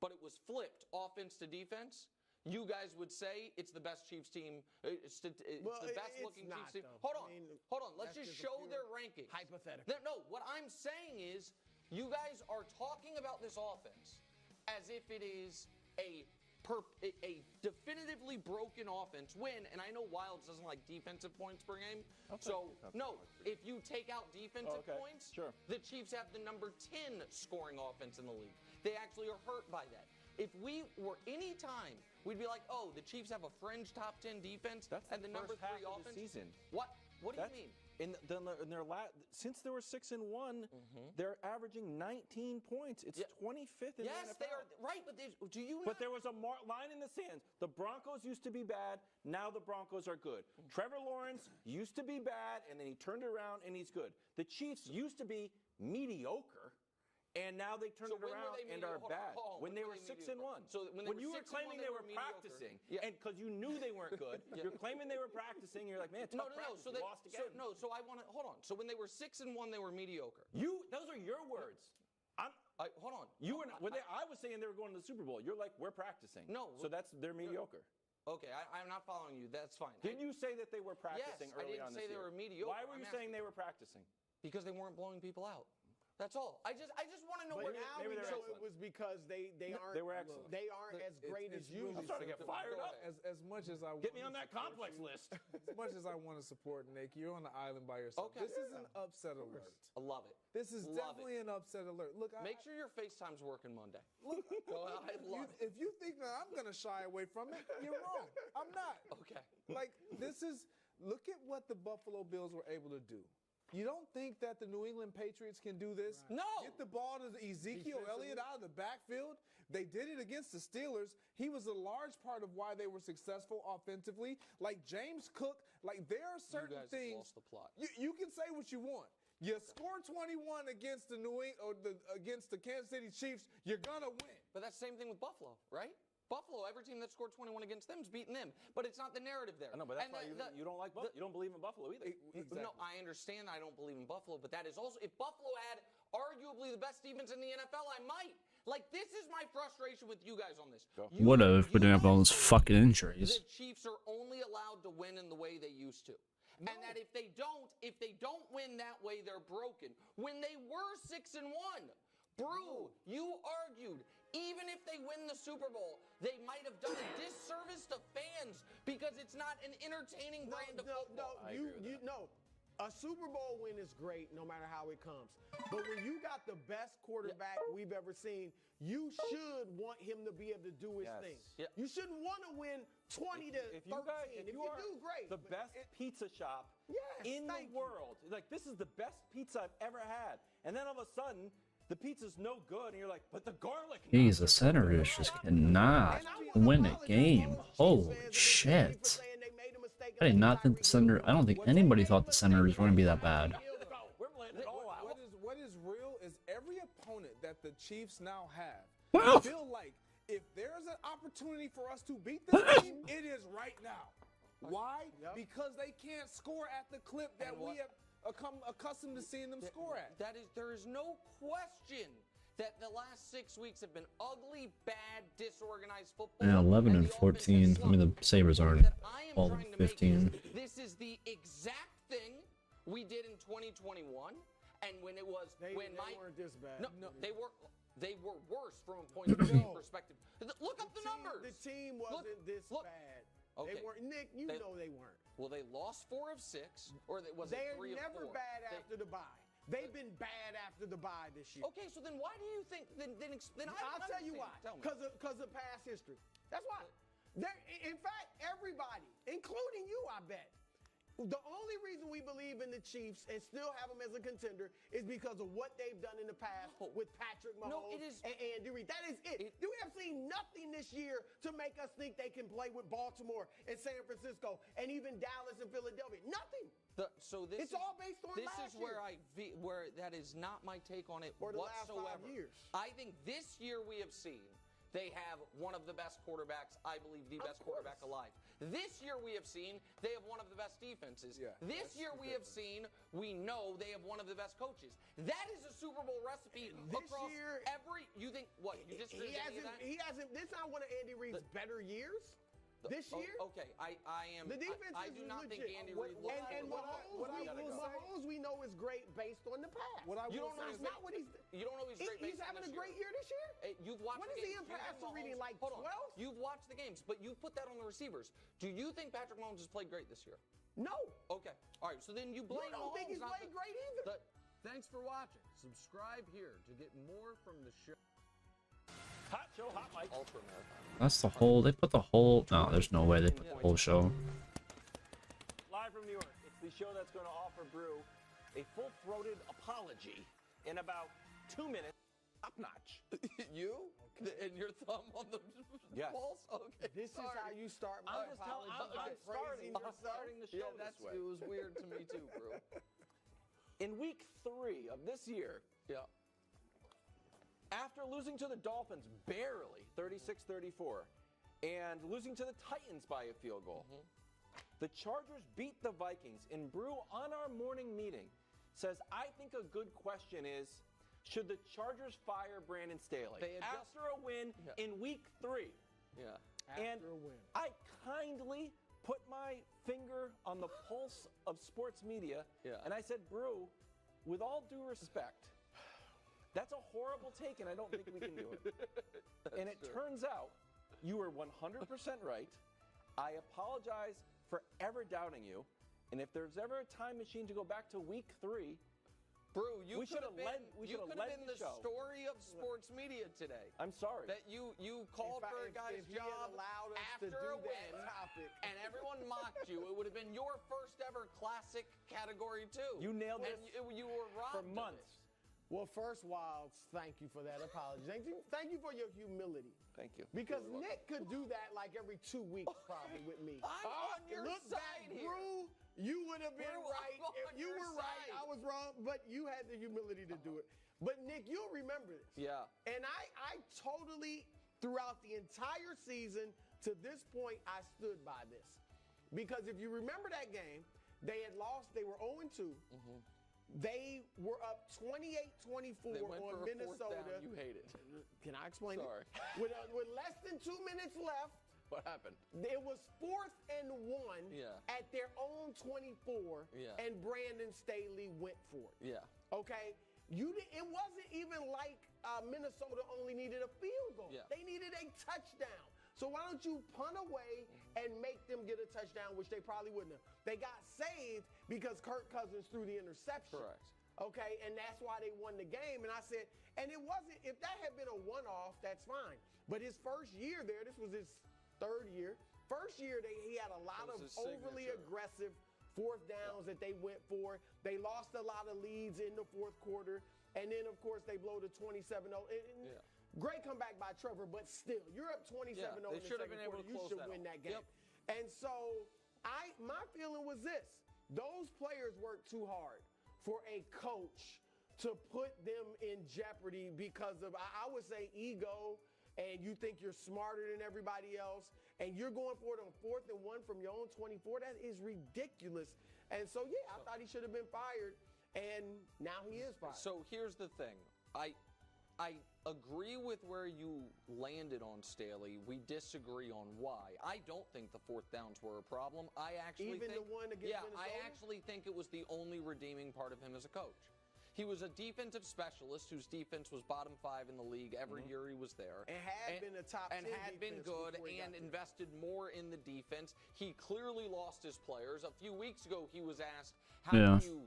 but it was flipped offense to defense, you guys would say it's the best Chiefs team. It's the best looking not, Chiefs team. though. Hold on. I mean, Let's that's just just a show pure their rankings. hypothetical. No, what I'm saying is you guys are talking about this offense as if it is a definitively broken offense when, and I know Wilds doesn't like defensive points per game. So, no, if you take out defensive points, the Chiefs have the number 10 scoring offense in the league. They actually are hurt by that. If we were any time, we'd be like, oh, the Chiefs have a fringe top 10 defense and the number 3 offense. The season. What do you mean? In their since they were 6-1, they're averaging 19 points. It's 25th in the NFL. Yes, they are right. But do you? But there was a line in the sands. The Broncos used to be bad. Now the Broncos are good. Trevor Lawrence used to be bad, and then he turned around and he's good. The Chiefs used to be mediocre. And now they turned it around and are bad. When they were 6-1. So when you were claiming they were practicing, and because you knew they weren't good, you're claiming they were practicing. You're like, man, tough practice. So they lost again. So I want to hold on. So when they were 6-1, they were mediocre. Those are your words. Hold on. You were. I was saying they were going to the Super Bowl. You're like, we're practicing. No. So they're mediocre. Okay, I'm not following you. That's fine. Didn't you say that they were practicing early on this year? I didn't say they were mediocre. Why were you saying they were practicing? Because they weren't blowing people out. That's all. I just want to know But where. now maybe we they're know excellent. it was because they aren't. They were excellent. They aren't as great as you. I'm starting to get fired up. As much as I Get me on that complex list. As much as I want to support Nick, you're on the island by yourself. Okay. This is an upset alert. I love it. This is definitely an upset alert. Look, make sure your FaceTime's working Monday. Look, I love it. If you think that I'm gonna shy away from it, you're wrong. I'm not. Okay. Like look at what the Buffalo Bills were able to do. You don't think that the New England Patriots can do this? Right. No. Get the ball to Ezekiel Elliott out of the backfield. They did it against the Steelers. He was a large part of why they were successful offensively. Like James Cook, like there are certain you guys things. Lost the plot. You can say what you want. You score 21 against the against the Kansas City Chiefs, you're gonna win. But that's the same thing with Buffalo, right? Buffalo, every team that scored 21 against them is beating them. But it's not the narrative there. I know, but that's why you don't like Buffalo. You don't believe in Buffalo either. Exactly. No, I understand I don't believe in Buffalo, but that is also, if Buffalo had arguably the best defense in the NFL, I might. Like, this is my frustration with you guys on this. What if we didn't have all those fucking injuries? The Chiefs are only allowed to win in the way they used to. No. And that if they don't win that way, they're broken. When they were 6-1, Brew, you argued, even if they win the Super Bowl, they might have done a disservice to fans because it's not an entertaining brand of football. No. A Super Bowl win is great no matter how it comes. But when you got the best quarterback we've ever seen, you should want him to be able to do his thing. Yeah. You shouldn't want to win 20 to 13. If you do, great. The best pizza shop Yes, in the world. Like, this is the best pizza I've ever had. And then all of a sudden, the pizza's no good, and you're like, but the garlic. Jeez, the Senators just cannot win a game. Holy shit. I did not think the Senators, I don't think anybody thought the Senators were going to be that bad. We're laying it all out. What is real is every opponent that the Chiefs now have, Well, feel like if there's an opportunity for us to beat this team, it is right now. Why? Yep. Because they can't score at the clip that And what- we have become accustomed to seeing them score at. There is no question that the last 6 weeks have been ugly, bad, disorganized football. Yeah, 11 and the offense 14. has I mean, the slumped. Sabres The are point that I am 12 trying and to make 15. is this is the exact thing we did in 2021, and when it was They my weren't this bad. no, they were worse from a point of view perspective. Look up the numbers. The team wasn't this look. bad. Okay. They weren't. Nick, you They- know they weren't. Well, they lost 4 of 6, or was it They're 3 of 4? never bad They- after the bye. They've been bad after the bye this year. Okay, so then why do you think? Then I'll tell you why. Tell me. Because of past history. That's why. In fact, everybody, including you, I bet. The only reason we believe in the Chiefs and still have them as a contender is because of what they've done in the past with Patrick Mahomes it is- and Andy Reid. That is it. We have seen nothing this year to make us think they can play with Baltimore and San Francisco and even Dallas and Philadelphia. Nothing. It's all based on this last is where year. where that is not my take on it Or the last whatsoever. 5 years. I think this year we have seen they have one of the best quarterbacks, I believe the best quarterback alive. This year we have seen they have one of the best defenses. Yeah, this year we have seen we know they have one of the best coaches. That is a Super Bowl recipe This across year- every. You think what? You disagree with any of that? He hasn't. This is not one of Andy Reid's better years. This year. Okay, I am. The defense I is do not legit. think Andy Reid looks And like Mahomes, we know is great based on the past. What I You will don't know say he's is not what he's. You don't know he's great. He's based on having a this great year this year. You've watched What the is he games. in You think passer reading, Mahomes- like hold on. 12? You've watched the games, but you put that on the receivers. Do you think Patrick Mahomes has played great this year? No. Okay. All right. So then you blame You don't think he's Mahomes, not played great either. Thanks for watching. Subscribe here to get more from the show. Hot show, hot mic. Ultra marathon. That's the whole. They put the whole. No, there's no way they put the whole show. Live from New York, it's the show that's going to offer Brew a full-throated apology in about 2 minutes. Top notch. You and your thumb on the Yes. pulse. Okay. This is how you start my I'm just telling- apology. I'm starting- praising I'm yourself. starting the show Yeah, this way. it was weird to me too, bro. In week 3 of this year, Yeah. after losing to the Dolphins barely, 36-34, and losing to the Titans by a field goal, the Chargers beat the Vikings. And Brew, on our morning meeting, says, I think a good question is, should the Chargers fire Brandon Staley They had just- after a win in week 3? Yeah. And After a win. I kindly put my finger on the pulse of sports media, Yeah. and I said, Brew, with all due respect, that's a horrible take, and I don't think we can do it. And it turns out you were 100% right. I apologize for ever doubting you. And if there's ever a time machine to go back to week 3, Brew, you We could should've have been. led- we You should've could have led been the the show. story of sports media today. I'm sorry. That you called If I- for a if- guy's if he had job allowed us to after do a that win, topic. and everyone mocked you. It would have been your first ever classic category too. You nailed and this you were robbed for of it. months. Well, first, Wilds, thank you for that apology. Thank you for your humility. Thank you. Because Nick could do that like every 2 weeks probably with me. I'm on your Look side back, here. Brew, you would have been Brew, I'm right. on If you your were right, side. I was wrong, but you had the humility to do it. But Nick, you'll remember this. Yeah. And I totally, throughout the entire season, to this point, I stood by this. Because if you remember that game, they had lost, they were 0-2. They were up 28-24 They went on for a Minnesota. fourth down. You hate it. Can I explain Sorry. it? With less than 2 minutes left, What happened? it was 4th and 1 Yeah. at their own 24, Yeah. and Brandon Staley went for it. Yeah. Okay? It wasn't even like Minnesota only needed a field goal. Yeah. They needed a touchdown. So why don't you punt away and make them get a touchdown, which they probably wouldn't have. They got saved because Kirk Cousins threw the interception. Correct. Okay, and that's why they won the game. And I said, and it wasn't, if that had been a one-off, that's fine. But his first year there, this was his 3rd year. First year, he had a lot That of was his overly signature. aggressive 4th downs that they went for. They lost a lot of leads in the 4th quarter. And then, of course, they blow the 27-0. Yeah. Great comeback by Trevor, but still, you're up 27-0 Yeah, they in the should have second been able quarter. to You close should that win out. that game. Yep. And so my feeling was this. Those players worked too hard for a coach to put them in jeopardy because of, I would say, ego and you think you're smarter than everybody else, and you're going for it on 4th and 1 from your own 24. That is ridiculous. And so, yeah, I thought he should have been fired, and now he is fired. So here's the thing. I agree with where you landed on Staley. We disagree on why. I don't think the 4th downs were a problem. I actually Even think, the one against Minnesota? I actually think it was the only redeeming part of him as a coach. He was a defensive specialist whose defense was bottom 5 in the league every year he was there. And had been a top 10 and had been defense good before he and got there. invested more in the defense. He clearly lost his players. A few weeks ago, he was asked, how do you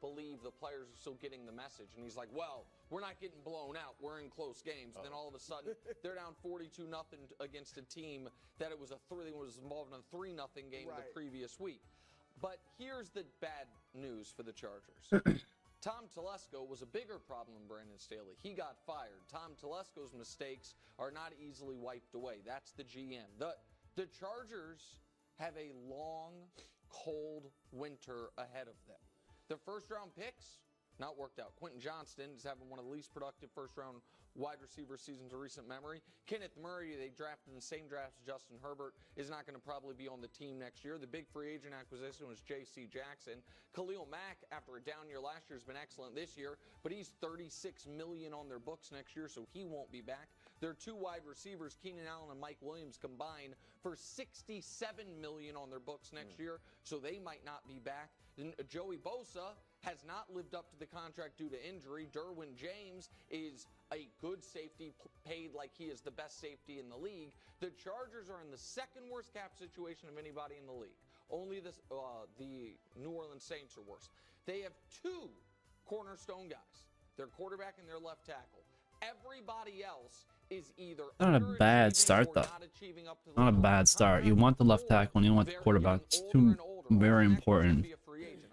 believe the players are still getting the message? And he's like, well, we're not getting blown out. We're in close games. And then all of a sudden, they're down 42-0 against a team that was involved in a 3-0 game the previous week. But here's the bad news for the Chargers. Tom Telesco was a bigger problem than Brandon Staley. He got fired. Tom Telesco's mistakes are not easily wiped away. That's the GM. The Chargers have a long, cold winter ahead of them. Their first-round picks, not worked out. Quentin Johnston is having one of the least productive first-round wide receiver seasons of recent memory. Kenneth Murray, they drafted in the same draft as Justin Herbert, is not going to probably be on the team next year. The big free agent acquisition was J.C. Jackson. Khalil Mack, after a down year last year, has been excellent this year, but he's $36 million on their books next year, so he won't be back. Their 2 wide receivers, Keenan Allen and Mike Williams, combined for $67 million on their books next year, so they might not be back. And Joey Bosa has not lived up to the contract due to injury. Derwin James is a good safety, paid like he is the best safety in the league. The Chargers are in the second worst cap situation of anybody in the league. Only the New Orleans Saints are worse. They have 2 cornerstone guys, their quarterback and their left tackle. Everybody else is either not a bad start, though. Not a bad start. You want the left tackle and you want the quarterback. It's 2 very important.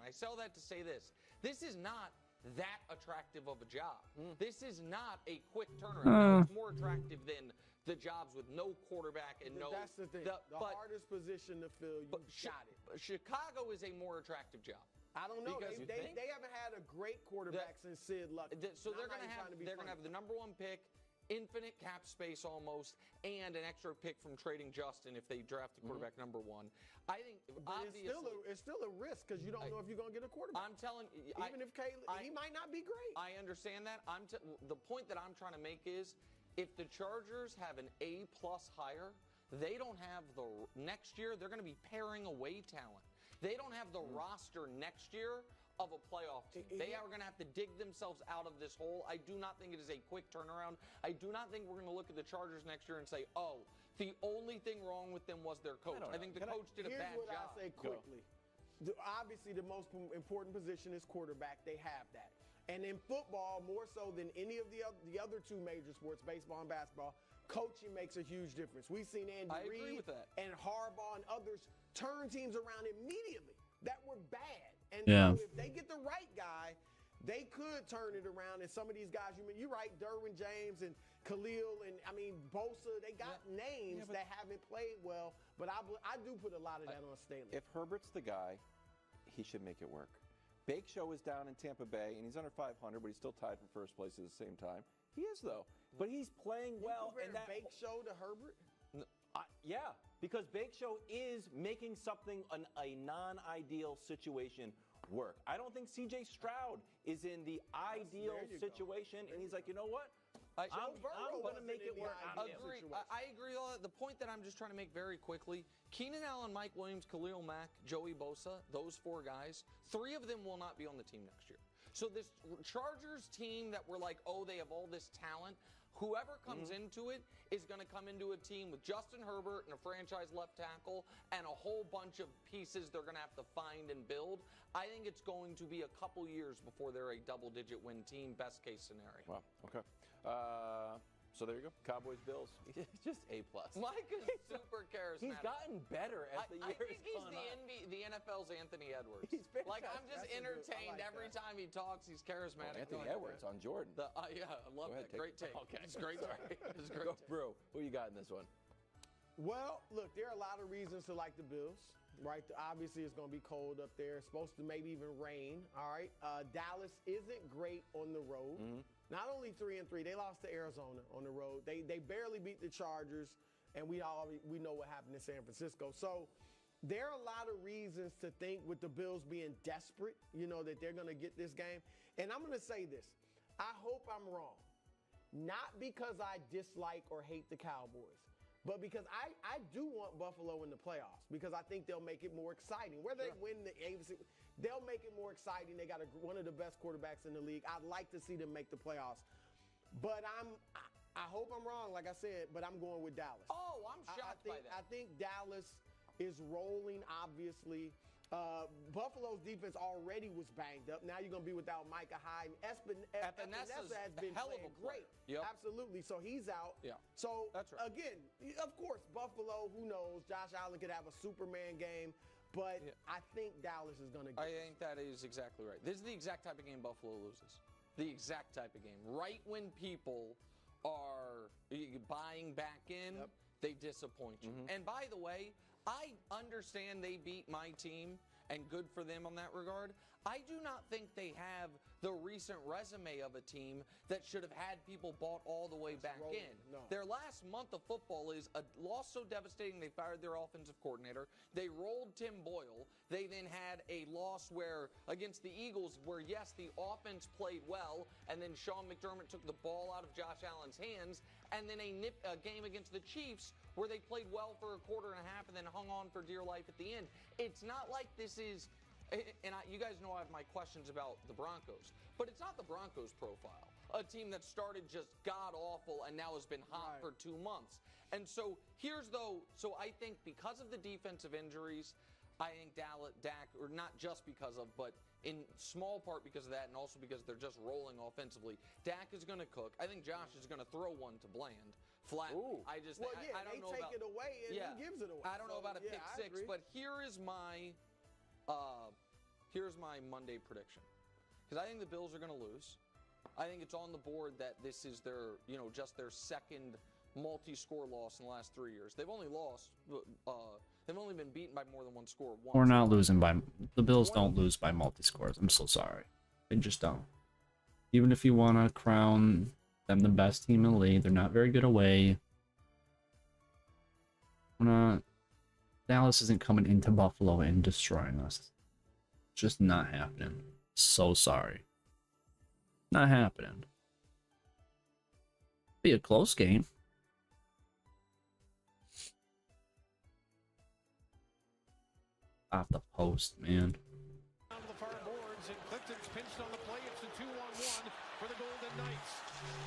I sell that to say this. This is not that attractive of a job. This is not a quick turnaround. It's more attractive than the jobs with no quarterback and no... That's the thing. The hardest position to fill, you got it. Chicago is a more attractive job. I don't know. They haven't had a great quarterback since Sid Luck. So they're going to have the number 1 pick, infinite cap space almost, and an extra pick from trading Justin if they draft a quarterback number 1. I think it's still a risk because you don't know if you're going to get a quarterback. I'm telling you, even if Caleb, he might not be great. I understand that. The point that I'm trying to make is, if the Chargers have an A+ hire, they don't have next year. They're going to be paring away talent. They don't have the roster next year of a playoff team. They are going to have to dig themselves out of this hole. I do not think it is a quick turnaround. I do not think we're going to look at the Chargers next year and say, oh, the only thing wrong with them was their coach. I think the coach did a bad job. Here's what I'll say quickly. Obviously, the most important position is quarterback. They have that. And in football, more so than any of the other 2 major sports, baseball and basketball, coaching makes a huge difference. We've seen Andy Reid and Harbaugh and others turn teams around immediately that were bad. And so if they get the right guy, they could turn it around. And some of these guys, you're right, Derwin James and Khalil and, Bosa, they got names that haven't played well. But I do put a lot of that on Staley. If Herbert's the guy, he should make it work. Bake Show is down in Tampa Bay, and he's under 500, but he's still tied for first place at the same time. He is, though. But he's playing well. And that Bake Show to Herbert? Yeah, because Bake Show is making something, a non-ideal situation work. I don't think C.J. Stroud is in the ideal situation, and he's like, you know what? I'm going to make it work. I agree with all that. The point that I'm just trying to make very quickly, Keenan Allen, Mike Williams, Khalil Mack, Joey Bosa, those 4 guys, 3 of them will not be on the team next year. So this Chargers team that we're like, oh, they have all this talent, whoever comes into it is going to come into a team with Justin Herbert and a franchise left tackle and a whole bunch of pieces they're going to have to find and build. I think it's going to be a couple years before they're a double-digit win team, best case scenario. Wow, okay. So there you go. Cowboys, Bills. Just A+. Mike is super charismatic. He's gotten better as the years I think he's the NFL's Anthony Edwards. I'm just entertained every time he talks. He's charismatic. Anthony Edwards on Jordan. Yeah, I love that. Great take. Okay. It's great. It's great. Bro, who you got in this one? Well, look, there are a lot of reasons to like the Bills. right? Obviously, it's going to be cold up there. It's supposed to maybe even rain, all right? Dallas isn't great on the road. Not only 3-3, they lost to Arizona on the road. They barely beat the Chargers, and we know what happened in San Francisco. So there are a lot of reasons to think with the Bills being desperate, that they're going to get this game. And I'm going to say this. I hope I'm wrong. Not because I dislike or hate the Cowboys, but because I do want Buffalo in the playoffs because I think they'll make it more exciting. Whether they win the AFC, they'll make it more exciting. They got one of the best quarterbacks in the league. I'd like to see them make the playoffs. But I hope I'm wrong, like I said, but I'm going with Dallas. Oh, I'm shocked by that. I think Dallas is rolling, obviously. Buffalo's defense already was banged up. Now you're going to be without Micah Hyde. Epinesa has been playing great. Yep. Absolutely. So he's out. Yeah. So, that's right. Again, of course, Buffalo, who knows? Josh Allen could have a Superman game. But I think Dallas is going to get I think that is exactly right. This is the exact type of game Buffalo loses. The exact type of game. Right when people are buying back in, they disappoint you. And by the way, I understand they beat my team, and good for them on that regard. I do not think they have the recent resume of a team that should have had people bought all the way back in. No. Their last month of football is a loss so devastating they fired their offensive coordinator. They rolled Tim Boyle. They then had a loss against the Eagles where, yes, the offense played well, and then Sean McDermott took the ball out of Josh Allen's hands, and then a game against the Chiefs where they played well for a quarter and a half and then hung on for dear life at the end. It's not like this is, and you guys know I have my questions about the Broncos, but it's not the Broncos profile. A team that started just god-awful and now has been hot for 2 months. And so so I think because of the defensive injuries, I think Dak, or not just because of, but in small part because of that, and also because they're just rolling offensively, Dak is going to cook. I think Josh is going to throw one to Bland. Flat. I don't know take about it away and he gives it away. I don't know about a pick six, but here is my Monday prediction. Because I think the Bills are going to lose. I think it's on the board that this is their, just their second multi-score loss in the last 3 years. They've only been beaten by more than one score once. We're not losing by, the Bills don't lose by multi-scores. I'm so sorry. They just don't. Even if you want to crown them the best team in the league, they're not very good away. Dallas isn't coming into Buffalo and destroying us. It's just not happening. So sorry. Not happening. Be a close game. Off the post, man. Down to the far boards, and Clinton's pinched on the play. It's a 2-on-1 for the Golden Knights.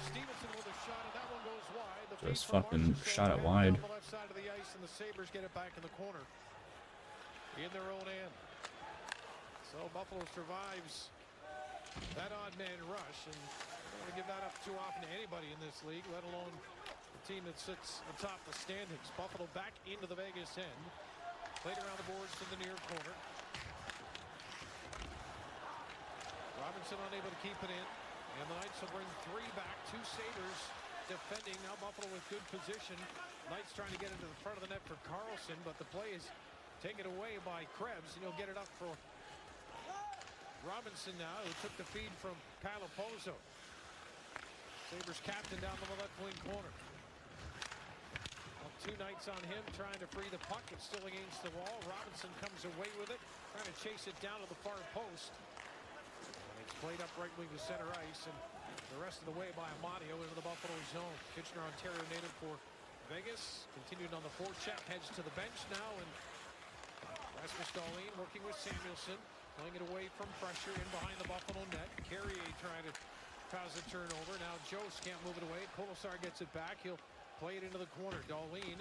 Stevenson with a shot, and that one goes wide. Just fucking shot it wide. On the left side of the ice, and the Sabres get it back in the corner. In their own end. So Buffalo survives that odd man rush, and I don't want to give that up too often to anybody in this league, let alone the team that sits atop the standings. Buffalo back into the Vegas end. Played around the boards to the near corner. Robinson unable to keep it in. And the Knights will bring 3 back. 2 Sabres defending. Now Buffalo with good position. Knights trying to get into the front of the net for Carlson, but the play is taken away by Krebs, and he'll get it up for Robinson now, who took the feed from Calapozo. Sabres captain down the left wing corner. 2 Knights on him, trying to free the puck. It's still against the wall. Robinson comes away with it, trying to chase it down to the far post. And it's played up right wing to center ice, and the rest of the way by Amadio into the Buffalo zone. Kitchener, Ontario native for Vegas. Continued on the forecheck, heads to the bench now, and Rasmus Dahlin working with Samuelsson, playing it away from pressure in behind the Buffalo net. Carrier trying to cause a turnover. Now Jost can't move it away. Kolesar gets it back. He'll play it into the corner. Dahlin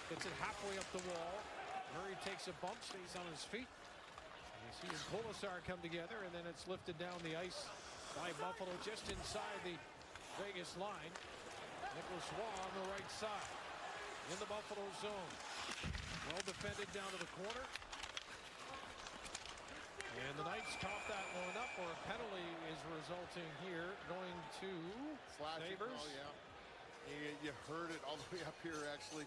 gets it halfway up the wall. Murray takes a bump, stays on his feet. And you see Kolesar come together, and then it's lifted down the ice by Buffalo just inside the Vegas line. Nicholas Waugh on the right side in the Buffalo zone. Well defended down to the corner. And the Knights cough that one up, or a penalty is resulting here, going to Sabres. Oh, yeah. You heard it all the way up here, actually.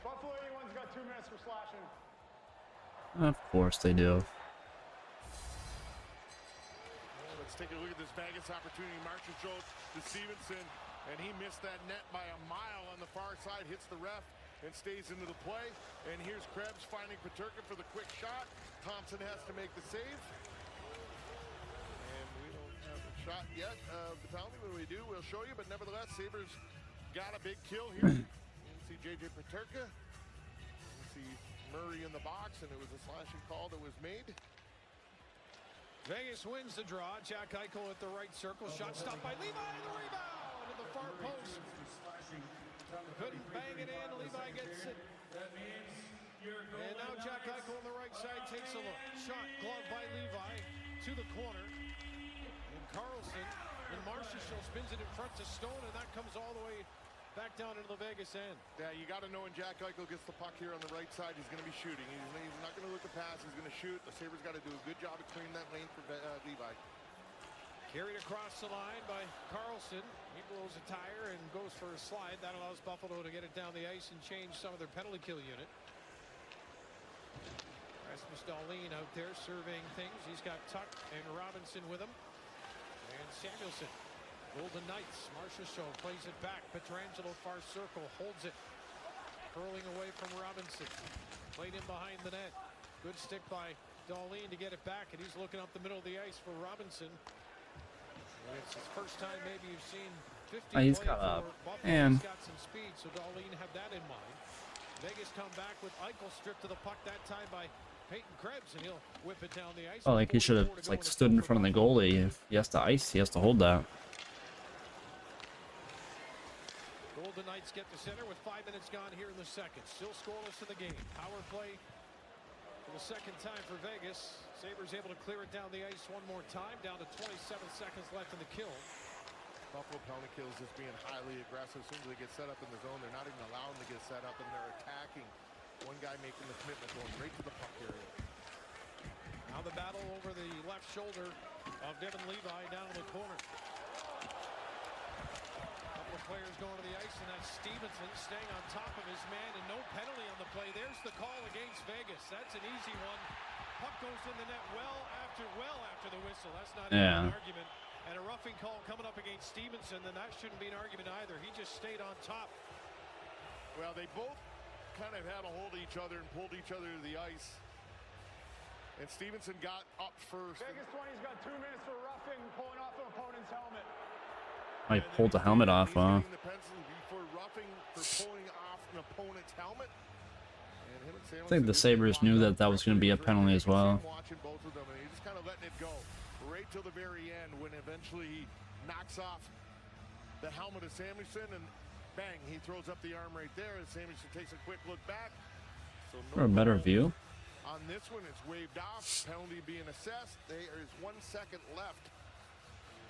Buffalo 81's got 2 minutes for slashing. Of course they do. Let's take a look at this Vegas opportunity. Marshall throws to Stevenson, and he missed that net by a mile on the far side, hits the ref, and stays into the play. And here's Krebs finding Peterka for the quick shot. Thompson has to make the save. And we don't have a shot yet of the penalty. When we do, we'll show you. But nevertheless, Sabres got a big kill here. You can see J.J. Peterka. You can see Murray in the box, and it was a slashing call that was made. Vegas wins the draw. Jack Eichel at the right circle. Shot stopped by Levi, and the rebound to the far post. Couldn't bang it in. Levi gets it. And now Jack Eichel on the right side takes a look. Shot glove by Levi to the corner. And Carlson and Marchessault spins it in front to Stone, and that comes all the way back down into the Vegas end. Yeah, you got to know when Jack Eichel gets the puck here on the right side, he's going to be shooting. He's not going to look to pass. He's going to shoot. The Sabres got to do a good job of clearing that lane for Levi. Carried across the line by Carlson. He blows a tire and goes for a slide. That allows Buffalo to get it down the ice and change some of their penalty kill unit. Rasmus Dahlin out there surveying things. He's got Tuck and Robinson with him. And Samuelson. Golden Knights. Marchessault plays it back. Pietrangelo far circle. Holds it. Curling away from Robinson. Played in behind the net. Good stick by Dahlin to get it back. And he's looking up the middle of the ice for Robinson. And it's his first time maybe you've seen 50 he's play got for up. Buffalo. And He's got some speed, so Dahlin had that in mind. Vegas come back with Eichel stripped to the puck that time by Peyton Krebs, and he'll whip it down the ice. Oh, like he should have like stood in front of the goalie. If he has to ice, he has to hold that. Golden Knights get the center with 5 minutes gone here in the second. Still scoreless in the game. Power play for the second time for Vegas. Sabres able to clear it down the ice one more time. Down to 27 seconds left in the kill. Buffalo penalty kills just being highly aggressive. As soon as they get set up in the zone, they're not even allowing them to get set up, and they're attacking. One guy making the commitment, going right to the puck area. Now the battle over the left shoulder of Devin Levi down in the corner. Couple of players going to the ice, and that's Stevenson staying on top of his man, and no penalty on the play. There's the call against Vegas. That's an easy one. Puck goes in the net well after the whistle. That's not even an argument. And a roughing call coming up against Stevenson, then that shouldn't be an argument either. He just stayed on top. Well, they both kind of had a hold of each other and pulled each other to the ice. And Stevenson got up first. Vegas 20's got 2 minutes for roughing, pulling off an opponent's helmet. I pulled the helmet off, huh? The penalty for roughing for pulling off an opponent's helmet. I think the Sabres knew that that was going to be a penalty as well. Watching both of them, and he's just kind of letting it go right till the very end when eventually he knocks off the helmet of Samuelson, and bang, he throws up the arm right there, and Samuelson takes a quick look back. So For a better view. On this one, it's waved off, penalty being assessed. There is 1 second left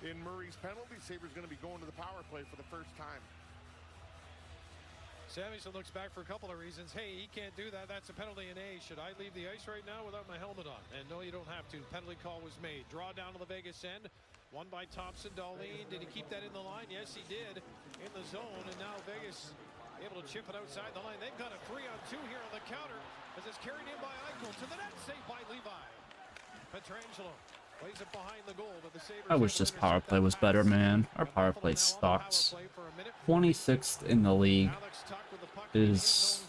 in Murray's penalty. Sabres going to be going to the power play for the first time. Samuelson looks back for a couple of reasons. Hey, he can't do that. That's a penalty in A. Should I leave the ice right now without my helmet on? And no, you don't have to. Penalty call was made. Draw down to the Vegas end. Won by Thompson. Dahlin, did he keep that in the line? Yes, he did. In the zone, and now Vegas able to chip it outside the line. They've got a 3-on-2 here on the counter as it's carried in by Eichel to the net. Saved by Levi. Pietrangelo plays it behind the goal, but the Sabres. I wish this power play was better, man. Our power play sucks. 26th in the league is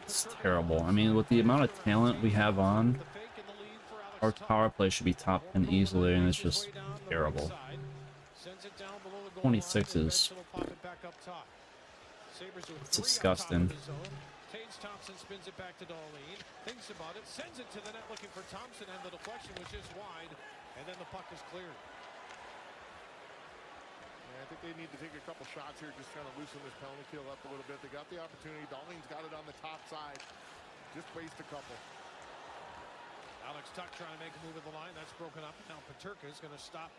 it's terrible. I mean, with the amount of talent we have on, our power play should be top 10 easily, and it's just terrible. 26 is it's disgusting. Thompson spins it back to Dahlin, thinks about it, sends it to the net looking for Thompson, and the deflection was just wide, and then the puck is cleared. Yeah, I think they need to take a couple shots here, just trying to loosen this penalty kill up a little bit. They got the opportunity. Dahlin's got it on the top side. Just waste a couple. Alex Tuck trying to make a move at the line. That's broken up. Now Peterka is going to stop.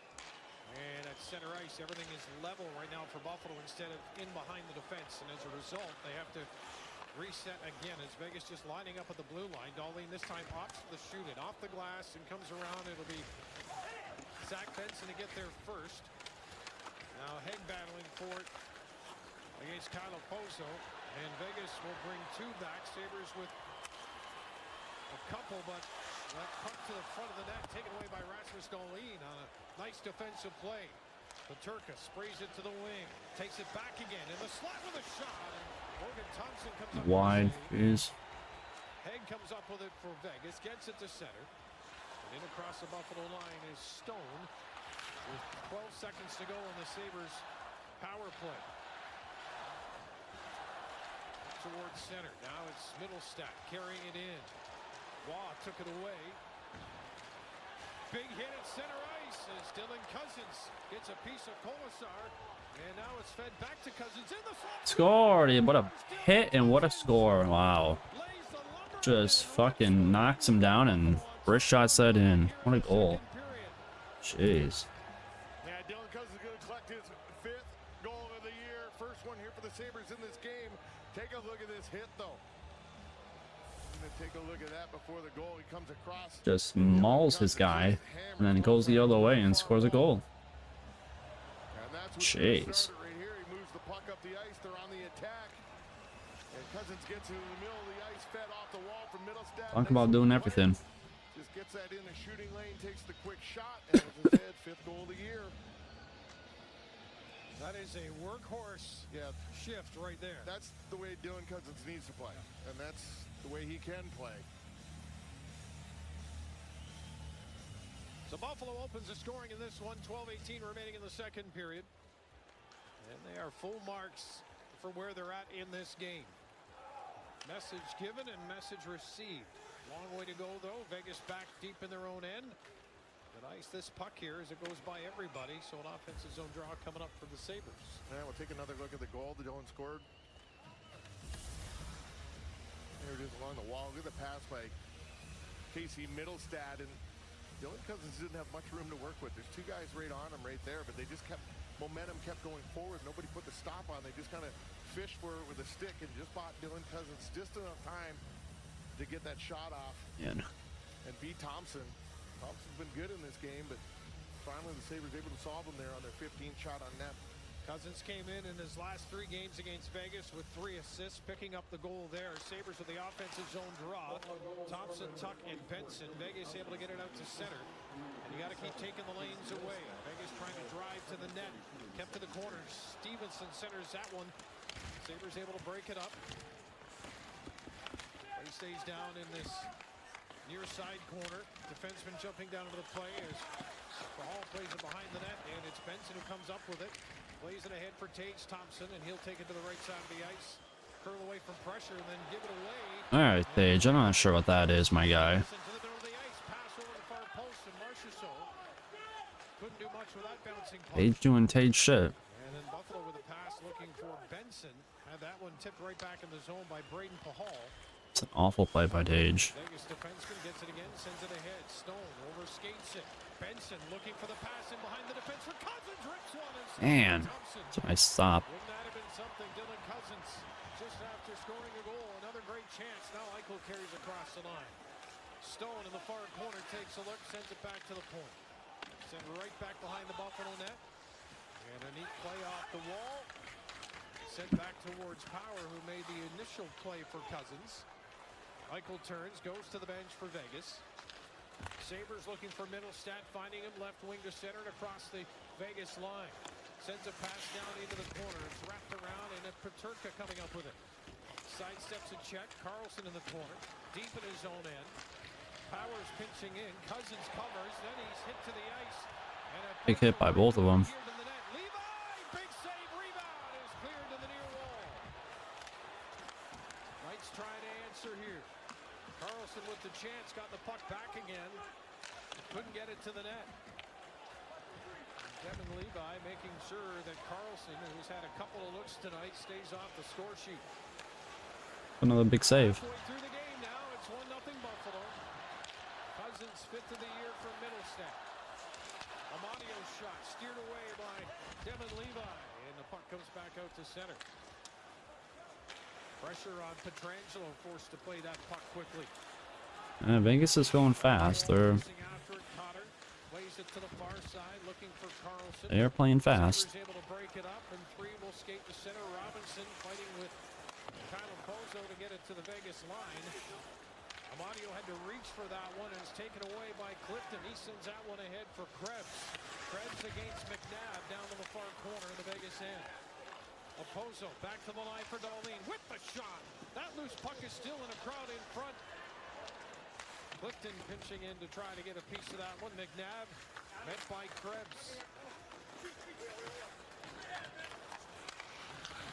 And at center ice, everything is level right now for Buffalo instead of in behind the defense. And as a result, they have to reset again as Vegas just lining up at the blue line. Dahlin this time opts for the shoot it off the glass and comes around. It'll be Zach Benson to get there first. Now Hegg battling for it against Kyle Pozo. And Vegas will bring 2 back. Sabres with a couple, but that puck to the front of the net taken away by Rasmus Dahlin on a nice defensive play. Paterka sprays it to the wing, takes it back again in the slot with a shot. And Morgan Thompson comes up Wide is. Haig comes up with it for Vegas, gets it to center. And in across the Buffalo line is Stone with 12 seconds to go in the Sabres power play. Towards center. Now it's Middlestat carrying it in. Waugh took it away. Big hit at center ice as Dylan Cousins gets a piece of Colasar. And now it's fed back to Cousins in the slot. Scored! What a hit and what a score. Wow. Just fucking knocks him down and wrist shots that in. What a goal. Jeez. Yeah, Dylan Cousins is going to collect his 5th goal of the year. First one here for the Sabres in this game. Take a look at this hit, though. Take a look at that before the goal. He comes across. Just mauls his guy and then goes the other way and scores a goal. Jeez. Right here. He moves the puck up the ice. They're on the attack. And Cousins gets into the middle of the ice, fed off the wall from Middlestat. Talk about doing everything. Just gets that in the shooting lane, takes the quick shot, and as I said, 5th goal of the year. That is a workhorse shift right there. That's the way Dylan Cousins needs to play, and that's the way he can play. So Buffalo opens the scoring in this one, 12-18 remaining in the second period. And they are full marks for where they're at in this game. Message given and message received. Long way to go, though. Vegas back deep in their own end. But ice this puck here as it goes by everybody. So an offensive zone draw coming up for the Sabres. Yeah, we'll take another look at the goal that Dylan scored. There it is along the wall. Look at the pass by Casey Middlestat. And Dylan Cousins didn't have much room to work with. There's 2 guys right on him right there, but they just kept, momentum kept going forward. Nobody put the stop on. They just kind of fished for it with a stick and just bought Dylan Cousins just enough time to get that shot off. Yeah. And beat Thompson. Thompson's been good in this game, but finally the Sabres able to solve them there on their 15th shot on net. Cousins came in his last 3 games against Vegas with 3 assists, picking up the goal there. Sabres with the offensive zone draw. Thompson, Tuck, and Benson. Vegas able to get it out to center. And you got to keep taking the lanes away. Vegas trying to drive to the net. Kept to the corner. Stevenson centers that one. Sabres able to break it up. He stays down in this near side corner. Defenseman jumping down into the play as the Hall plays it behind the net, and it's Benson who comes up with it. Plays it ahead for Tage Thompson, and he'll take it to the right side of the ice. Curl away from pressure, and then give it away. All right, Tage. I'm not sure what that is, my guy. To the middle of the ice, pass over the far post, and Marchessault couldn't do much with that bouncing puck. Tage doing Tage shit. And then Buffalo with a pass looking for Benson. Had that one tipped right back in the zone by Braden Pahal. It's an awful play by Tage. Vegas defenseman gets it again, sends it ahead. Stone over skates it. Benson looking for the pass in behind the defense for Cousins. Rips one and Man, it's a nice stop. Wouldn't that have been something? Dylan Cousins just after scoring a goal. Another great chance. Now Eichel carries across the line. Stone in the far corner takes a look, sends it back to the point. Sent right back behind the Buffalo net. And a neat play off the wall. Sent back towards Power, who made the initial play for Cousins. Eichel turns, goes to the bench for Vegas. Sabres looking for Middlestat, finding him left wing to center and across the Vegas line. Sends a pass down into the corner. It's wrapped around, and a Paterka coming up with it. Sidesteps a check. Carlson in the corner, deep in his own end. Powers pinching in. Cousins covers. Then he's hit to the ice. And a Big hit by both of them. Big save, rebound is cleared to the near wall. Knights trying to answer here. Carlson with the chance, got the puck back again. Couldn't get it to the net. Devin Levi making sure that Carlson, who's had a couple of looks tonight, stays off the score sheet. Another big save. Halfway through the game now, it's 1-0 Buffalo. Cousins 5th of the year for Middlestat. Amadio's shot steered away by Devin Levi, and the puck comes back out to center. Pressure on Pietrangelo, forced to play that puck quickly. Vegas is going fast. They're Plays it to the far side, looking for Carlson. playing fast. Able to break it up, and 3 will skate to center. Robinson fighting with Kyle Pozo to get it to the Vegas line. Amadio had to reach for that one, and it's taken away by Clifton. He sends that one ahead for Krebs. Krebs against McNabb down to the far corner of the Vegas end. Opozo back to the line for Darlene with the shot. That loose puck is still in a crowd in front. Clifton pinching in to try to get a piece of that one. McNabb met by Krebs.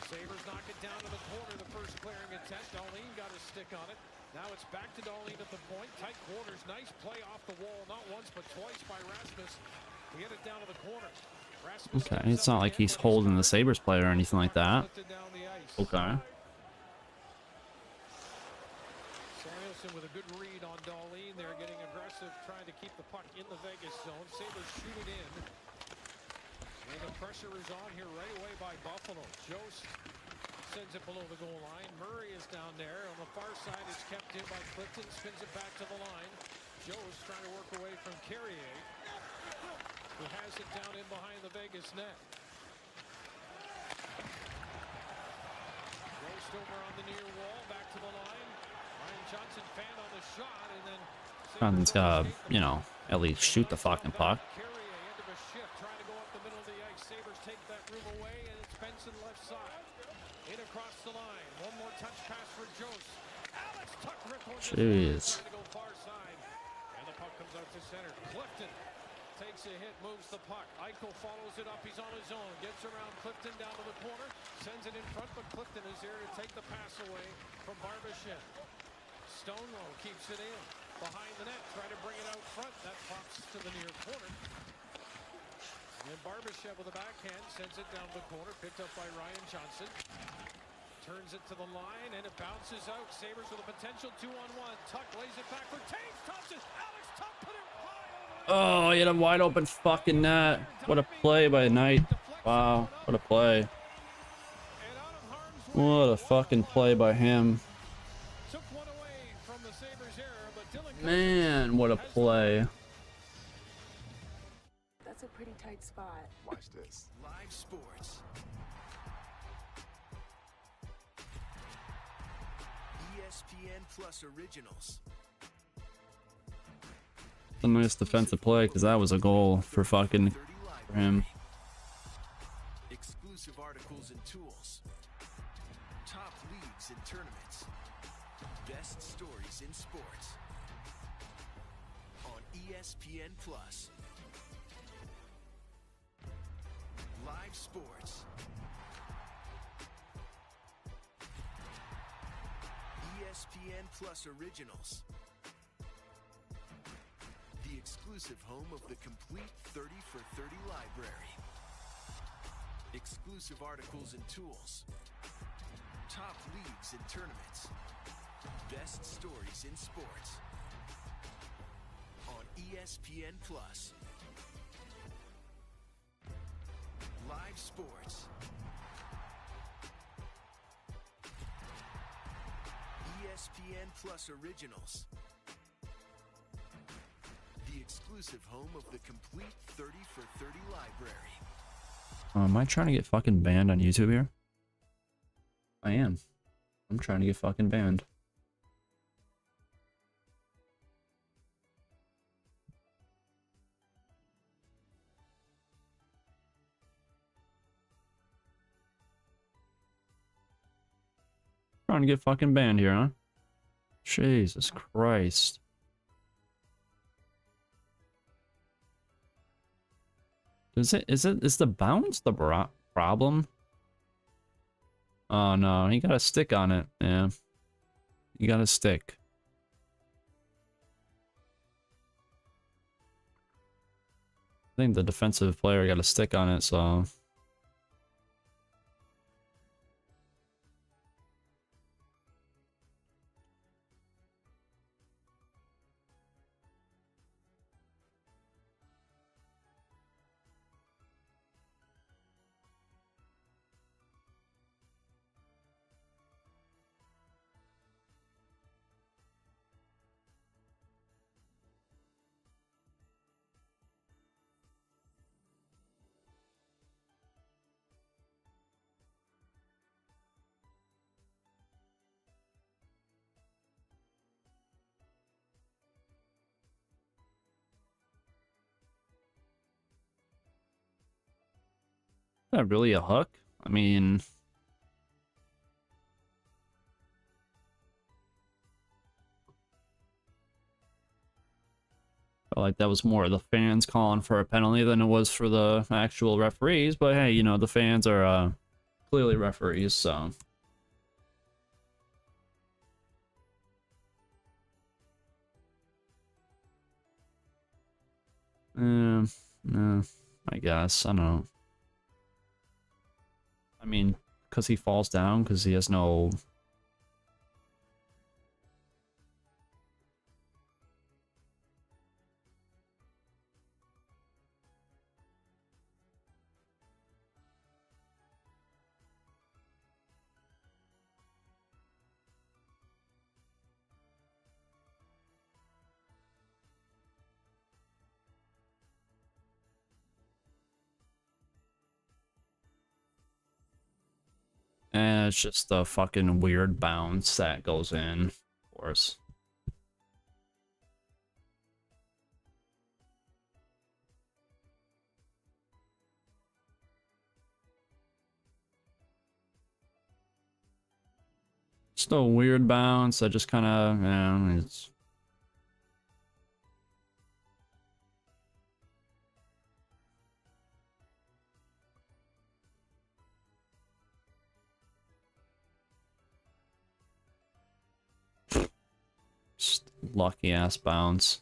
Sabres knock it down to the corner. The first clearing attempt. Darlene got a stick on it. Now it's back to Darlene at the point. Tight quarters. Nice play off the wall. Not once, but twice by Rasmus to get it down to the corner. Rasmus Okay, it's not like he's holding the Sabres player or anything like that. Okay. Samuelson with a good read on Darlene there, getting aggressive, trying to keep the puck in the Vegas zone. Sabres shoot it in. And the pressure is on here right away by Buffalo. Jost sends it below the goal line. Murray is down there. On the far side, it's kept in by Clifton. Spins it back to the line. Jost trying to work away from Carrier, who has it down in behind the Vegas net. Jost over on the near wall, back to the line. Ryan Johnson fan on the shot, and then Johnson's gotta, you know, at least shoot the fucking puck. Sabres take that room away, and it's Benson left side. In across the line. One more touch pass for Jost. Alex Tuck Jeez. trying to go far side. And the puck comes out to center. Clifton takes a hit, moves the puck. Eichel follows it up. He's on his own. Gets around Clifton down to the corner. Sends it in front, but Clifton is there to take the pass away from Barbashev. Stonewall keeps it in. Behind the net. Try to bring it out front. That pops to the near corner. And Barbashev with a backhand sends it down the corner, picked up by Ryan Johnson. Turns it to the line, and it bounces out. Sabres with a potential 2-on-1. Tuck lays it back for Taves Thompson. Alex Tuck put it high over. Oh, he had a wide open fucking net. What a play by Knight. Wow, what a play. What a fucking play by him. Took one away from the Sabres error, but Dylan Man, what a play. That's a pretty tight spot. Watch this. Live sports. ESPN Plus originals. A nice defensive play, because that was a goal for fucking for him. Exclusive articles and tools. Top leagues and tournaments. Best stories in sports. On ESPN Plus. Live sports. ESPN Plus originals. The exclusive home of the complete 30 for 30 library. Exclusive articles and tools. Top leagues and tournaments. Best stories in sports. On ESPN Plus. Live sports. ESPN Plus originals. The exclusive home of the complete 30 for 30 library. Am I trying to get fucking banned on YouTube here? I am. I'm trying to get fucking banned. Trying to get fucking banned here, huh? Jesus Christ. Is the bounce the problem? Oh no, he got a stick on it. Yeah. You got a stick. I think the defensive player got a stick on it, so... that really a hook? I mean, felt like that was more the fans calling for a penalty than it was for the actual referees. But hey, you know, the fans are clearly referees, so. No, I guess. I don't know. I mean, because he falls down, because he has no... And it's just a fucking weird bounce that goes in, of course. Just a weird bounce that just kind of, it's... Just lucky ass bounce.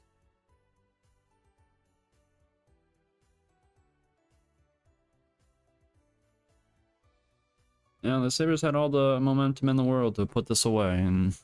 Yeah, the Sabres had all the momentum in the world to put this away, and...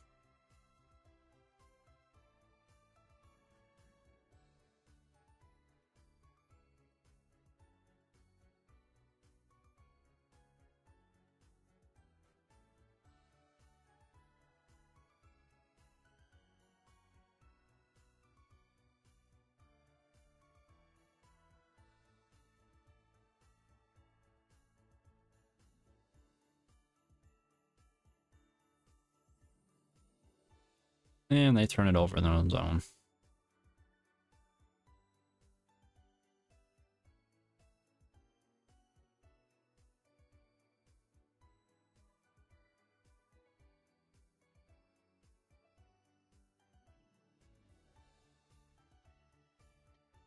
And they turn it over in their own zone.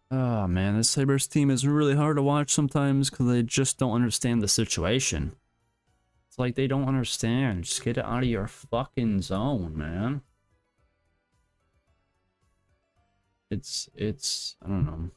Oh man, this Sabres team is really hard to watch sometimes because they just don't understand the situation. It's like they don't understand. Just get it out of your fucking zone, man. I don't know.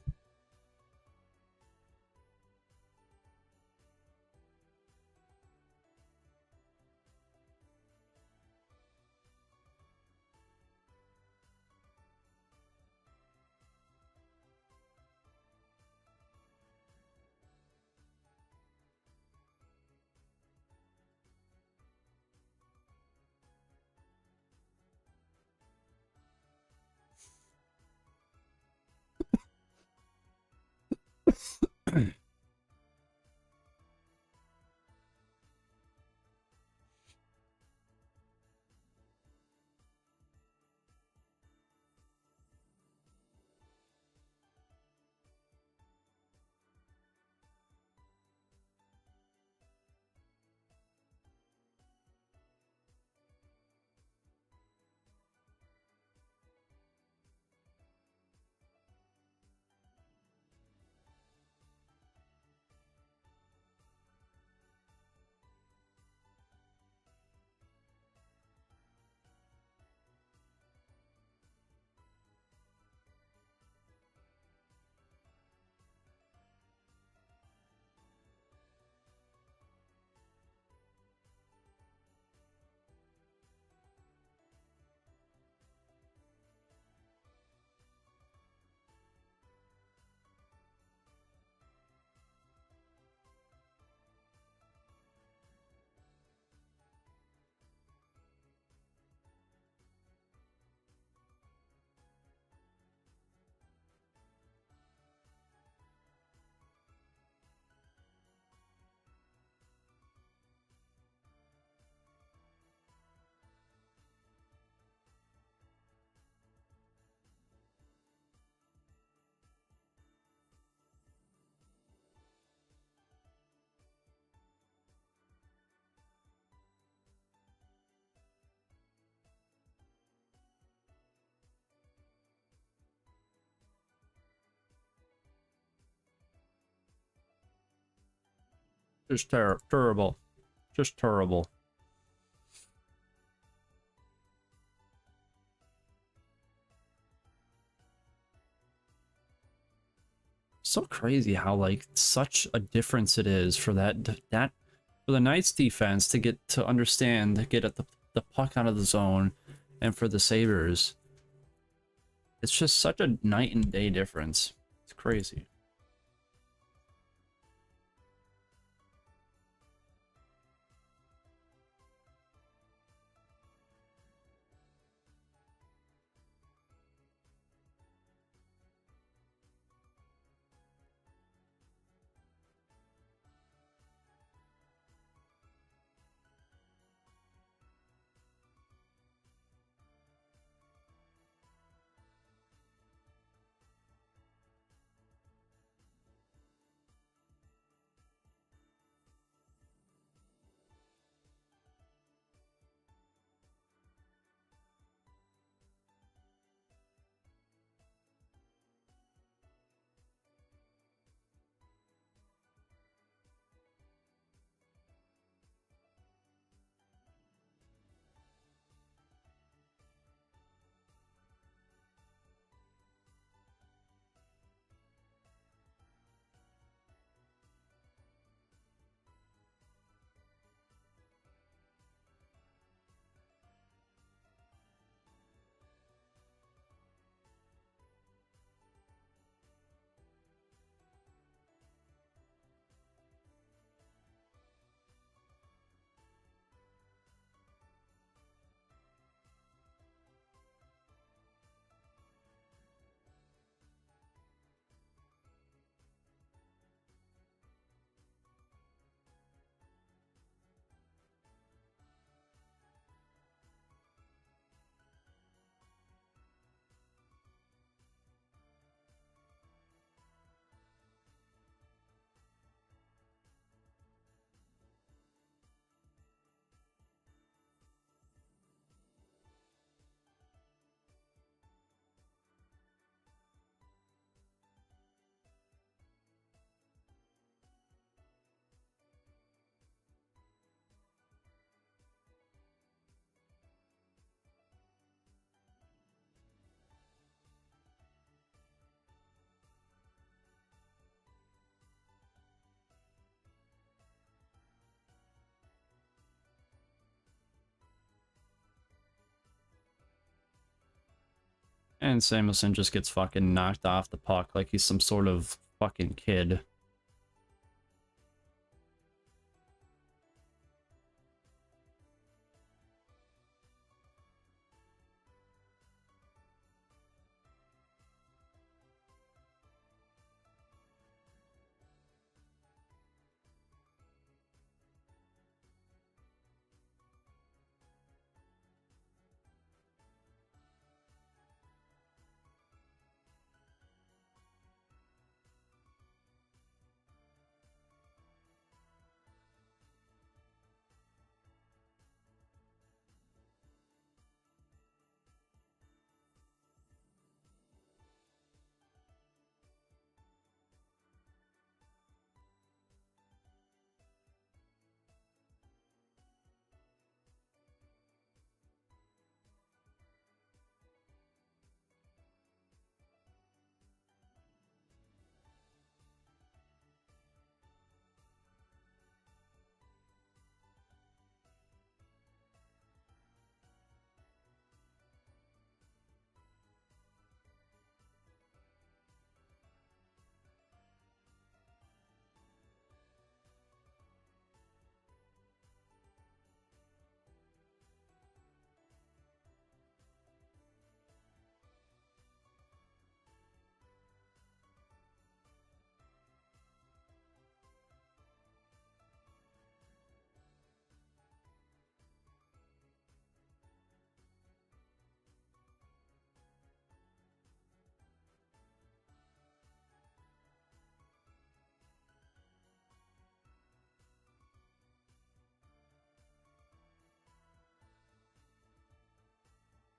Just terrible. Just terrible. So crazy how like such a difference it is for that for the Knights defense to get to understand to get at the puck out of the zone, and for the Sabres, it's just such a night and day difference. It's crazy. And Samuelson just gets fucking knocked off the puck like he's some sort of fucking kid.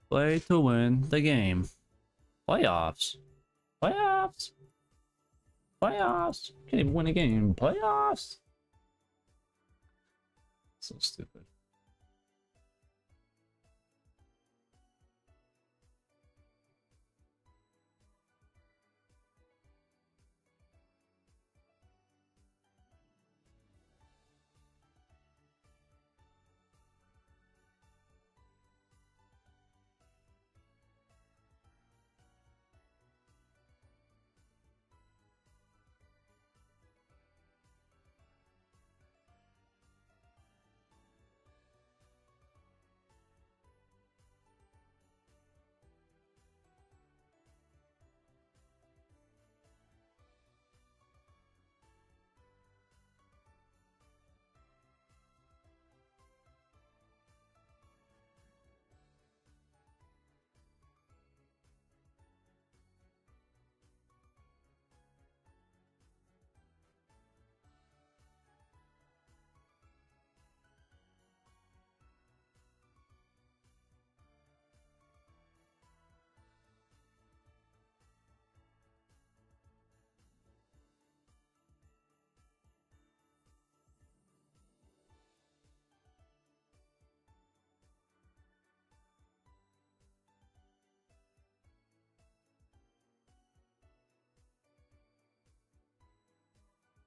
Play to win the game. Playoffs. Playoffs. Playoffs. Can't even win a game. Playoffs. So stupid.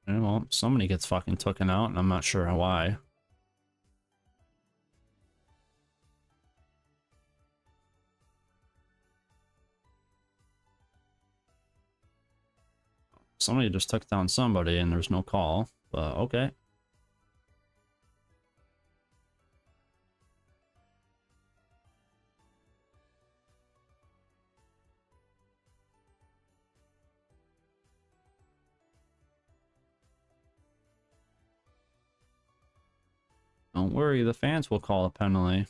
And well, somebody gets fucking taken out, and I'm not sure why. Somebody just took down somebody, and there's no call, but okay. Don't worry, the fans will call a penalty.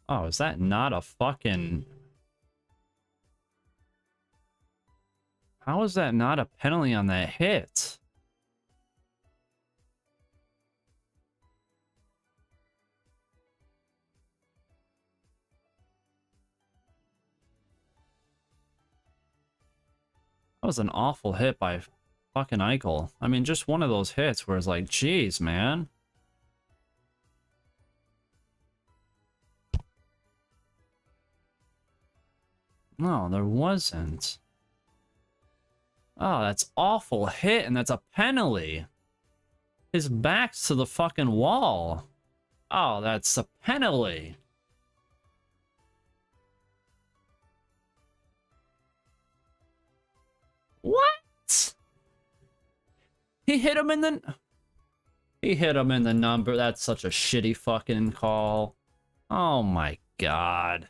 Oh, is that not a fucking... How is that not a penalty on that hit? That was an awful hit by fucking Eichel. I mean, just one of those hits where it's like, geez, man. No, there wasn't. Oh, that's awful hit, and that's a penalty. His back's to the fucking wall. Oh, that's a penalty. What? He hit him in the... He hit him in the number. That's such a shitty fucking call. Oh my god.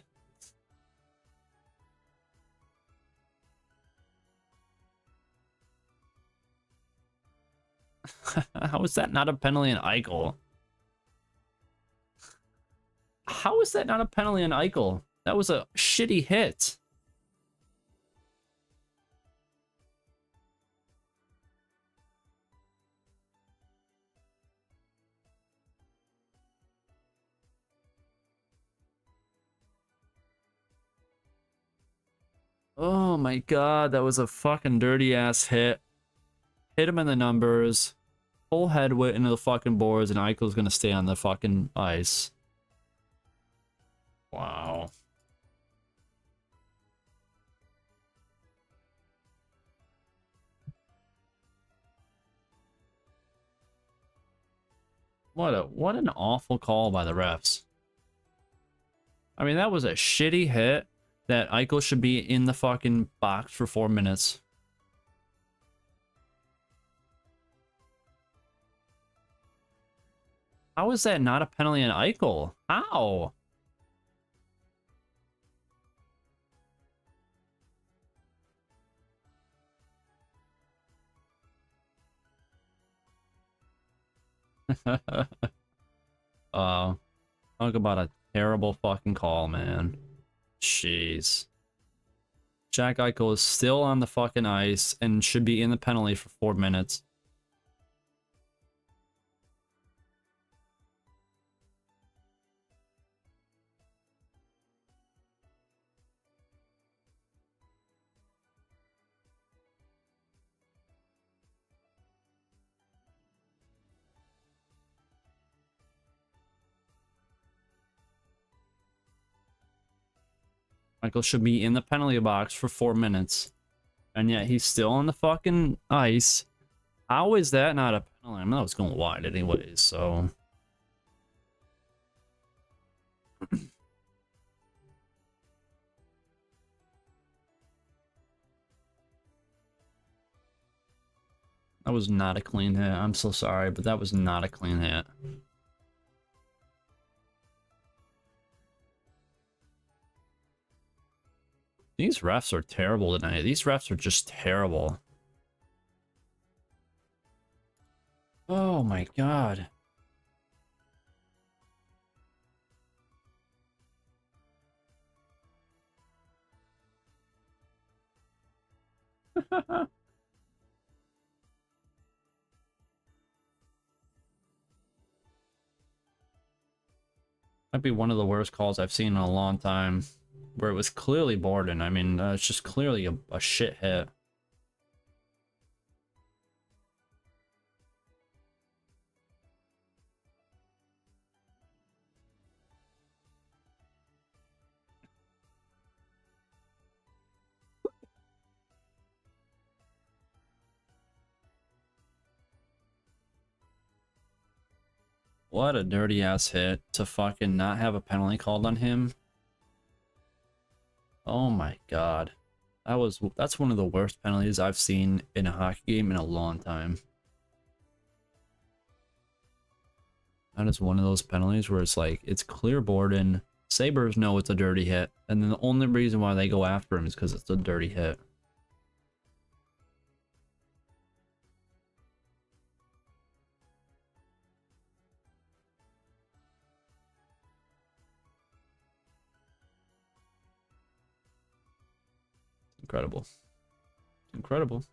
How is that not a penalty in Eichel? How is that not a penalty in Eichel? That was a shitty hit. Oh my god, that was a fucking dirty ass hit. Hit him in the numbers. Full head went into the fucking boards, and Eichel's gonna stay on the fucking ice. Wow. What an awful call by the refs. I mean, that was a shitty hit that Eichel should be in the fucking box for 4 minutes. How is that not a penalty on Eichel? How? Talk about a terrible fucking call, man. Jeez. Jack Eichel is still on the fucking ice and should be in the penalty for 4 minutes. Michael should be in the penalty box for 4 minutes. And yet he's still on the fucking ice. How is that not a penalty? I mean, that was going wide anyways, so... That was not a clean hit. I'm so sorry, but that was not a clean hit. These refs are terrible tonight. These refs are just terrible. Oh my god. Might be one of the worst calls I've seen in a long time. Where it was clearly Borden. I mean, it's just clearly a shit hit. What a dirty ass hit to fucking not have a penalty called on him. Oh my god. That's one of the worst penalties I've seen in a hockey game in a long time. That is one of those penalties where it's like, it's clear Borden. Sabres know it's a dirty hit. And then the only reason why they go after him is because it's a dirty hit. Incredible. Incredible.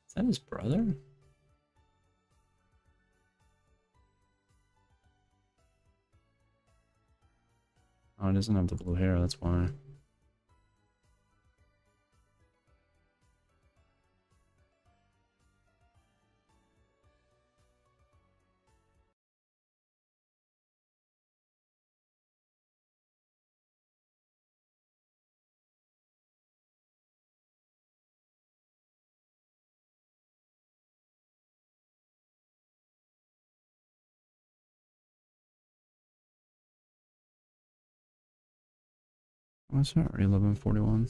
Is that his brother? Oh, it doesn't have the blue hair, that's why. What's that? 1141.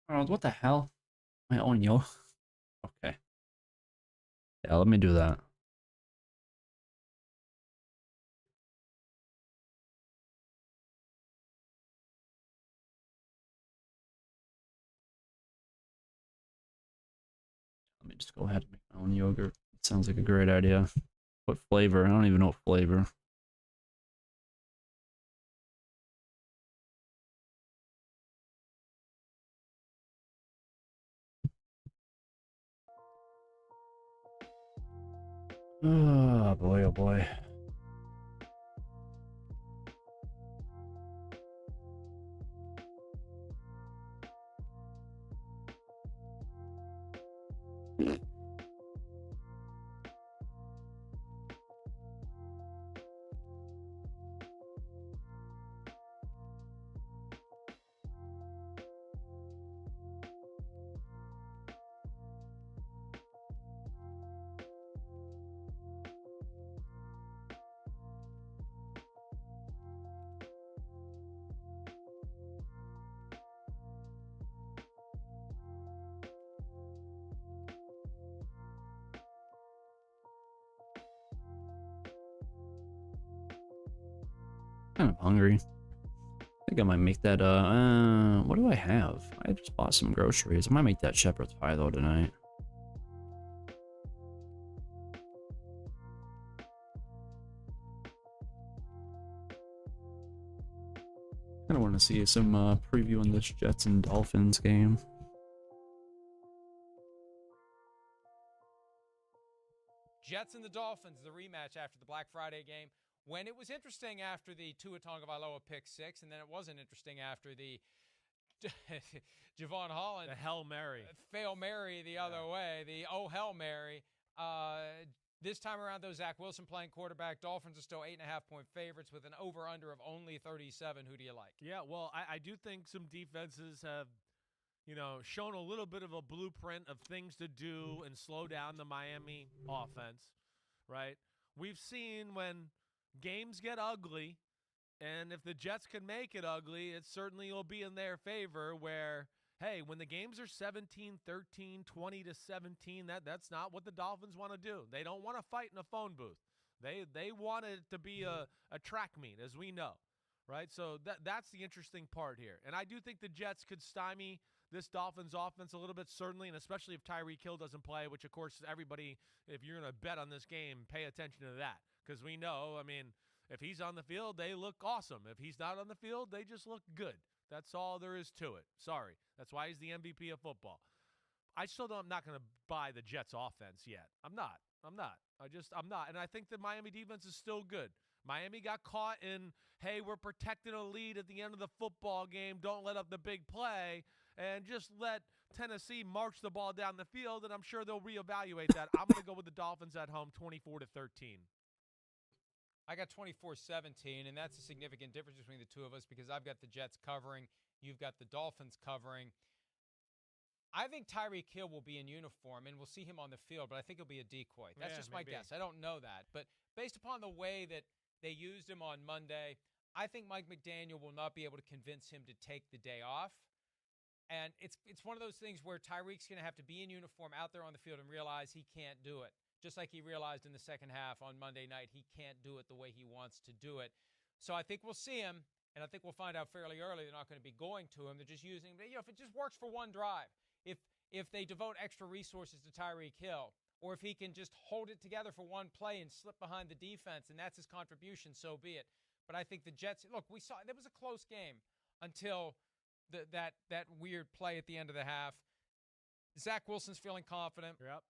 Oh, what the hell? My own yo. Okay. Yeah, let me do that. Let me just go ahead and make my own yogurt. Sounds like a great idea. What flavor? I don't even know what flavor. Oh boy, oh boy. Kind of hungry. I think I might make that, what do I have? I just bought some groceries. I might make that shepherd's pie, though, tonight. Kinda want to see some, preview on this Jets and Dolphins game. Jets and the Dolphins, the rematch after the Black Friday game, when it was interesting after the Tua Tagovailoa pick six, and then it wasn't interesting after the Javon Holland The Hail Mary. Fail Mary the other way, the oh Hail Mary. This time around, though, Zach Wilson playing quarterback. Dolphins are still 8.5-point favorites with an over-under of only 37. Who do you like? Yeah, well, I do think some defenses have, shown a little bit of a blueprint of things to do and slow down the Miami offense, right? We've seen when games get ugly, and if the Jets can make it ugly, it certainly will be in their favor where, hey, when the games are 17-13, 20-17, that's not what the Dolphins want to do. They don't want to fight in a phone booth. They want it to be a track meet, as we know, right? So that's the interesting part here. And I do think the Jets could stymie this Dolphins offense a little bit, certainly, and especially if Tyreek Hill doesn't play, which, of course, everybody, if you're going to bet on this game, pay attention to that. Because we know, if he's on the field, they look awesome. If he's not on the field, they just look good. That's all there is to it. Sorry. That's why he's the MVP of football. I'm not going to buy the Jets offense yet. I'm not. I'm not. And I think the Miami defense is still good. Miami got caught in, hey, we're protecting a lead at the end of the football game. Don't let up the big play. And just let Tennessee march the ball down the field, and I'm sure they'll reevaluate that. I'm going to go with the Dolphins at home, 24-13. I got 24-17, and that's a significant difference between the two of us because I've got the Jets covering. You've got the Dolphins covering. I think Tyreek Hill will be in uniform, and we'll see him on the field, but I think he'll be a decoy. That's just my guess. I don't know that. But based upon the way that they used him on Monday, I think Mike McDaniel will not be able to convince him to take the day off. And it's one of those things where Tyreek's going to have to be in uniform out there on the field and realize he can't do it. Just like he realized in the second half on Monday night, he can't do it the way he wants to do it. So I think we'll see him, and I think we'll find out fairly early they're not going to be going to him. They're just using him. If it just works for one drive, if they devote extra resources to Tyreek Hill, or if he can just hold it together for one play and slip behind the defense, and that's his contribution, so be it. But I think the Jets, look, we saw there was a close game until that weird play at the end of the half. Zach Wilson's feeling confident. Yep.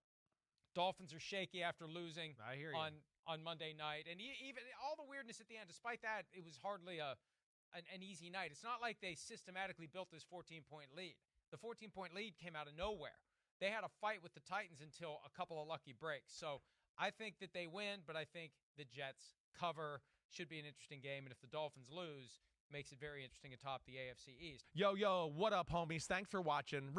Dolphins are shaky after losing I hear you. on Monday night. And even all the weirdness at the end, despite that, it was hardly an easy night. It's not like they systematically built this 14-point lead. The 14-point lead came out of nowhere. They had a fight with the Titans until a couple of lucky breaks. So I think that they win, but I think the Jets cover. Should be an interesting game. And if the Dolphins lose, makes it very interesting atop the AFC East. Yo, what up, homies? Thanks for watching.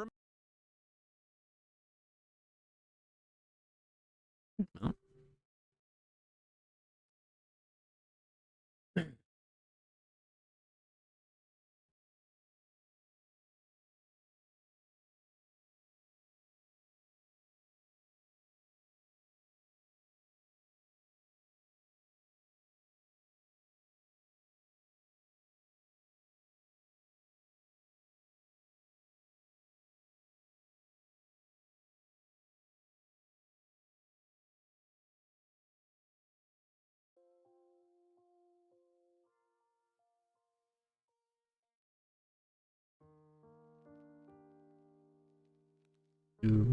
Do.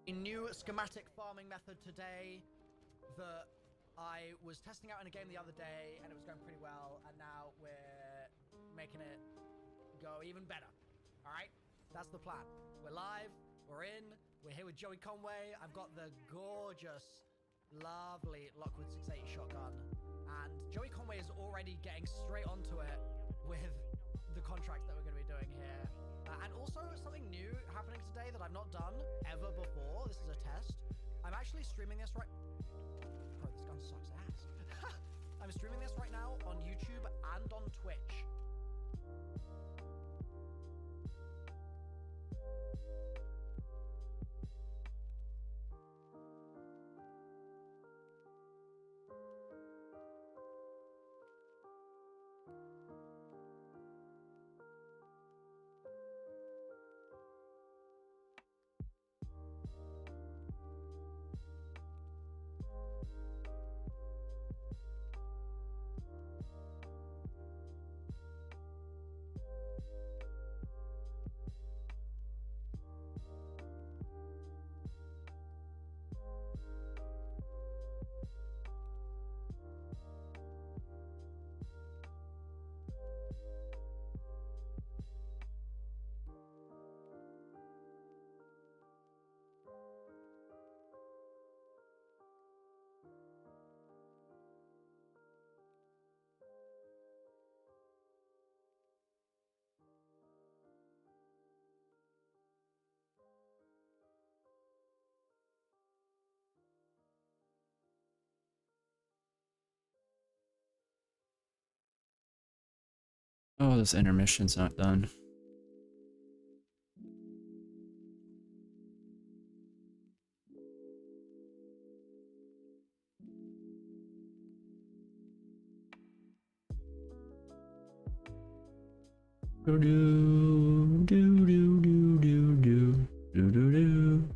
A new schematic farming method today that I was testing out in a game the other day, and it was going pretty well, and now we're making it go even better. All right? That's the plan. We're live, we're in, we're here with Joey Conway. I've got the gorgeous, lovely Lockwood 680 shotgun, and Joey Conway is already getting straight onto it with the contracts that we're going to be doing here. And also something new happening today that I've not done ever before. This is a test. I'm actually streaming this right... Bro, this gun sucks ass. I'm streaming this right now on YouTube and on Twitch. Oh, this intermission's not done. Do do do do do do do do do.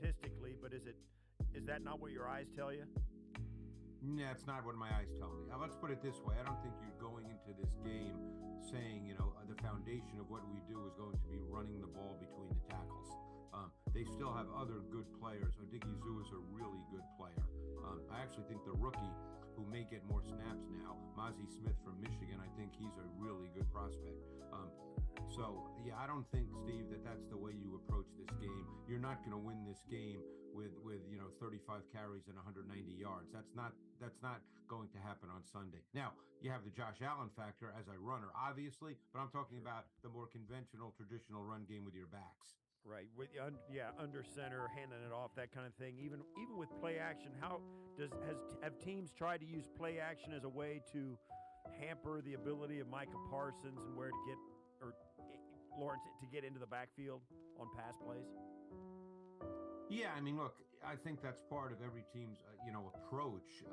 Statistically, but is that not what your eyes tell you? Nah, it's not what my eyes tell me. Let's put it this way. I don't think you're going into this game saying, the foundation of what we do is going to be running the ball between the tackles. They still have other good players. Odigi Zoo is a really good player. I actually think the rookie, who may get more snaps now, Mozzie Smith from Michigan, I think he's a really good prospect. So, yeah, I don't think, Steve, that's the way you approach this game. You're not going to win this game with 35 carries and 190 yards. That's not going to happen on Sunday. Now, you have the Josh Allen factor as a runner, obviously, but I'm talking about the more conventional, traditional run game with your backs. Right. Under center, handing it off, that kind of thing. Even with play action, have teams tried to use play action as a way to hamper the ability of Micah Parsons and where to get Lawrence to get into the backfield on pass plays? Yeah, I mean, look, I think that's part of every team's approach.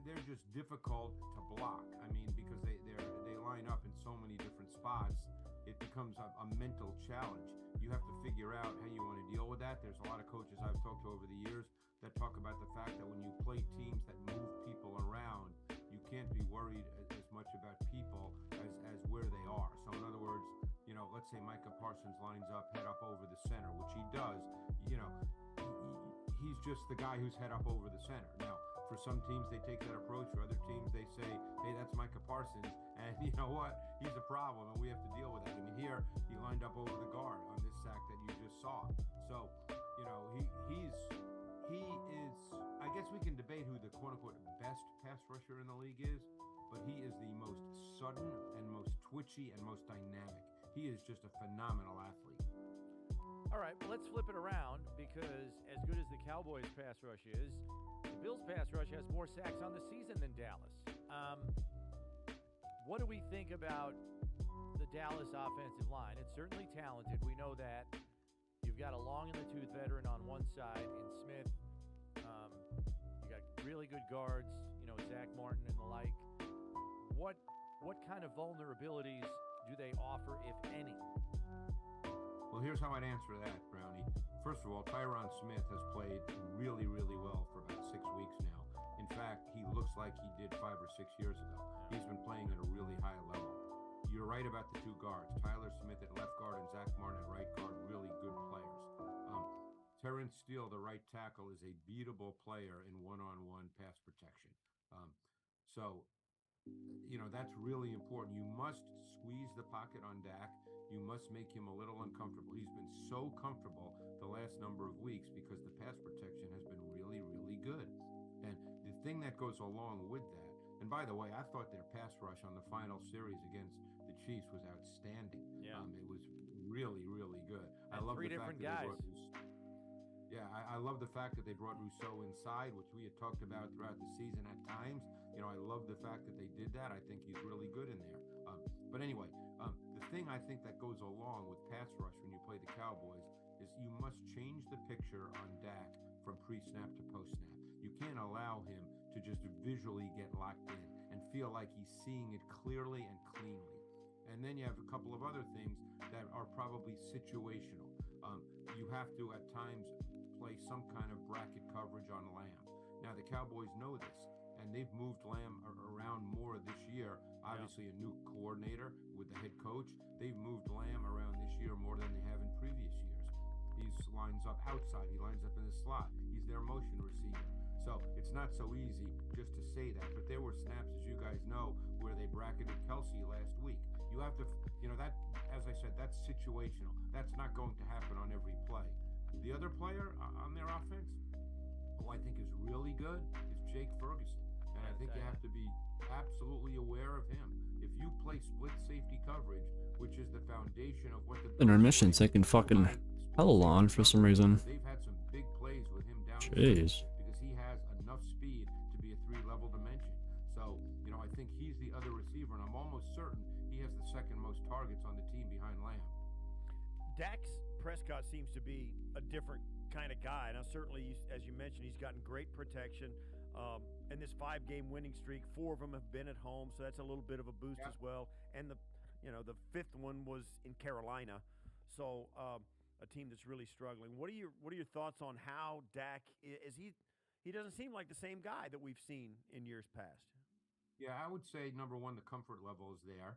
They're just difficult to block. I mean, because they line up in so many different spots, it becomes a mental challenge. You have to figure out how you want to deal with that. There's a lot of coaches I've talked to over the years that talk about the fact that when you play teams that move people around, you can't be worried as much about people as where they are. So in other words, let's say Micah Parsons lines up head up over the center, which he does. He's just the guy who's head up over the center. Now, for some teams, they take that approach. For other Parsons, and you know what? He's a problem, and we have to deal with that. I mean, here he lined up over the guard on this sack that you just saw. So, you know, he is. I guess we can debate who the quote-unquote best pass rusher in the league is, but he is the most sudden and most twitchy and most dynamic. He is just a phenomenal athlete. All right, well, let's flip it around because as good as the Cowboys' pass rush is, the Bills' pass rush has more sacks on the season than Dallas. What do we think about the Dallas offensive line? It's certainly talented. We know that. You've got a long-in-the-tooth veteran on one side in Smith. You got really good guards, you know, Zach Martin and the like. What kind of vulnerabilities do they offer, if any? Well, here's how I'd answer that, Brownie. First of all, Tyron Smith has played really, really well for about 6 weeks now. In fact, he looks like he did 5 or 6 years ago. He's been playing at a really high level. You're right about the two guards. Tyler Smith at left guard and Zach Martin at right guard, really good players. Terrence Steele, the right tackle, is a beatable player in one-on-one pass protection. So, you know, that's really important. You must squeeze the pocket on Dak. You must make him a little uncomfortable. He's been so comfortable the last number of weeks because the pass protection has been really, really good. And the thing that goes along with that, and by the way, I thought their pass rush on the final series against the Chiefs was outstanding. Yeah. It was really, really good. And I love three the different fact that guys. I love the fact that they brought Rousseau inside, which we had talked about throughout the season at times. You know, I love the fact that they did that. I think he's really good in there. But anyway, the thing I think that goes along with pass rush when you play the Cowboys is you must change the picture on Dak from pre-snap to post-snap. You can't allow him to just visually get locked in and feel like he's seeing it clearly and cleanly. And then you have a couple of other things that are probably situational. You have to, at times, play some kind of bracket coverage on Lamb. Now, the Cowboys know this, and they've moved Lamb around more this year. Obviously, a new coordinator with the head coach. They've moved Lamb around this year more than they have in previous years. He lines up outside. He lines up in the slot. He's their motion receiver. So it's not so easy just to say that. But there were snaps, as you guys know, where they bracketed Kelsey last week. You have to, you know, that, as I said, that's situational. That's not going to happen on every play. The other player on their offense, who I think is really good, is Jake Ferguson. And I think you have to be absolutely aware of him. If you play split safety coverage, which is the foundation of what the Intermissions taking fucking hella long for some reason. They've had some big plays with him down Jeez. because he has enough speed to be a 3-level dimension. So, you know, I think he's the other receiver, and I'm almost certain he has the second most targets on the team behind Lamb. Dak Prescott seems to be a different kind of guy. Now, certainly, as you mentioned, he's gotten great protection. And this 5-game winning streak, 4 of them have been at home, so that's a little bit of a boost as well. And the 5th one was in Carolina, so a team that's really struggling. What are your thoughts on how Dak is? He doesn't seem like the same guy that we've seen in years past. Yeah, I would say number one, the comfort level is there.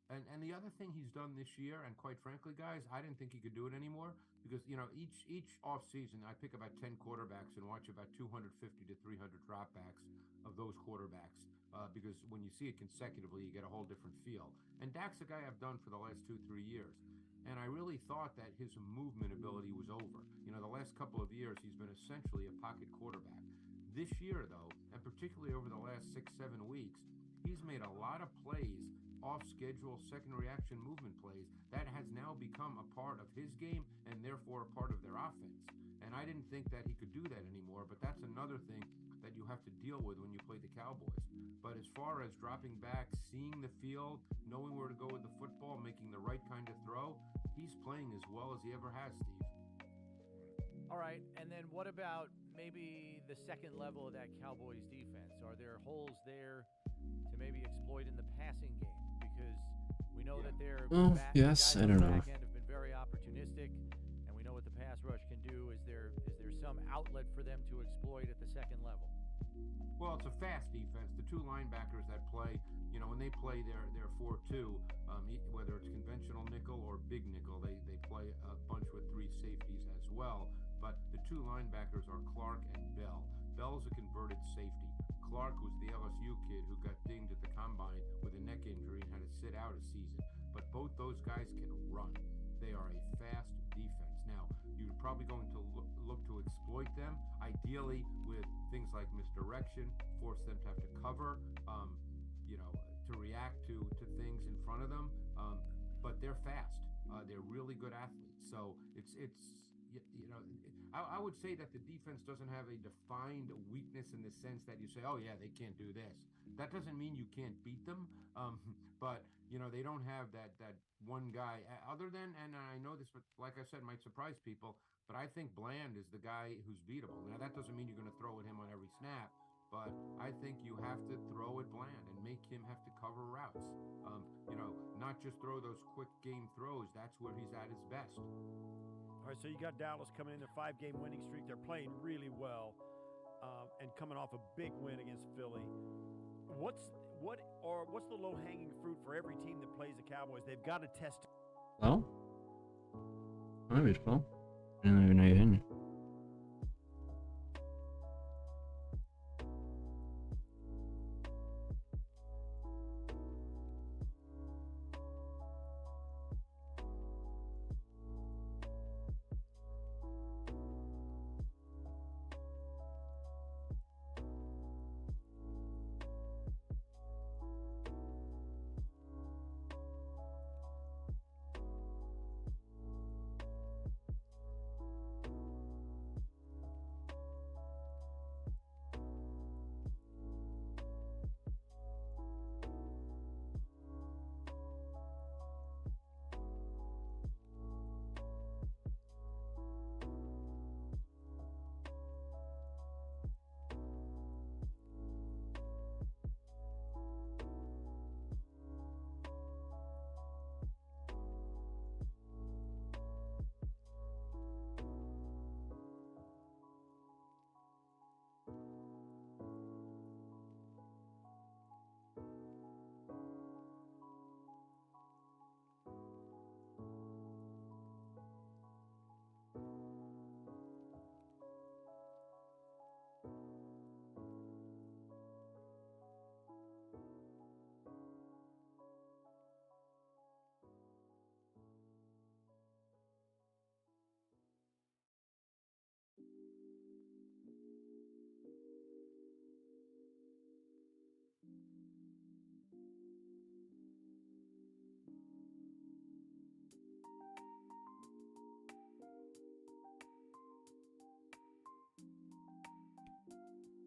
And the other thing he's done this year, and quite frankly, guys, I didn't think he could do it anymore because, you know, each off season, I pick about 10 quarterbacks and watch about 250 to 300 dropbacks of those quarterbacks because when you see it consecutively, you get a whole different feel. And Dak's a guy I've done for the last 2-3 years. And I really thought that his movement ability was over. You know, the last couple of years, he's been essentially a pocket quarterback. This year, though, and particularly over the last 6-7 weeks, he's made a lot of plays, off-schedule, second reaction movement plays, that has now become a part of his game and therefore a part of their offense. And I didn't think that he could do that anymore, but that's another thing that you have to deal with when you play the Cowboys. But as far as dropping back, seeing the field, knowing where to go with the football, making the right kind of throw, he's playing as well as he ever has, Steve. All right, and then what about maybe the second level of that Cowboys defense? Are there holes there to maybe exploit in the passing game? Because we know that their yes, I don't know. back end have been very opportunistic, and we know what the pass rush can do. Is there some outlet for them to exploit at the second level? Well, it's a fast defense. The two linebackers that play, you know, when they play their 4-2, whether it's conventional nickel or big nickel, they play a bunch with 3 safeties as well. But the two linebackers are Clark and Bell. Bell's a converted safety. Clark was the LSU kid who got dinged at the combine with a neck injury and had to sit out a season. But both those guys can run. They are a fast defense. Now, you're probably going to look to exploit them, ideally with things like misdirection, force them to have to cover, to react to things in front of them. But they're fast. They're really good athletes. So I would say that the defense doesn't have a defined weakness in the sense that you say, oh yeah, they can't do this. That doesn't mean you can't beat them. But they don't have that one guy other than, and I know this, but like I said, might surprise people, but I think Bland is the guy who's beatable. Now that doesn't mean you're going to throw at him on every snap, but I think you have to throw at Bland and make him have to cover routes. Not just throw those quick game throws. That's where he's at his best. All right, so you got Dallas coming in their 5-game winning streak. They're playing really well and coming off a big win against Philly. What's the low-hanging fruit for every team that plays the Cowboys? They've got to test. Well, maybe it's well. I don't even know you're hitting.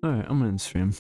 Alright, I'm gonna end stream.